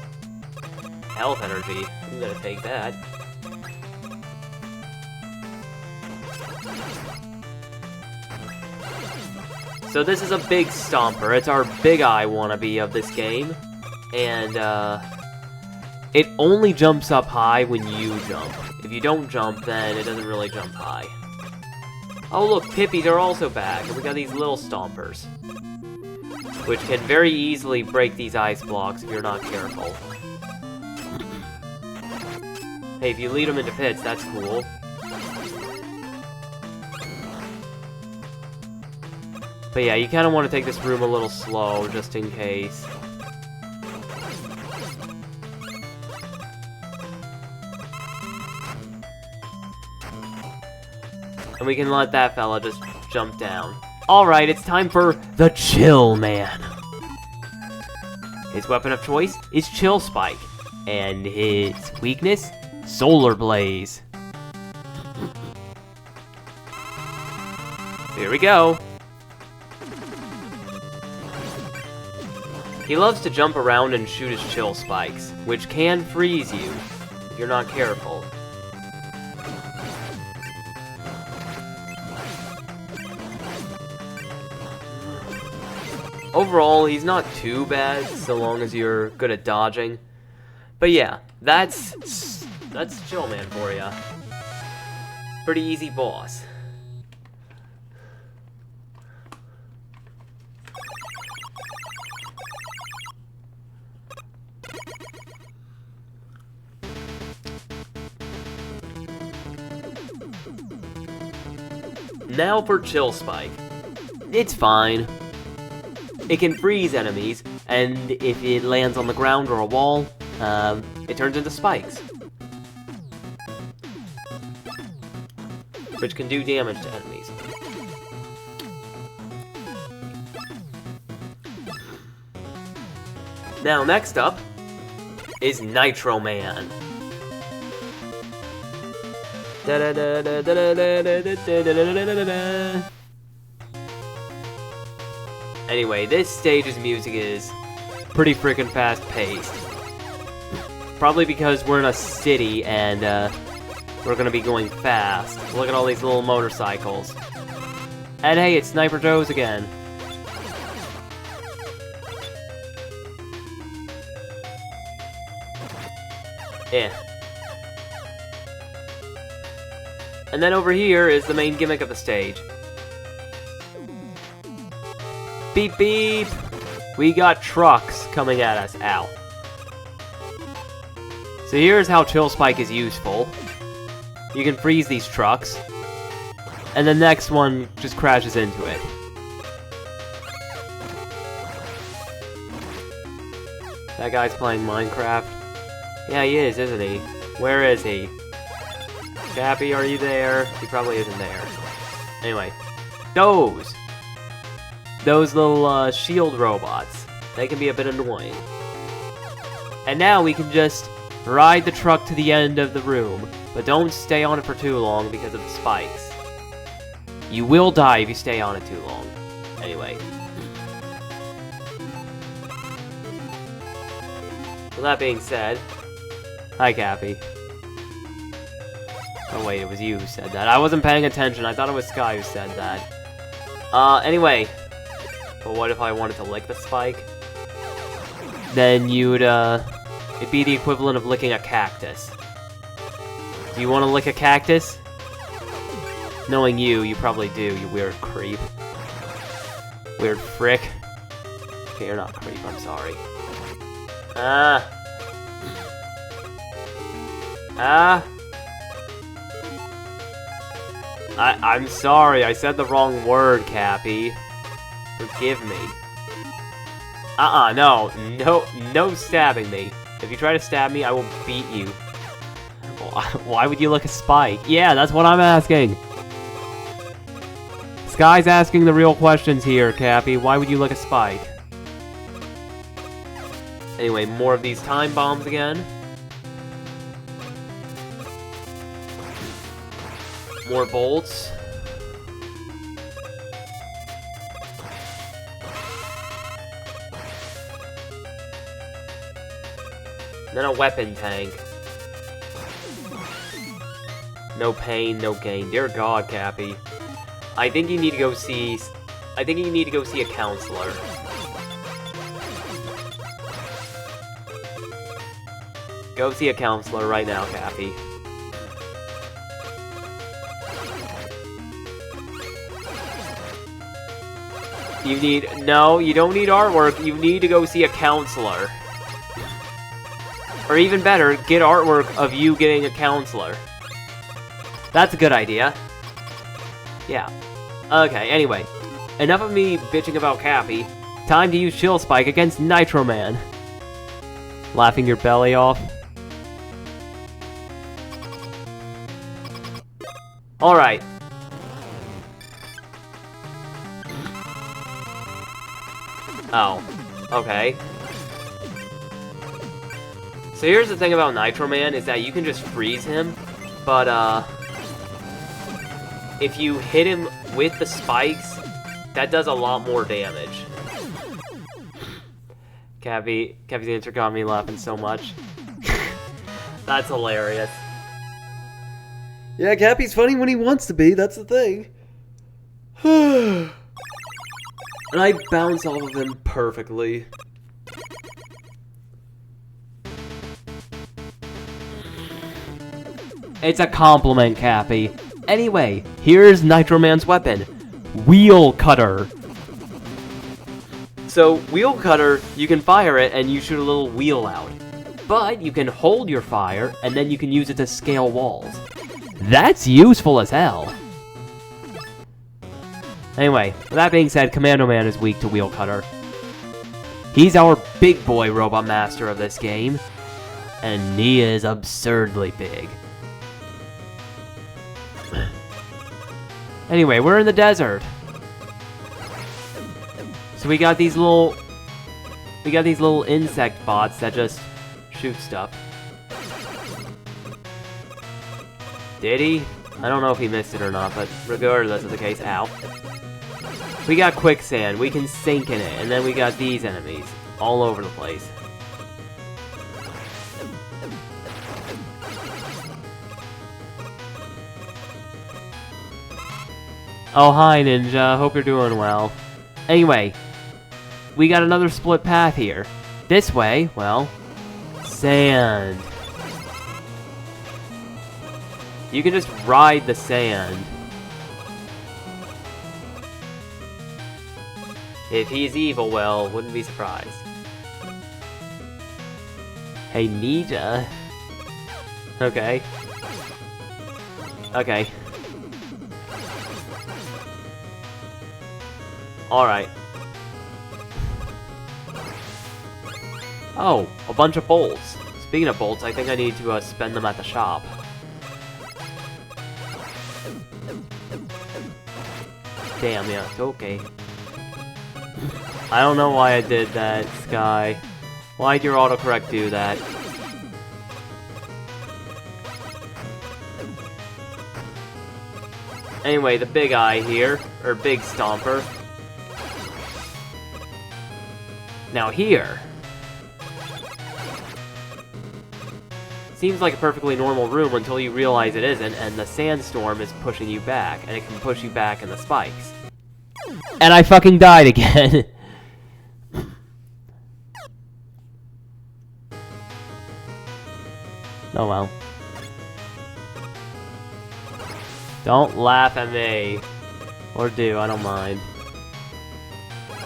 Health energy. I'm gonna take that. So this is a big stomper. It's our Big Eye wannabe of this game. And, it only jumps up high when you jump. If you don't jump, then it doesn't really jump high. Oh look, Pippies are also back, and we got these little stompers. Which can very easily break these ice blocks if you're not careful. Hey, if you lead them into pits, that's cool. But yeah, you kind of want to take this room a little slow, just in case. And we can let that fella just jump down. Alright, it's time for the Chill Man. His weapon of choice is Chill Spike. And his weakness, Solar Blaze. Here we go. He loves to jump around and shoot his chill spikes, which can freeze you if you're not careful. Overall, he's not too bad so long as you're good at dodging. But yeah, that's Chill Man for ya. Pretty easy boss. Now for Chill Spike. It's fine. It can freeze enemies, and if it lands on the ground or a wall, it turns into spikes. Which can do damage to enemies. Now, next up is Nitro Man. Anyway, this stage's music is pretty freaking fast-paced. Probably because we're in a city and we're gonna be going fast. Look at all these little motorcycles. And hey, it's Sniper Joe's again. Yeah. And then over here is the main gimmick of the stage. Beep beep! We got trucks coming at us. Ow. So here's how Chill Spike is useful. You can freeze these trucks. And the next one just crashes into it. That guy's playing Minecraft. Yeah, he is, isn't he? Where is he? Chappy, are you there? He probably isn't there. Anyway. Those little shield robots. They can be a bit annoying. And now we can just ride the truck to the end of the room. But don't stay on it for too long because of the spikes. You will die if you stay on it too long. Anyway. With that being said... Hi, Cappy. Oh wait, it was you who said that. I wasn't paying attention. I thought it was Sky who said that. Anyway. But what if I wanted to lick the spike? Then you'd, it'd be the equivalent of licking a cactus. Do you want to lick a cactus? Knowing you, you probably do, you weird creep. Weird frick. Okay, you're not a creep, I'm sorry. I'm sorry, I said the wrong word, Cappy. Forgive me. No stabbing me. If you try to stab me, I will beat you. Why would you lick a spike? Yeah, that's what I'm asking. Sky's asking the real questions here, Cappy. Why would you lick a spike? Anyway, more of these time bombs again. More bolts. Then a weapon tank. No pain, no gain. Dear God, Cappy. I think you need to go see... I think you need to go see a counselor. Go see a counselor right now, Cappy. You need... No, you don't need artwork. You need to go see a counselor. Or even better, get artwork of you getting a counselor. That's a good idea. Yeah. Okay, anyway. Enough of me bitching about Cappy. Time to use Chill Spike against Nitro Man. Laughing your belly off. Alright. Oh. Okay. So here's the thing about Nitro Man, is that you can just freeze him, but, if you hit him with the spikes, that does a lot more damage. Cappy's answer got me laughing so much. That's hilarious. Yeah, Cappy's funny when he wants to be, that's the thing. And I bounce off of him perfectly. It's a compliment, Cappy. Anyway, here's Nitro Man's weapon. Wheel Cutter. So, Wheel Cutter, you can fire it and you shoot a little wheel out. But you can hold your fire and then you can use it to scale walls. That's useful as hell. Anyway, with that being said, Commando Man is weak to Wheel Cutter. He's our big boy robot master of this game. And he is absurdly big. Anyway, we're in the desert. So we got these little insect bots that just shoot stuff. Did he? I don't know if he missed it or not, but regardless of the case, ow. We got quicksand, we can sink in it, and then we got these enemies all over the place. Oh, hi, Ninja. Hope you're doing well. Anyway, we got another split path here. This way, well, sand. You can just ride the sand. If he's evil, well, wouldn't be surprised. Hey, Ninja. Okay. Okay. Alright. Oh, a bunch of bolts. Speaking of bolts, I think I need to spend them at the shop. Damn, yeah, okay. I don't know why I did that, Sky. Why'd your autocorrect do that? Anyway, the big eye here, or big stomper. Now here. Seems like a perfectly normal room until you realize it isn't, and the sandstorm is pushing you back, and it can push you back in the spikes. And I fucking died again. Oh well. Don't laugh at me. Or do, I don't mind.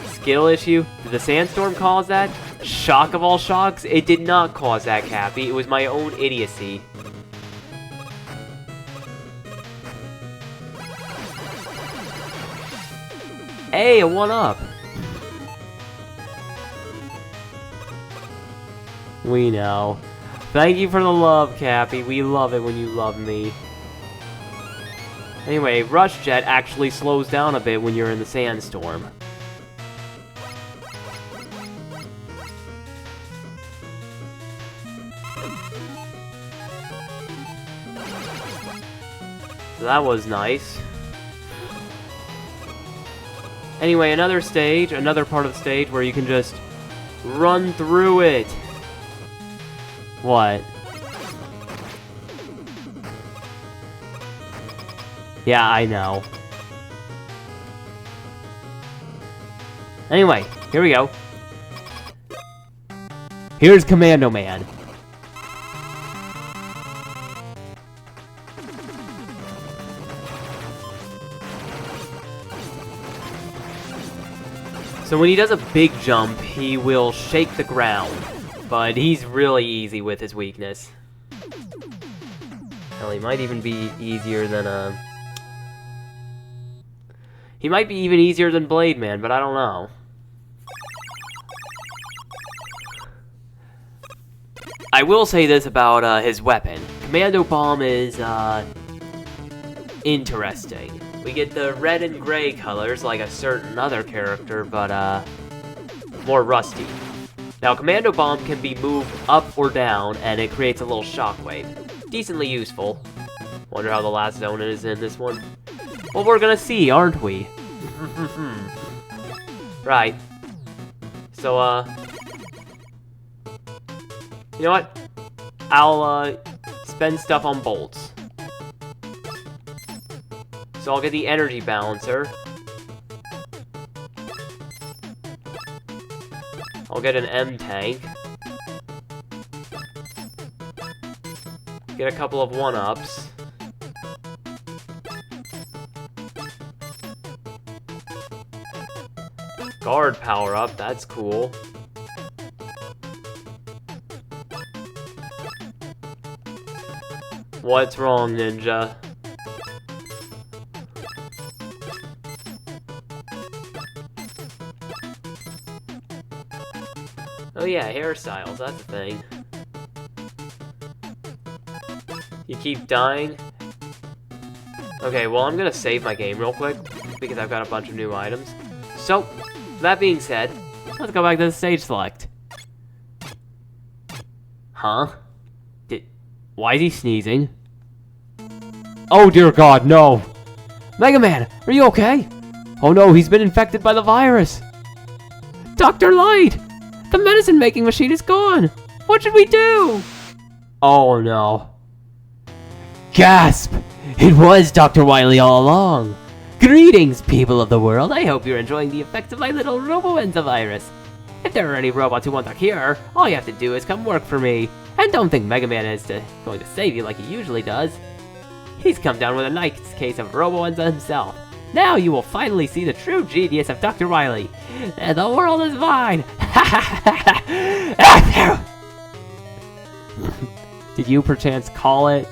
Skill issue? Did the sandstorm cause that? Shock of all shocks? It did not cause that, Cappy. It was my own idiocy. Hey, a 1-up! We know. Thank you for the love, Cappy. We love it when you love me. Anyway, Rush Jet actually slows down a bit when you're in the sandstorm. So that was nice. Anyway, another stage, another part of the stage where you can just run through it. What? Yeah, I know. Anyway, here we go. Here's Commando Man. So when he does a big jump, he will shake the ground, but he's really easy with his weakness. Hell, he might even be easier than he might be even easier than Blade Man, but I don't know. I will say this about his weapon. Commando Bomb is interesting. We get the red and gray colors like a certain other character, but more rusty. Now, Commando Bomb can be moved up or down, and it creates a little shockwave. Decently useful. Wonder how the last zone is in this one. Well, we're gonna see, aren't we? Right. So, you know what? I'll, spend stuff on bolts. So I'll get the energy balancer. I'll get an M-tank. Get a couple of 1-ups. Guard power-up, that's cool. What's wrong, Ninja? Oh yeah, hairstyles, that's a thing. You keep dying? Okay, well I'm gonna save my game real quick, because I've got a bunch of new items. So, that being said, let's go back to the stage select. Huh? Why is he sneezing? Oh dear God, no! Mega Man, are you okay? Oh no, he's been infected by the virus! Dr. Light! The medicine-making machine is gone! What should we do? Oh no. Gasp! It was Dr. Wily all along! Greetings, people of the world! I hope you're enjoying the effects of my little Robo-Enza virus. If there are any robots who want the cure, all you have to do is come work for me. And don't think Mega Man is going to save you like he usually does. He's come down with a nice case of Robo-Enza himself. Now you will finally see the true genius of Dr. Wily. And the world is mine! Did you perchance call it?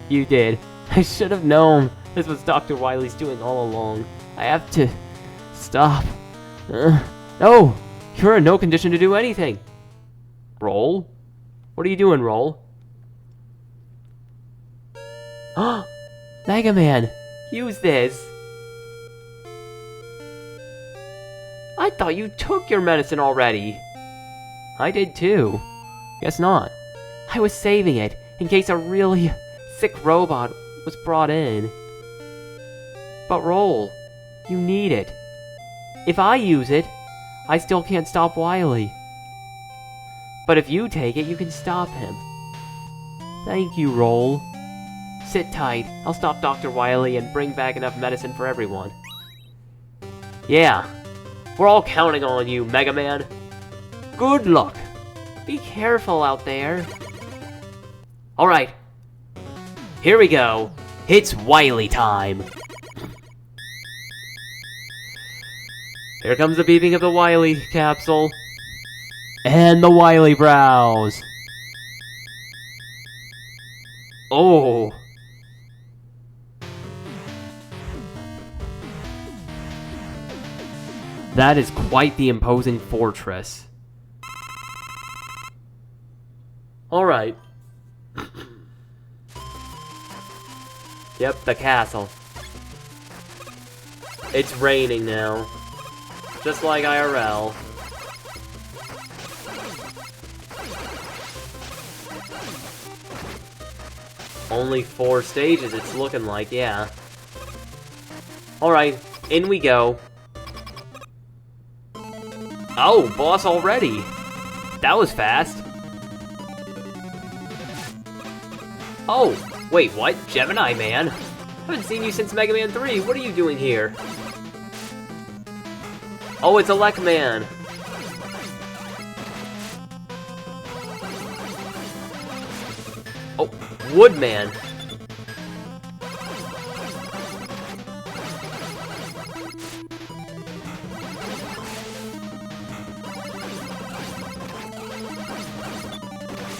You did. I should have known this was Dr. Wily's doing all along. I have to stop. No! You're in no condition to do anything. Roll? What are you doing, Roll? Mega Man, use this. I thought you took your medicine already. I did too. Guess not. I was saving it in case a really sick robot was brought in. But Roll, you need it. If I use it, I still can't stop Wily. But if you take it, you can stop him. Thank you, Roll. Sit tight. I'll stop Dr. Wily and bring back enough medicine for everyone. Yeah, we're all counting on you, Mega Man. Good luck. Be careful out there. Alright. Here we go. It's Wily time. Here comes the beeping of the Wily capsule. And the Wily brows. Oh. That is quite the imposing fortress. Alright. Yep, the castle. It's raining now. Just like IRL. Only 4 stages, it's looking like, yeah. Alright, in we go. Oh, boss already! That was fast. Oh, wait, what? Gemini Man? I haven't seen you since Mega Man 3. What are you doing here? Oh, it's Elec Man. Oh, Woodman.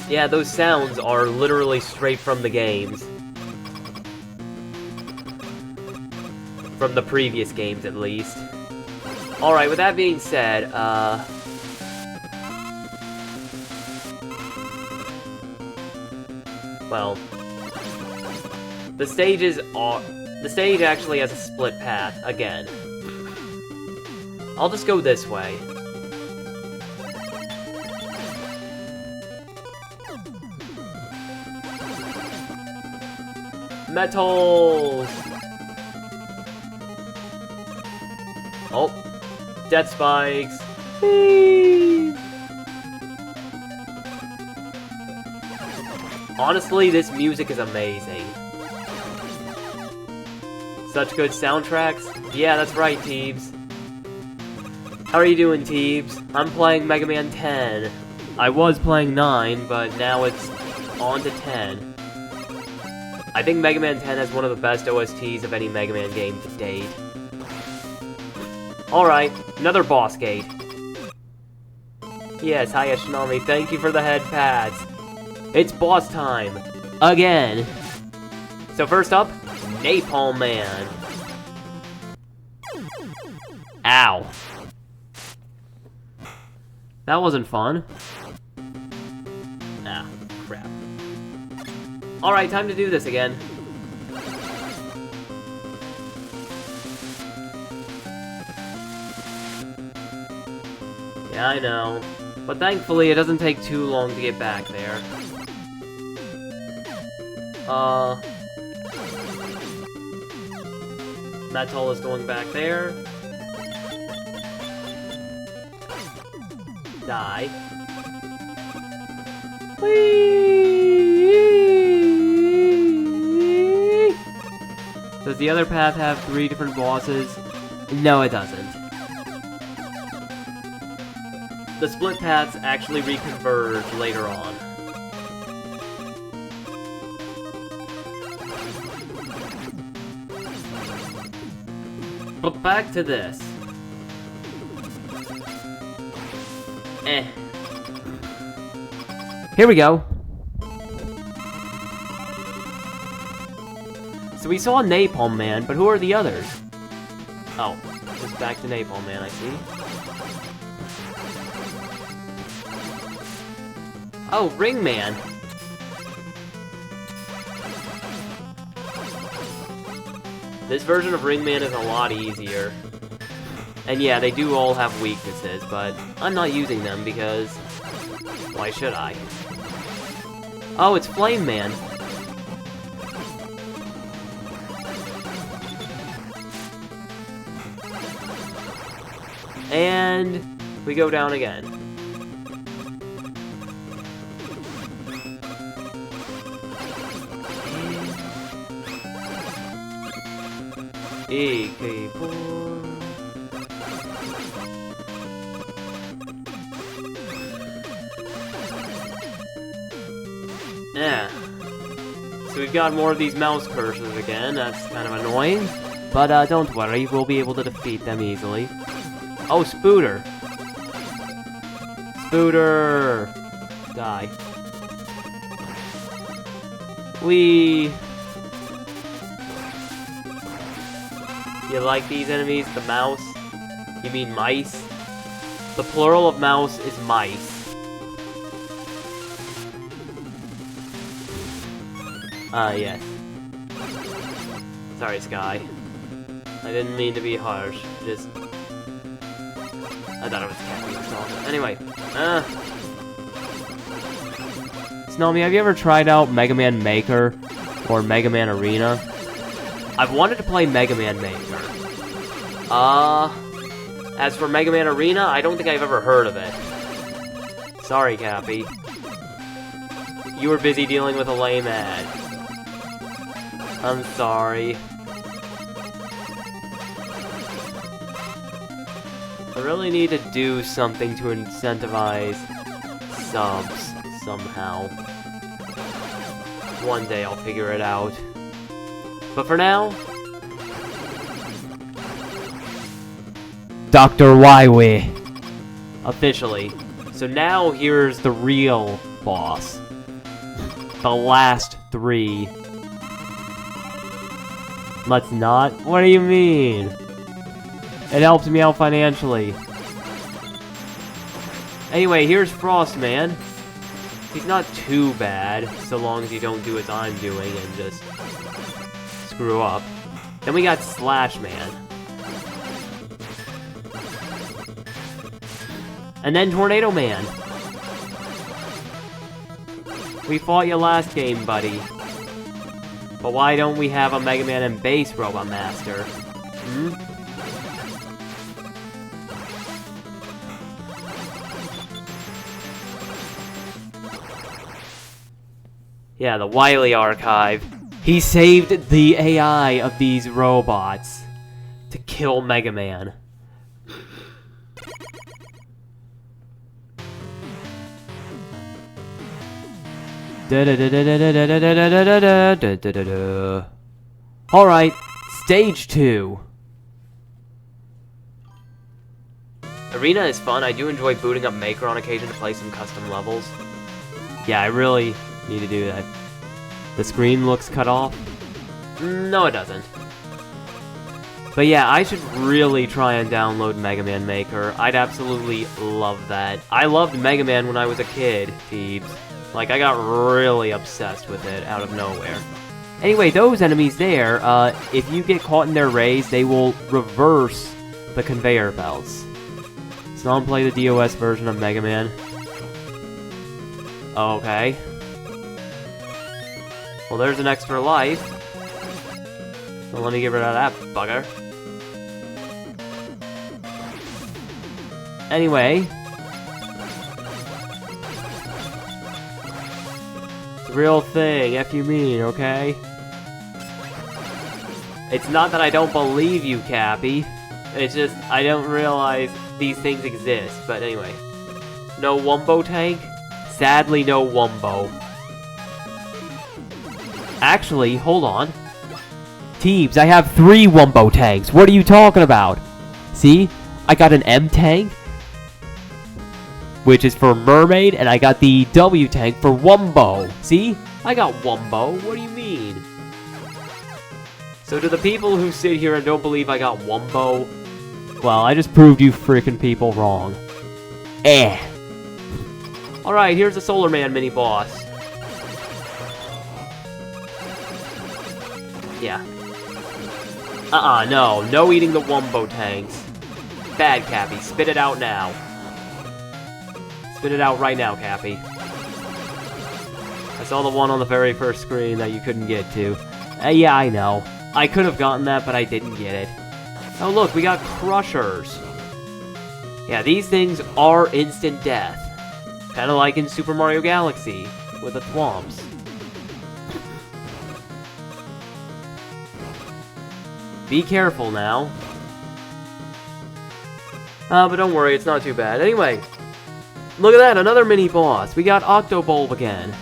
Yeah, those sounds are literally straight from the games. From the previous games, at least. Alright, with that being said, well, the stages are... The stage actually has a split path, again. I'll just go this way. Metals! Oh, death spikes. Whee! Honestly, this music is amazing. Such good soundtracks. Yeah, that's right, Teebs. How are you doing, Teebs? I'm playing Mega Man 10. I was playing 9, but now it's on to 10. I think Mega Man 10 has one of the best OSTs of any Mega Man game to date. Alright, another boss gate. Yes, hi Ashinami, thank you for the head pats. It's boss time. Again. So first up, Napalm Man. Ow. That wasn't fun. Ah, crap. Alright, time to do this again. Yeah, I know. But thankfully, it doesn't take too long to get back there. Metal is going back there. Die. Whee! Does the other path have 3 different bosses? No, it doesn't. The split paths actually reconverge later on. But back to this. Here we go. So we saw Napalm Man, but who are the others? Oh, just back to Napalm Man, I see. Oh, Ring Man. This version of Ring Man is a lot easier. And yeah, they do all have weaknesses, but I'm not using them because... why should I? Oh, it's Flame Man. And... we go down again. AK4. Yeah. So we've got more of these mouse cursors again, that's kind of annoying. But don't worry, we'll be able to defeat them easily. Oh, Spooter! Spooter! Die. Whee! You like these enemies? The mouse? You mean mice? The plural of mouse is mice. Yes. Sorry, Sky. I didn't mean to be harsh. Just... I thought it was Kathy or something. Anyway, Snowmy, have you ever tried out Mega Man Maker? Or Mega Man Arena. I've wanted to play Mega Man Maker. As for Mega Man Arena, I don't think I've ever heard of it. Sorry, Cappy. You were busy dealing with a lame ad. I'm sorry. I really need to do something to incentivize subs somehow. One day I'll figure it out. But for now... Dr. Wywee. Officially. So now here's the real boss. The last 3. Let's not? What do you mean? It helps me out financially. Anyway, here's Frostman. He's not too bad, so long as you don't do as I'm doing and just screw up. Then we got Slash Man. And then Tornado Man. We fought you last game, buddy. But why don't we have a Mega Man and Bass Robot Master? Hmm? Yeah, the Wily Archive. He saved the AI of these robots to kill Mega Man. Alright, stage 2. Arena is fun. I do enjoy booting up Maker on occasion to play some custom levels. Yeah, I really need to do that. The screen looks cut off? No, it doesn't. But yeah, I should really try and download Mega Man Maker. I'd absolutely love that. I loved Mega Man when I was a kid, Teebs. Like, I got really obsessed with it out of nowhere. Anyway, those enemies there, if you get caught in their rays, they will reverse the conveyor belts. So I'll play the DOS version of Mega Man. Okay. Well, there's an extra life. So let me get rid of that bugger. Anyway. It's a real thing, F you mean, okay? It's not that I don't believe you, Cappy. It's just, I don't realize these things exist. But anyway. No Wumbo tank? Sadly, no Wumbo. Actually, hold on. Teebs, I have 3 Wumbo tanks. What are you talking about? See? I got an M tank, which is for Mermaid, and I got the W tank for Wumbo. See? I got Wumbo. What do you mean? So to the people who sit here and don't believe I got Wumbo, well, I just proved you freaking people wrong. Alright, here's the Solar Man mini-boss. Yeah. No. No eating the Wumbo tanks. Bad, Cappy. Spit it out now. Spit it out right now, Cappy. I saw the one on the very first screen that you couldn't get to. Yeah, I know. I could have gotten that, but I didn't get it. Oh, look, we got Crushers. Yeah, these things are instant death. Kind of like in Super Mario Galaxy, with the Thwomps. Be careful now. But don't worry, it's not too bad. Anyway, look at that, another mini-boss. We got Octobulb again.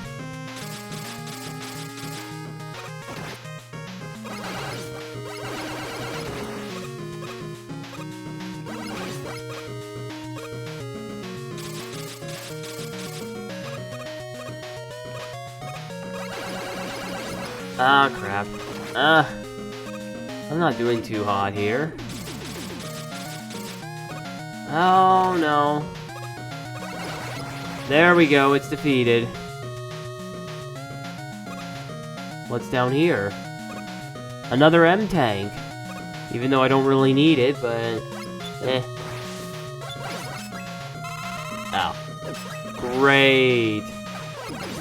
Ah, crap. I'm not doing too hot here. Oh, no. There we go, it's defeated. What's down here? Another M-Tank. Even though I don't really need it, but... Oh. Great.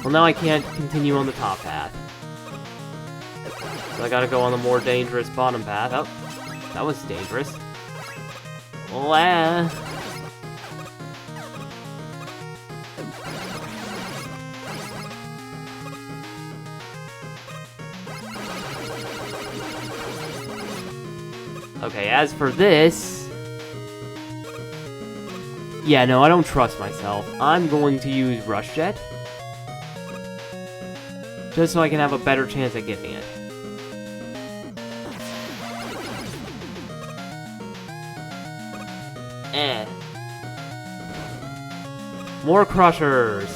Well, now I can't continue on the top path. So I gotta go on the more dangerous bottom path. Oh, that was dangerous. Wah. Okay, as for this... Yeah, no, I don't trust myself. I'm going to use Rush Jet. Just so I can have a better chance at getting it. More crushers!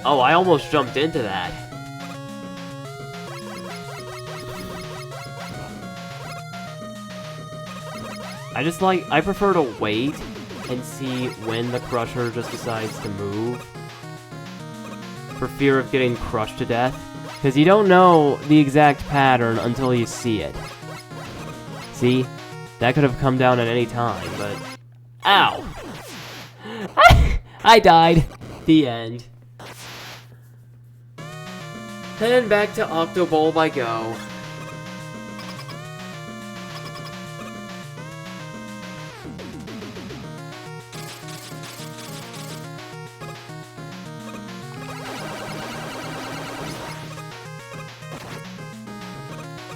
Oh, I almost jumped into that. I prefer to wait and see when the crusher just decides to move. For fear of getting crushed to death. Because you don't know the exact pattern until you see it. See? That could have come down at any time, but... Ow! I died. The end. And back to Octobulb I go.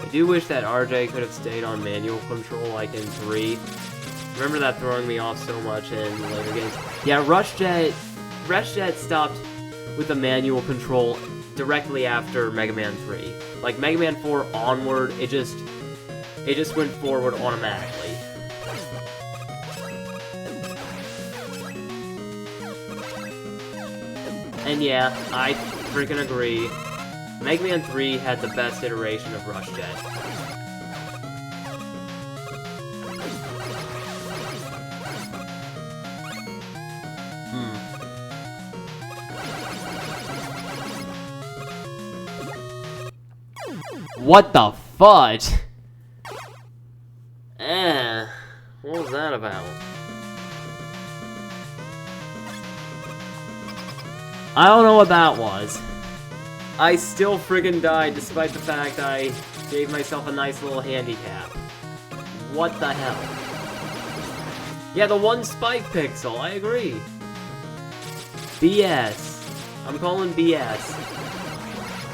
I do wish that RJ could have stayed on manual control like in 3. Remember that throwing me off so much in later games. Yeah, Rush Jet stopped with the manual control directly after Mega Man 3. Like Mega Man 4 onward, it just went forward automatically. And yeah, I freaking agree. Mega Man 3 had the best iteration of Rush Jet. What the fudge? What was that about? I don't know what that was. I still friggin' died despite the fact I gave myself a nice little handicap. What the hell? Yeah, the one spike pixel, I agree. BS. I'm calling BS.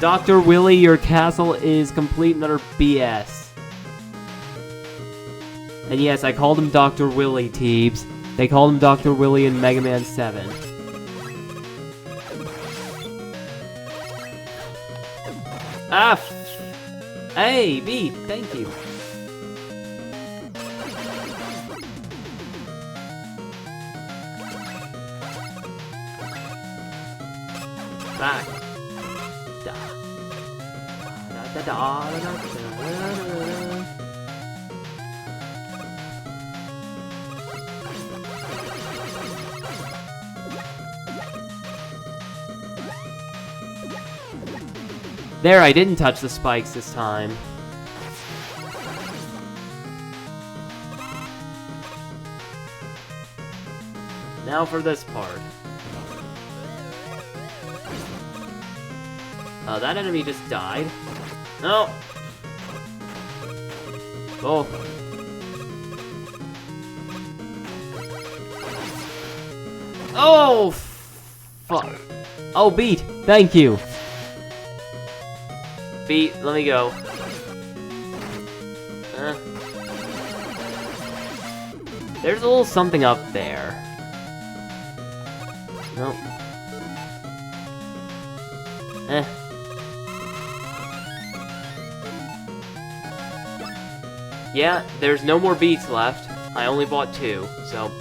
Dr. Willy, your castle is complete and utter BS. And yes, I called him Dr. Willy, Teebs. They called him Dr. Willy in Mega Man 7. Ah! Hey, B, thank you. Back. Da. Da, da, da, da, da, da. There, I didn't touch the spikes this time. Now for this part. That enemy just died. No! Oh. Oh! Fuck. Oh, Beat! Thank you! Beat, let me go. There's a little something up there. Nope. Yeah, there's no more beats left. I only bought 2, so...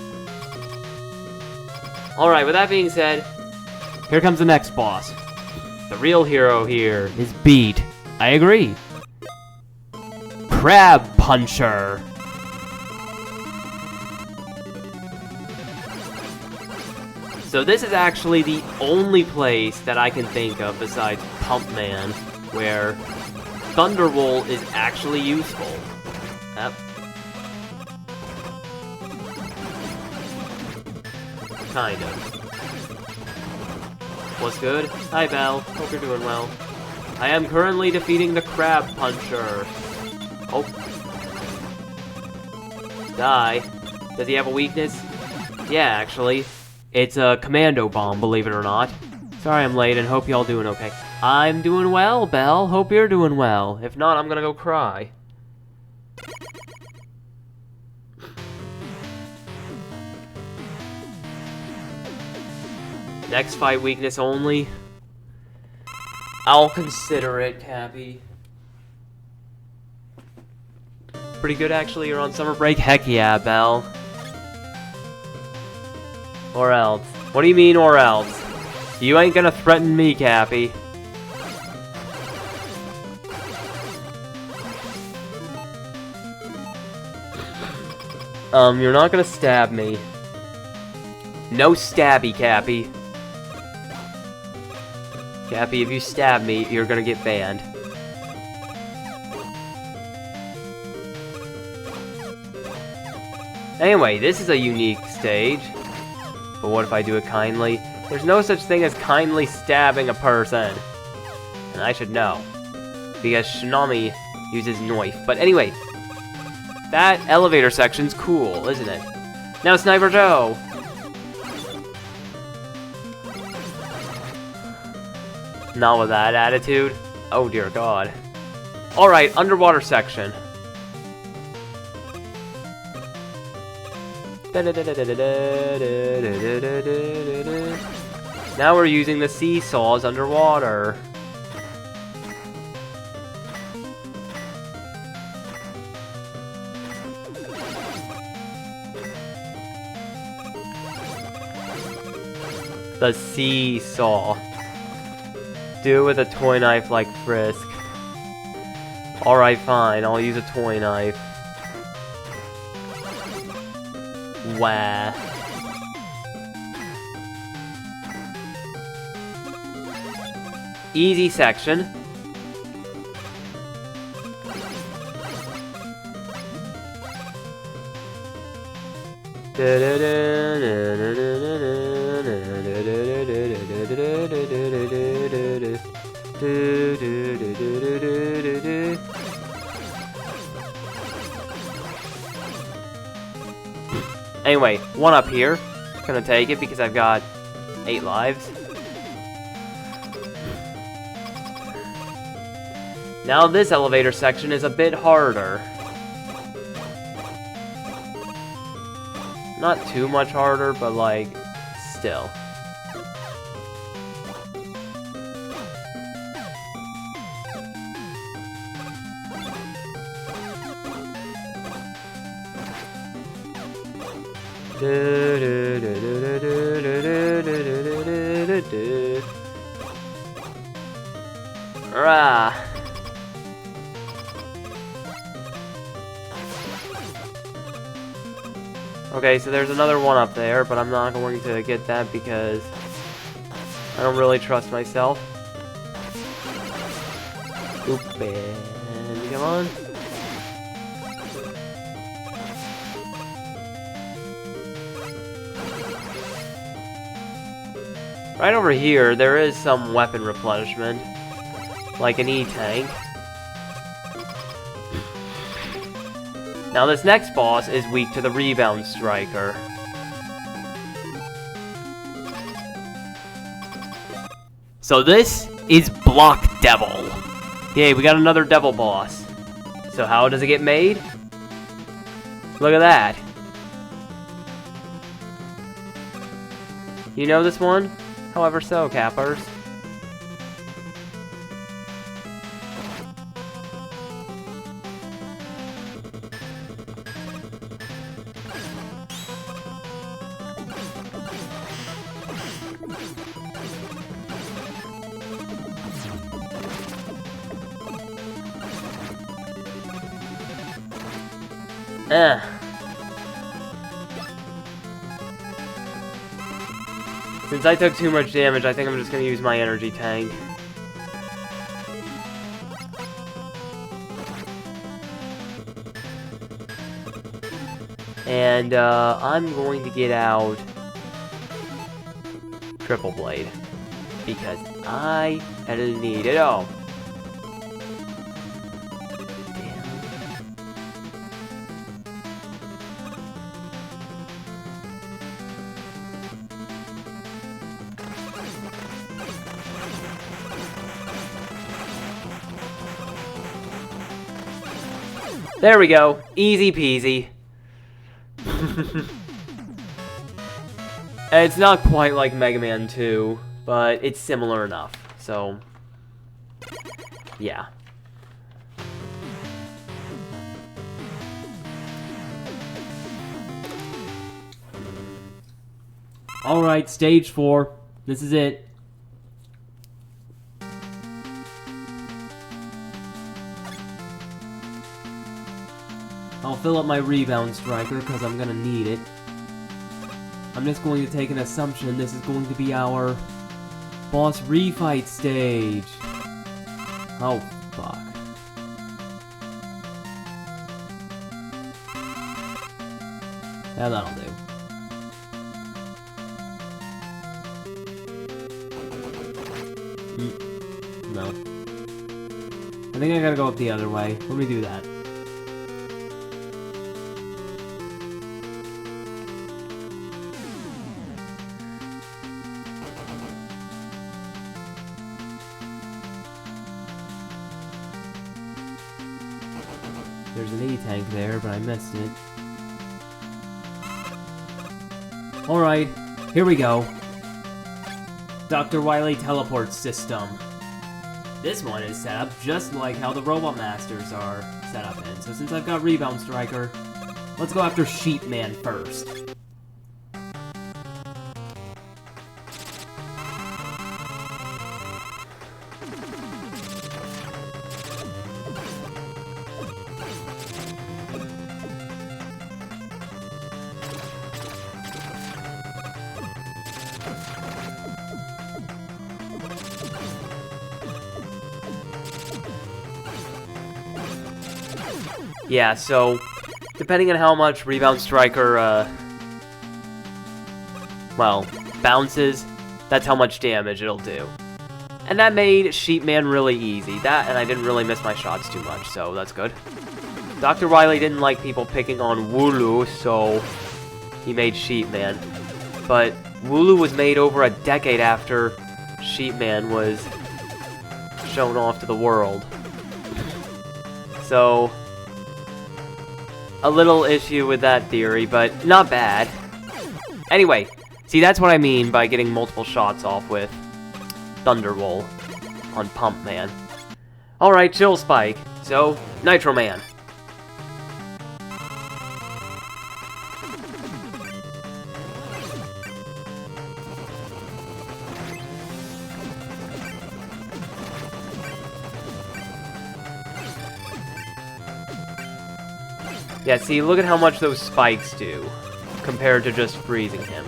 Alright, with that being said, here comes the next boss. The real hero here is Beat. I agree. Crab Puncher. So this is actually the only place that I can think of besides Pump Man where Thunderbolt is actually useful. Yep. Kind of. What's good? Hi, Belle. Hope you're doing well. I am currently defeating the Crab Puncher. Oh. Die. Does he have a weakness? Yeah, actually. It's a commando bomb, believe it or not. Sorry I'm late and hope y'all doing okay. I'm doing well, Belle. Hope you're doing well. If not, I'm gonna go cry. Next fight weakness only. I'll consider it, Cappy. Pretty good, actually. You're on summer break? Heck yeah, Belle. Or else. What do you mean, or else? You ain't gonna threaten me, Cappy. You're not gonna stab me. No stabby, Cappy. Cappy, if you stab me, you're gonna get banned. Anyway, this is a unique stage. But what if I do it kindly? There's no such thing as kindly stabbing a person. And I should know. Because Shinami uses knife. But anyway, that elevator section's cool, isn't it? Now Sniper Joe! Not with that attitude. Oh dear god. Alright, underwater section. Now we're using the seesaws underwater. The seesaw. Do it with a toy knife like Frisk. Alright, fine. I'll use a toy knife. Wah. Easy section. Anyway, one up here. Gonna take it because I've got 8 lives. Now this elevator section is a bit harder. Not too much harder, but like, still. Rah. Okay, so there's another one up there, but I'm not going to get that because I don't really trust myself. Oop, and come on. Right over here, there is some weapon replenishment, like an E-tank. Now this next boss is weak to the Rebound Striker. So this is Block Devil. Yay, we got another devil boss. So how does it get made? Look at that. You know this one? However so, Cappers. Since I took too much damage, I think I'm just gonna use my energy tank. And, I'm going to get out Triple Blade. Because I need it all. There we go. Easy peasy. It's not quite like Mega Man 2, but it's similar enough. So, yeah. Alright, stage 4. This is it. I'll fill up my Rebound Striker, because I'm gonna need it. I'm just going to take an assumption this is going to be our boss refight stage. Oh, fuck. Yeah, that'll do. No. I think I gotta go up the other way. Let me do that. There's an E-tank there, but I missed it. Alright, here we go. Dr. Wily Teleport System. This one is set up just like how the Robot Masters are set up in. So since I've got Rebound Striker, let's go after Sheepman first. Yeah, so, depending on how much Rebound Striker, well, bounces, that's how much damage it'll do. And that made Sheepman really easy. That, and I didn't really miss my shots too much, so that's good. Dr. Wily didn't like people picking on Wooloo, so he made Sheepman. But Wooloo was made over a decade after Sheepman was shown off to the world. So, a little issue with that theory, but not bad. Anyway, see, that's what I mean by getting multiple shots off with Thunderwool on Pump Man. Alright, Chill Spike. So, Nitro Man. Yeah, see, look at how much those spikes do, compared to just freezing him.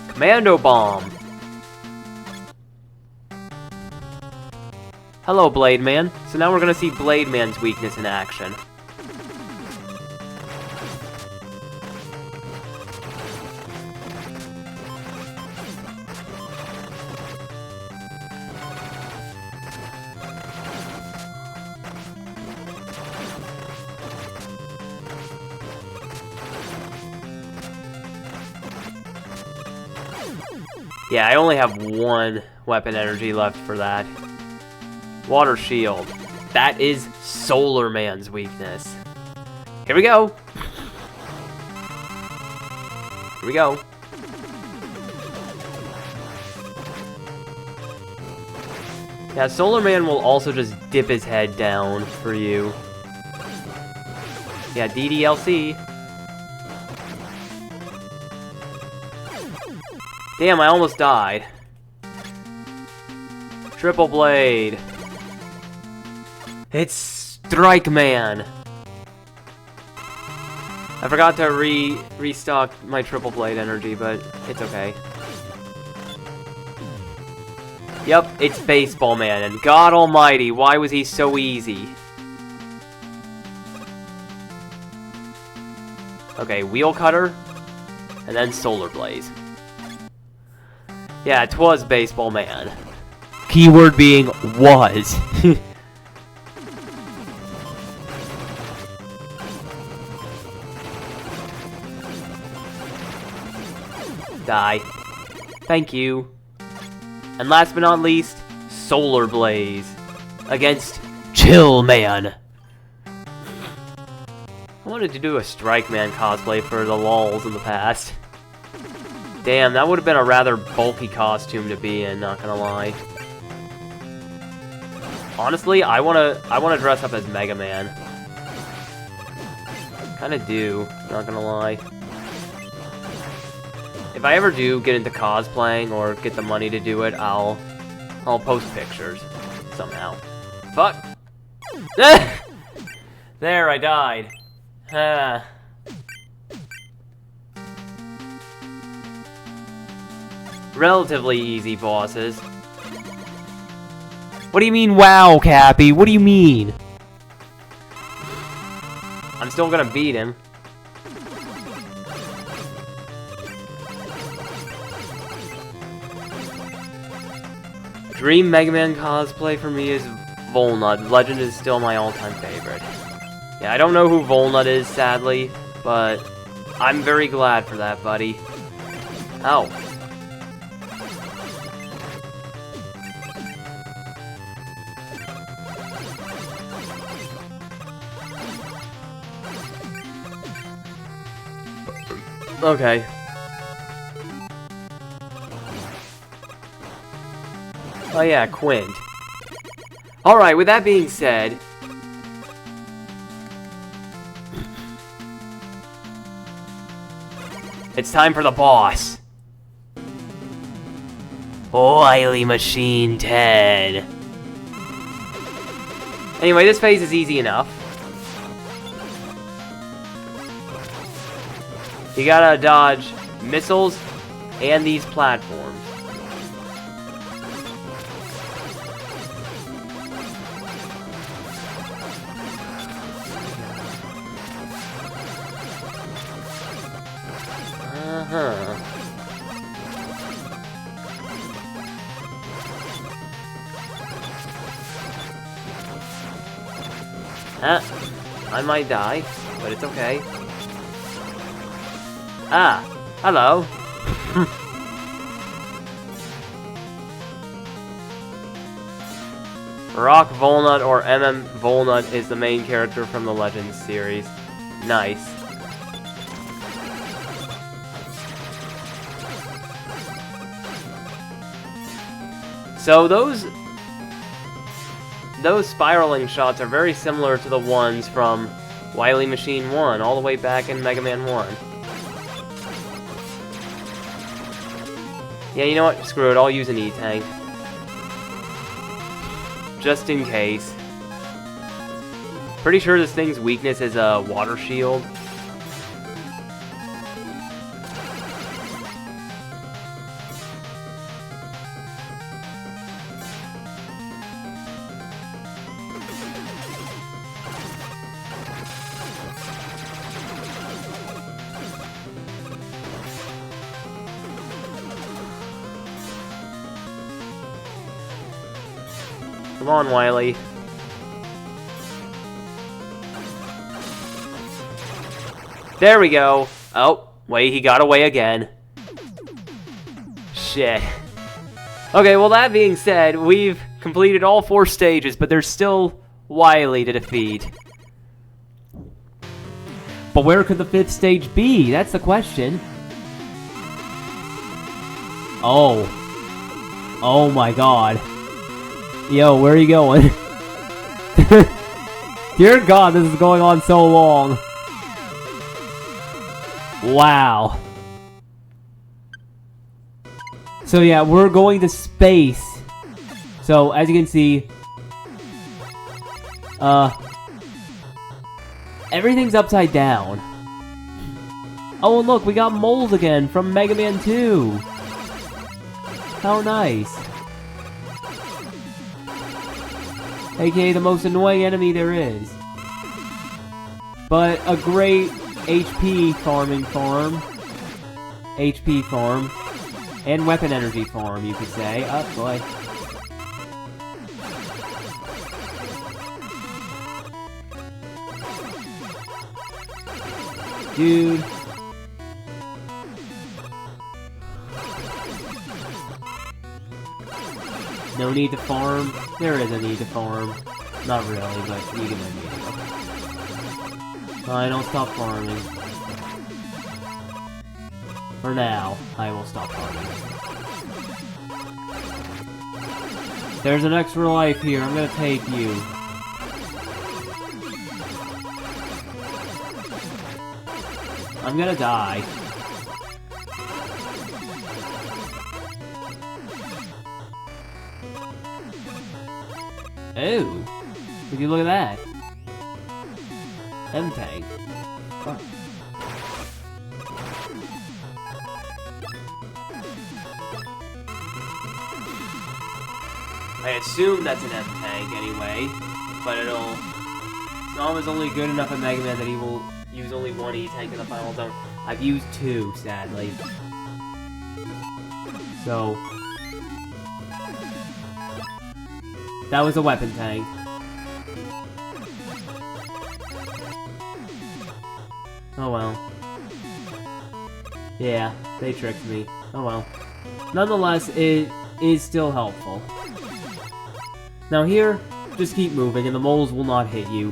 Commando Bomb! Hello, Blade Man. So now we're gonna see Blade Man's weakness in action. Yeah, I only have one weapon energy left for that. Water Shield. That is Solar Man's weakness. Here we go! Here we go. Yeah, Solar Man will also just dip his head down for you. Yeah, DDLC. Damn, I almost died. Triple Blade. It's Strike Man. I forgot to restock my Triple Blade energy, but it's okay. Yep, it's Baseball Man, and God almighty, why was he so easy? Okay, Wheel Cutter, and then Solar Blaze. Yeah, 'twas Baseball Man. Keyword being was. Die. Thank you. And last but not least, Solar Blaze against Chill Man. I wanted to do a Strike Man cosplay for the lulz in the past. Damn, that would have been a rather bulky costume to be in, not gonna lie. Honestly, I wanna dress up as Mega Man. Kinda do, not gonna lie. If I ever do get into cosplaying or get the money to do it, I'll post pictures somehow. Fuck. There, I died. Relatively easy bosses. What do you mean, wow, Cappy? What do you mean? I'm still gonna beat him. Dream Mega Man cosplay for me is Volnut. Legend is still my all-time favorite. Yeah, I don't know who Volnut is, sadly, but I'm very glad for that, buddy. Ow. Okay. Oh yeah, Quint. Alright, with that being said... it's time for the boss. Wily Machine 10. Anyway, this phase is easy enough. You gotta dodge missiles and these platforms. I might die, but it's okay. Ah, hello. Rock Volnut or MM Volnut is the main character from the Legends series. Nice. So those spiraling shots are very similar to the ones from Wily Machine 1, all the way back in Mega Man 1. Yeah, you know what? Screw it, I'll use an E-Tank. Just in case. Pretty sure this thing's weakness is a water shield. Come on, Wily. There we go. Oh, wait, he got away again. Shit. Okay, well, that being said, we've completed all 4 stages, but there's still Wily to defeat. But where could the 5th stage be? That's the question. Oh. Oh my god. Yo, where are you going? Dear God, this is going on so long. Wow. So yeah, we're going to space. So, as you can see... everything's upside down. Oh, and look, we got moles again from Mega Man 2. How nice. AKA the most annoying enemy there is. But a great HP farming farm. HP farm. And weapon energy farm, you could say. Oh, boy. Dude. No need to farm? There is a need to farm. Not really, but you can need it. Fine, I'll stop farming. For now, I will stop farming. There's an extra life here, I'm gonna take you. I'm gonna die. Oh! Would you look at that? M-Tank. Oh. I assume that's an M-Tank anyway, but Nom is only good enough at Mega Man that he will use only one E-Tank in the final zone. I've used two, sadly. So... that was a weapon tank. Oh well. Yeah, they tricked me. Oh well. Nonetheless, it is still helpful. Now here, just keep moving and the moles will not hit you.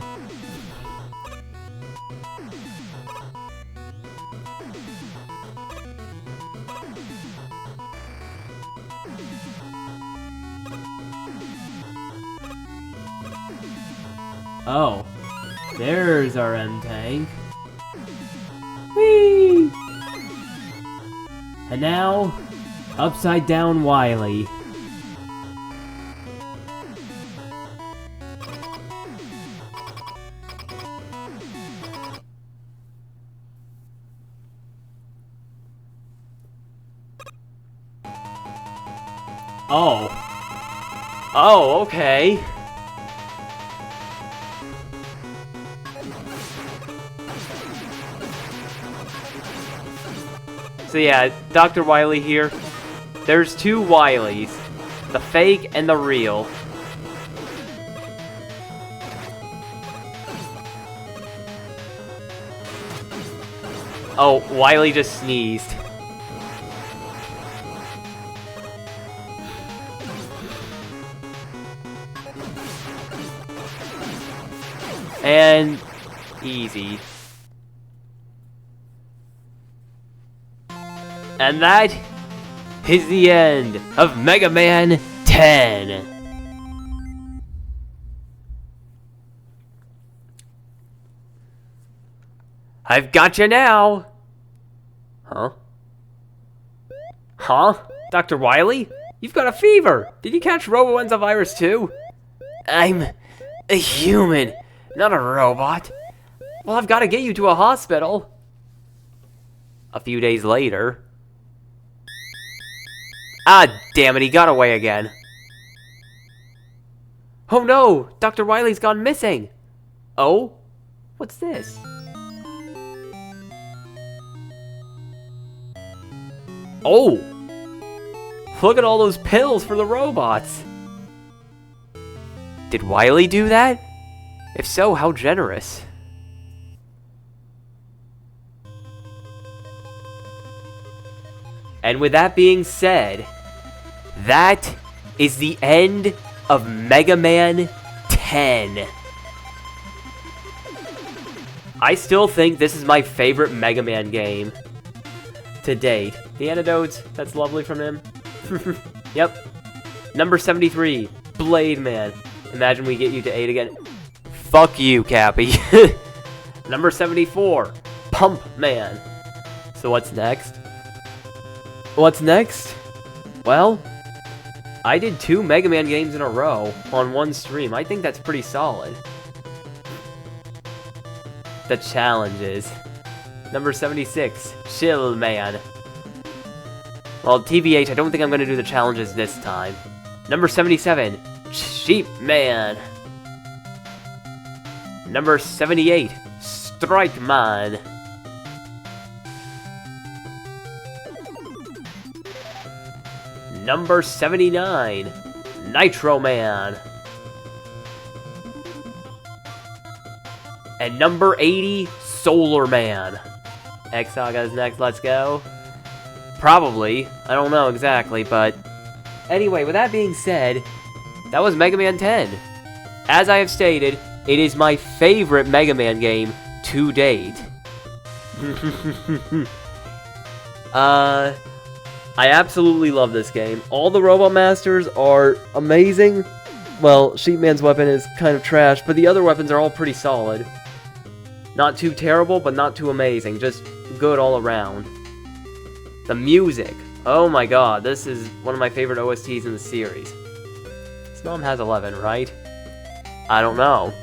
Oh, there's our M-Tank. Whee! And now, Upside Down Wily. Oh. Oh, okay. So yeah, Dr. Wily here. There's two Wilys. The fake and the real. Oh, Wily just sneezed. And... easy. And that is the end of Mega Man 10. I've got you now. Huh? Huh? Dr. Wily? You've got a fever. Did you catch Robo-Enza virus too? I'm a human, not a robot. Well, I've got to get you to a hospital. A few days later. Ah, damn it, he got away again. Oh no, Dr. Wily's gone missing. Oh? What's this? Oh! Look at all those pills for the robots. Did Wily do that? If so, how generous. And with that being said, that is the end of Mega Man 10. I still think this is my favorite Mega Man game to date. The antidotes, that's lovely from him. Yep. Number 73, Blade Man. Imagine we get you to 8 again. Fuck you, Cappy. Number 74, Pump Man. So what's next? What's next? Well, I did 2 Mega Man games in a row on one stream. I think that's pretty solid. The challenges. Number 76, Chill Man. Well, TBH, I don't think I'm going to do the challenges this time. Number 77, Sheep Man. Number 78, Strike Man. Number 79, Nitro Man. And number 80, Solar Man. X-Saga's next, let's go. Probably. I don't know exactly, but... Anyway, with that being said, that was Mega Man 10. As I have stated, it is my favorite Mega Man game to date. I absolutely love this game. All the Robot Masters are amazing. Well, Sheepman's weapon is kind of trash, but the other weapons are all pretty solid. Not too terrible, but not too amazing. Just good all around. The music. Oh my god, this is one of my favorite OSTs in the series. Snom has 11, right? I don't know.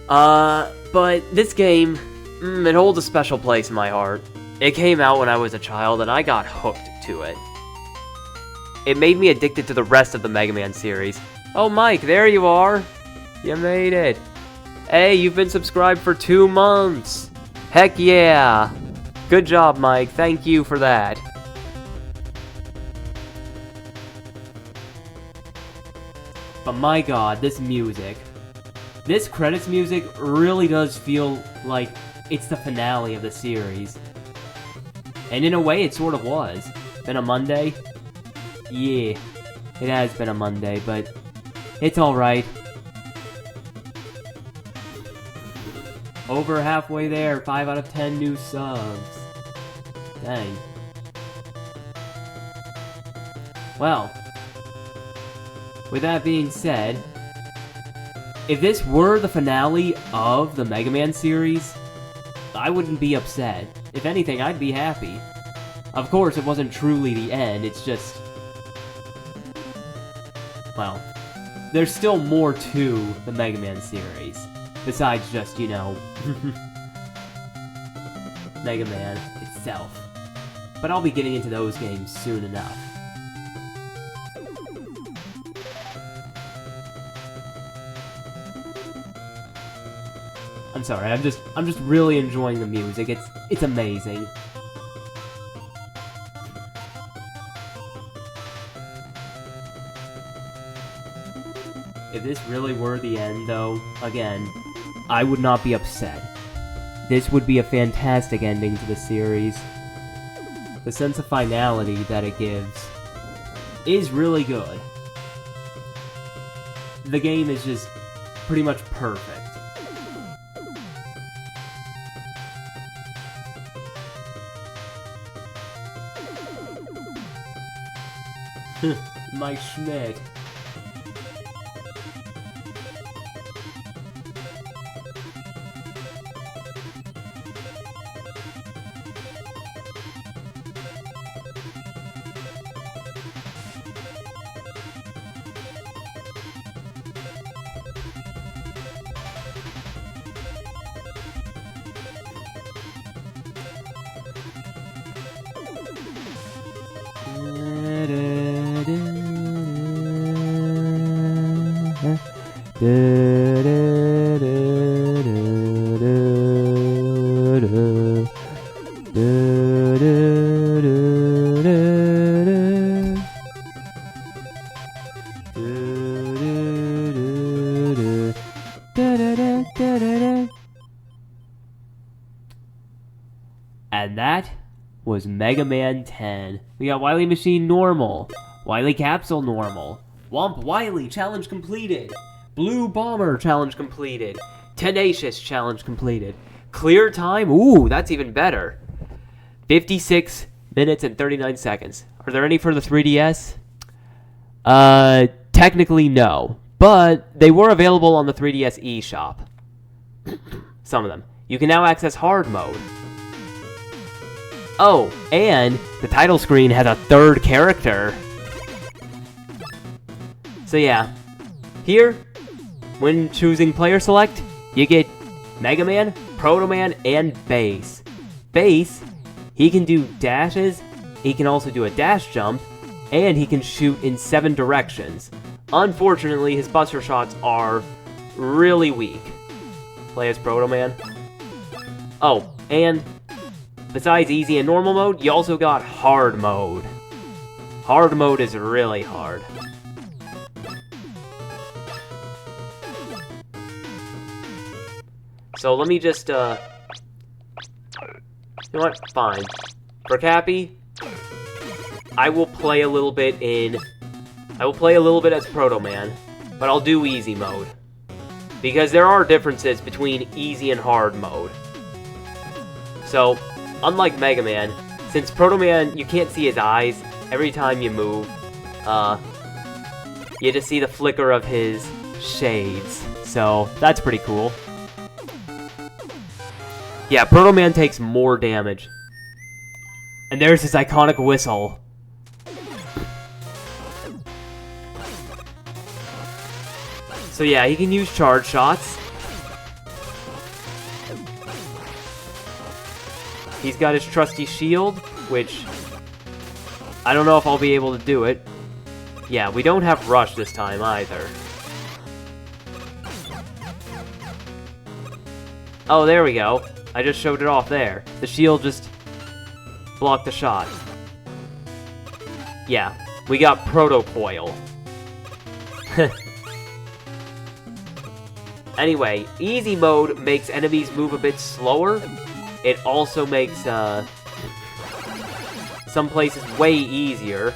But this game, it holds a special place in my heart. It came out when I was a child, and I got hooked to it. It made me addicted to the rest of the Mega Man series. Oh, Mike, there you are! You made it! Hey, you've been subscribed for 2 months! Heck yeah! Good job, Mike. Thank you for that. But my god, this music. This credits music really does feel like it's the finale of the series. And in a way, it sort of was. Been a Monday? Yeah, it has been a Monday, but it's alright. Over halfway there, 5 out of 10 new subs. Dang. Well, with that being said, if this were the finale of the Mega Man series, I wouldn't be upset. If anything, I'd be happy. Of course, it wasn't truly the end, it's just... Well, there's still more to the Mega Man series. Besides just, you know, Mega Man itself. But I'll be getting into those games soon enough. I'm sorry, I'm just really enjoying the music. It's amazing. If this really were the end, though, again, I would not be upset. This would be a fantastic ending to the series. The sense of finality that it gives is really good. The game is just pretty much perfect. Mike Schmidt. And that was Mega Man 10. We got Wily Machine normal, Wily Capsule normal, Womp Wily challenge completed, Blue Bomber challenge completed, Tenacious challenge completed, Clear time, ooh, that's even better. 56 minutes and 39 seconds. Are there any for the 3DS? Technically no, but they were available on the 3DS eShop. Some of them. You can now access hard mode. Oh, and the title screen has a third character. So yeah, here, when choosing player select, you get Mega Man, Proto Man, and Bass. Bass, he can do dashes, he can also do a dash jump, and he can shoot in 7 directions. Unfortunately, his buster shots are really weak. Play as Proto Man. Oh, and besides easy and normal mode, you also got hard mode. Hard mode is really hard. So let me just, you know what? Fine. For Cappy, I will play a little bit as Proto Man, but I'll do easy mode. Because there are differences between easy and hard mode. So, unlike Mega Man, since Proto Man, you can't see his eyes every time you move, you just see the flicker of his shades. So, that's pretty cool. Yeah, Proto Man takes more damage. And there's his iconic whistle. So yeah, he can use charge shots. He's got his trusty shield, which I don't know if I'll be able to do it. Yeah, we don't have Rush this time either. Oh, there we go. I just showed it off there. The shield just blocked the shot. Yeah, we got Proto Coil. Anyway, easy mode makes enemies move a bit slower. It also makes some places way easier.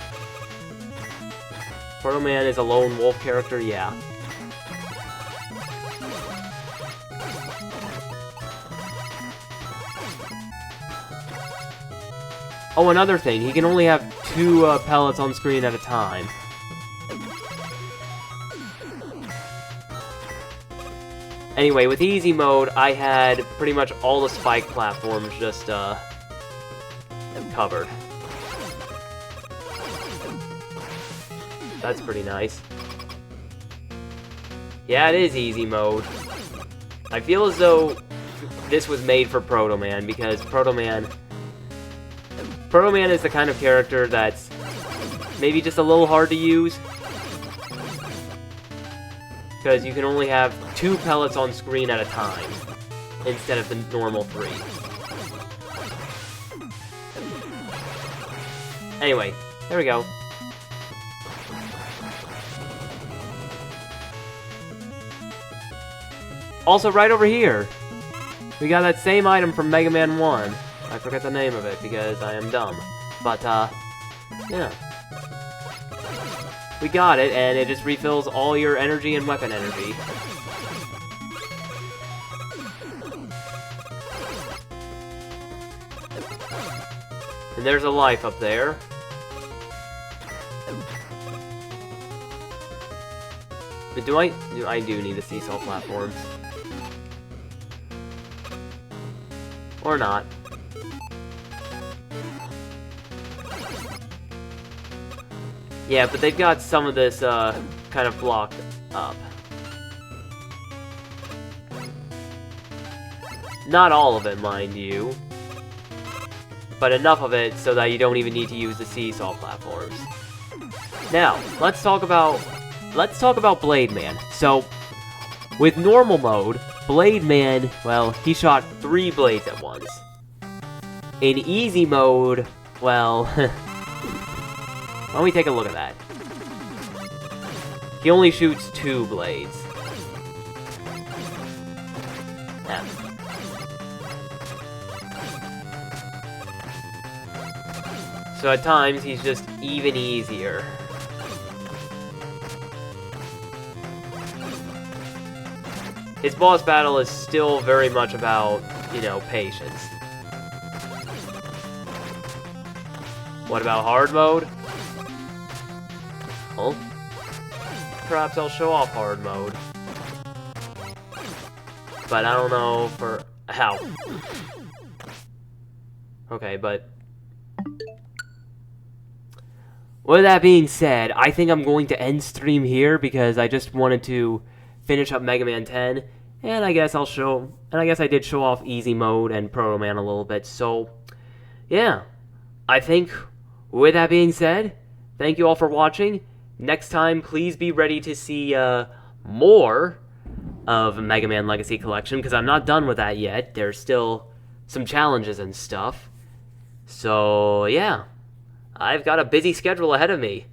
Proto Man is a lone wolf character, yeah. Oh, another thing, he can only have 2 pellets on screen at a time. Anyway, with easy mode, I had pretty much all the spike platforms just, covered. That's pretty nice. Yeah, it is easy mode. I feel as though this was made for Proto Man, because Proto Man is the kind of character that's maybe just a little hard to use. Because you can only have 2 pellets on screen at a time, instead of the normal 3. Anyway, there we go. Also, right over here, we got that same item from Mega Man 1. I forget the name of it, because I am dumb. But, yeah. We got it, and it just refills all your energy and weapon energy. And there's a life up there. But I do need the seesaw platforms. Or not. Yeah, but they've got some of this, kind of blocked up. Not all of it, mind you. But enough of it so that you don't even need to use the seesaw platforms. Now, let's talk about Blade Man. So, with normal mode, Blade Man, well, he shot 3 blades at once. In easy mode, well... Why don't we take a look at that? He only shoots 2 blades. Yeah. So at times, he's just even easier. His boss battle is still very much about, you know, patience. What about hard mode? Well, perhaps I'll show off hard mode. But I don't know for how. Okay, but... With that being said, I think I'm going to end stream here because I just wanted to finish up Mega Man 10, and I guess I did show off easy mode and Proto Man a little bit, so yeah. I think, with that being said, thank you all for watching. Next time, please be ready to see more of Mega Man Legacy Collection, because I'm not done with that yet. There's still some challenges and stuff. So, yeah, I've got a busy schedule ahead of me.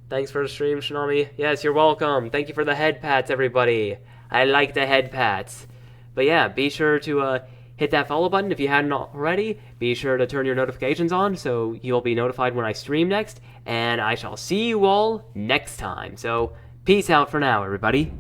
Thanks for the stream, Shinami. Yes, you're welcome. Thank you for the head pats, everybody. I like the head pats. But yeah, be sure to hit that follow button if you hadn't already. Be sure to turn your notifications on so you'll be notified when I stream next. And I shall see you all next time. So, peace out for now, everybody.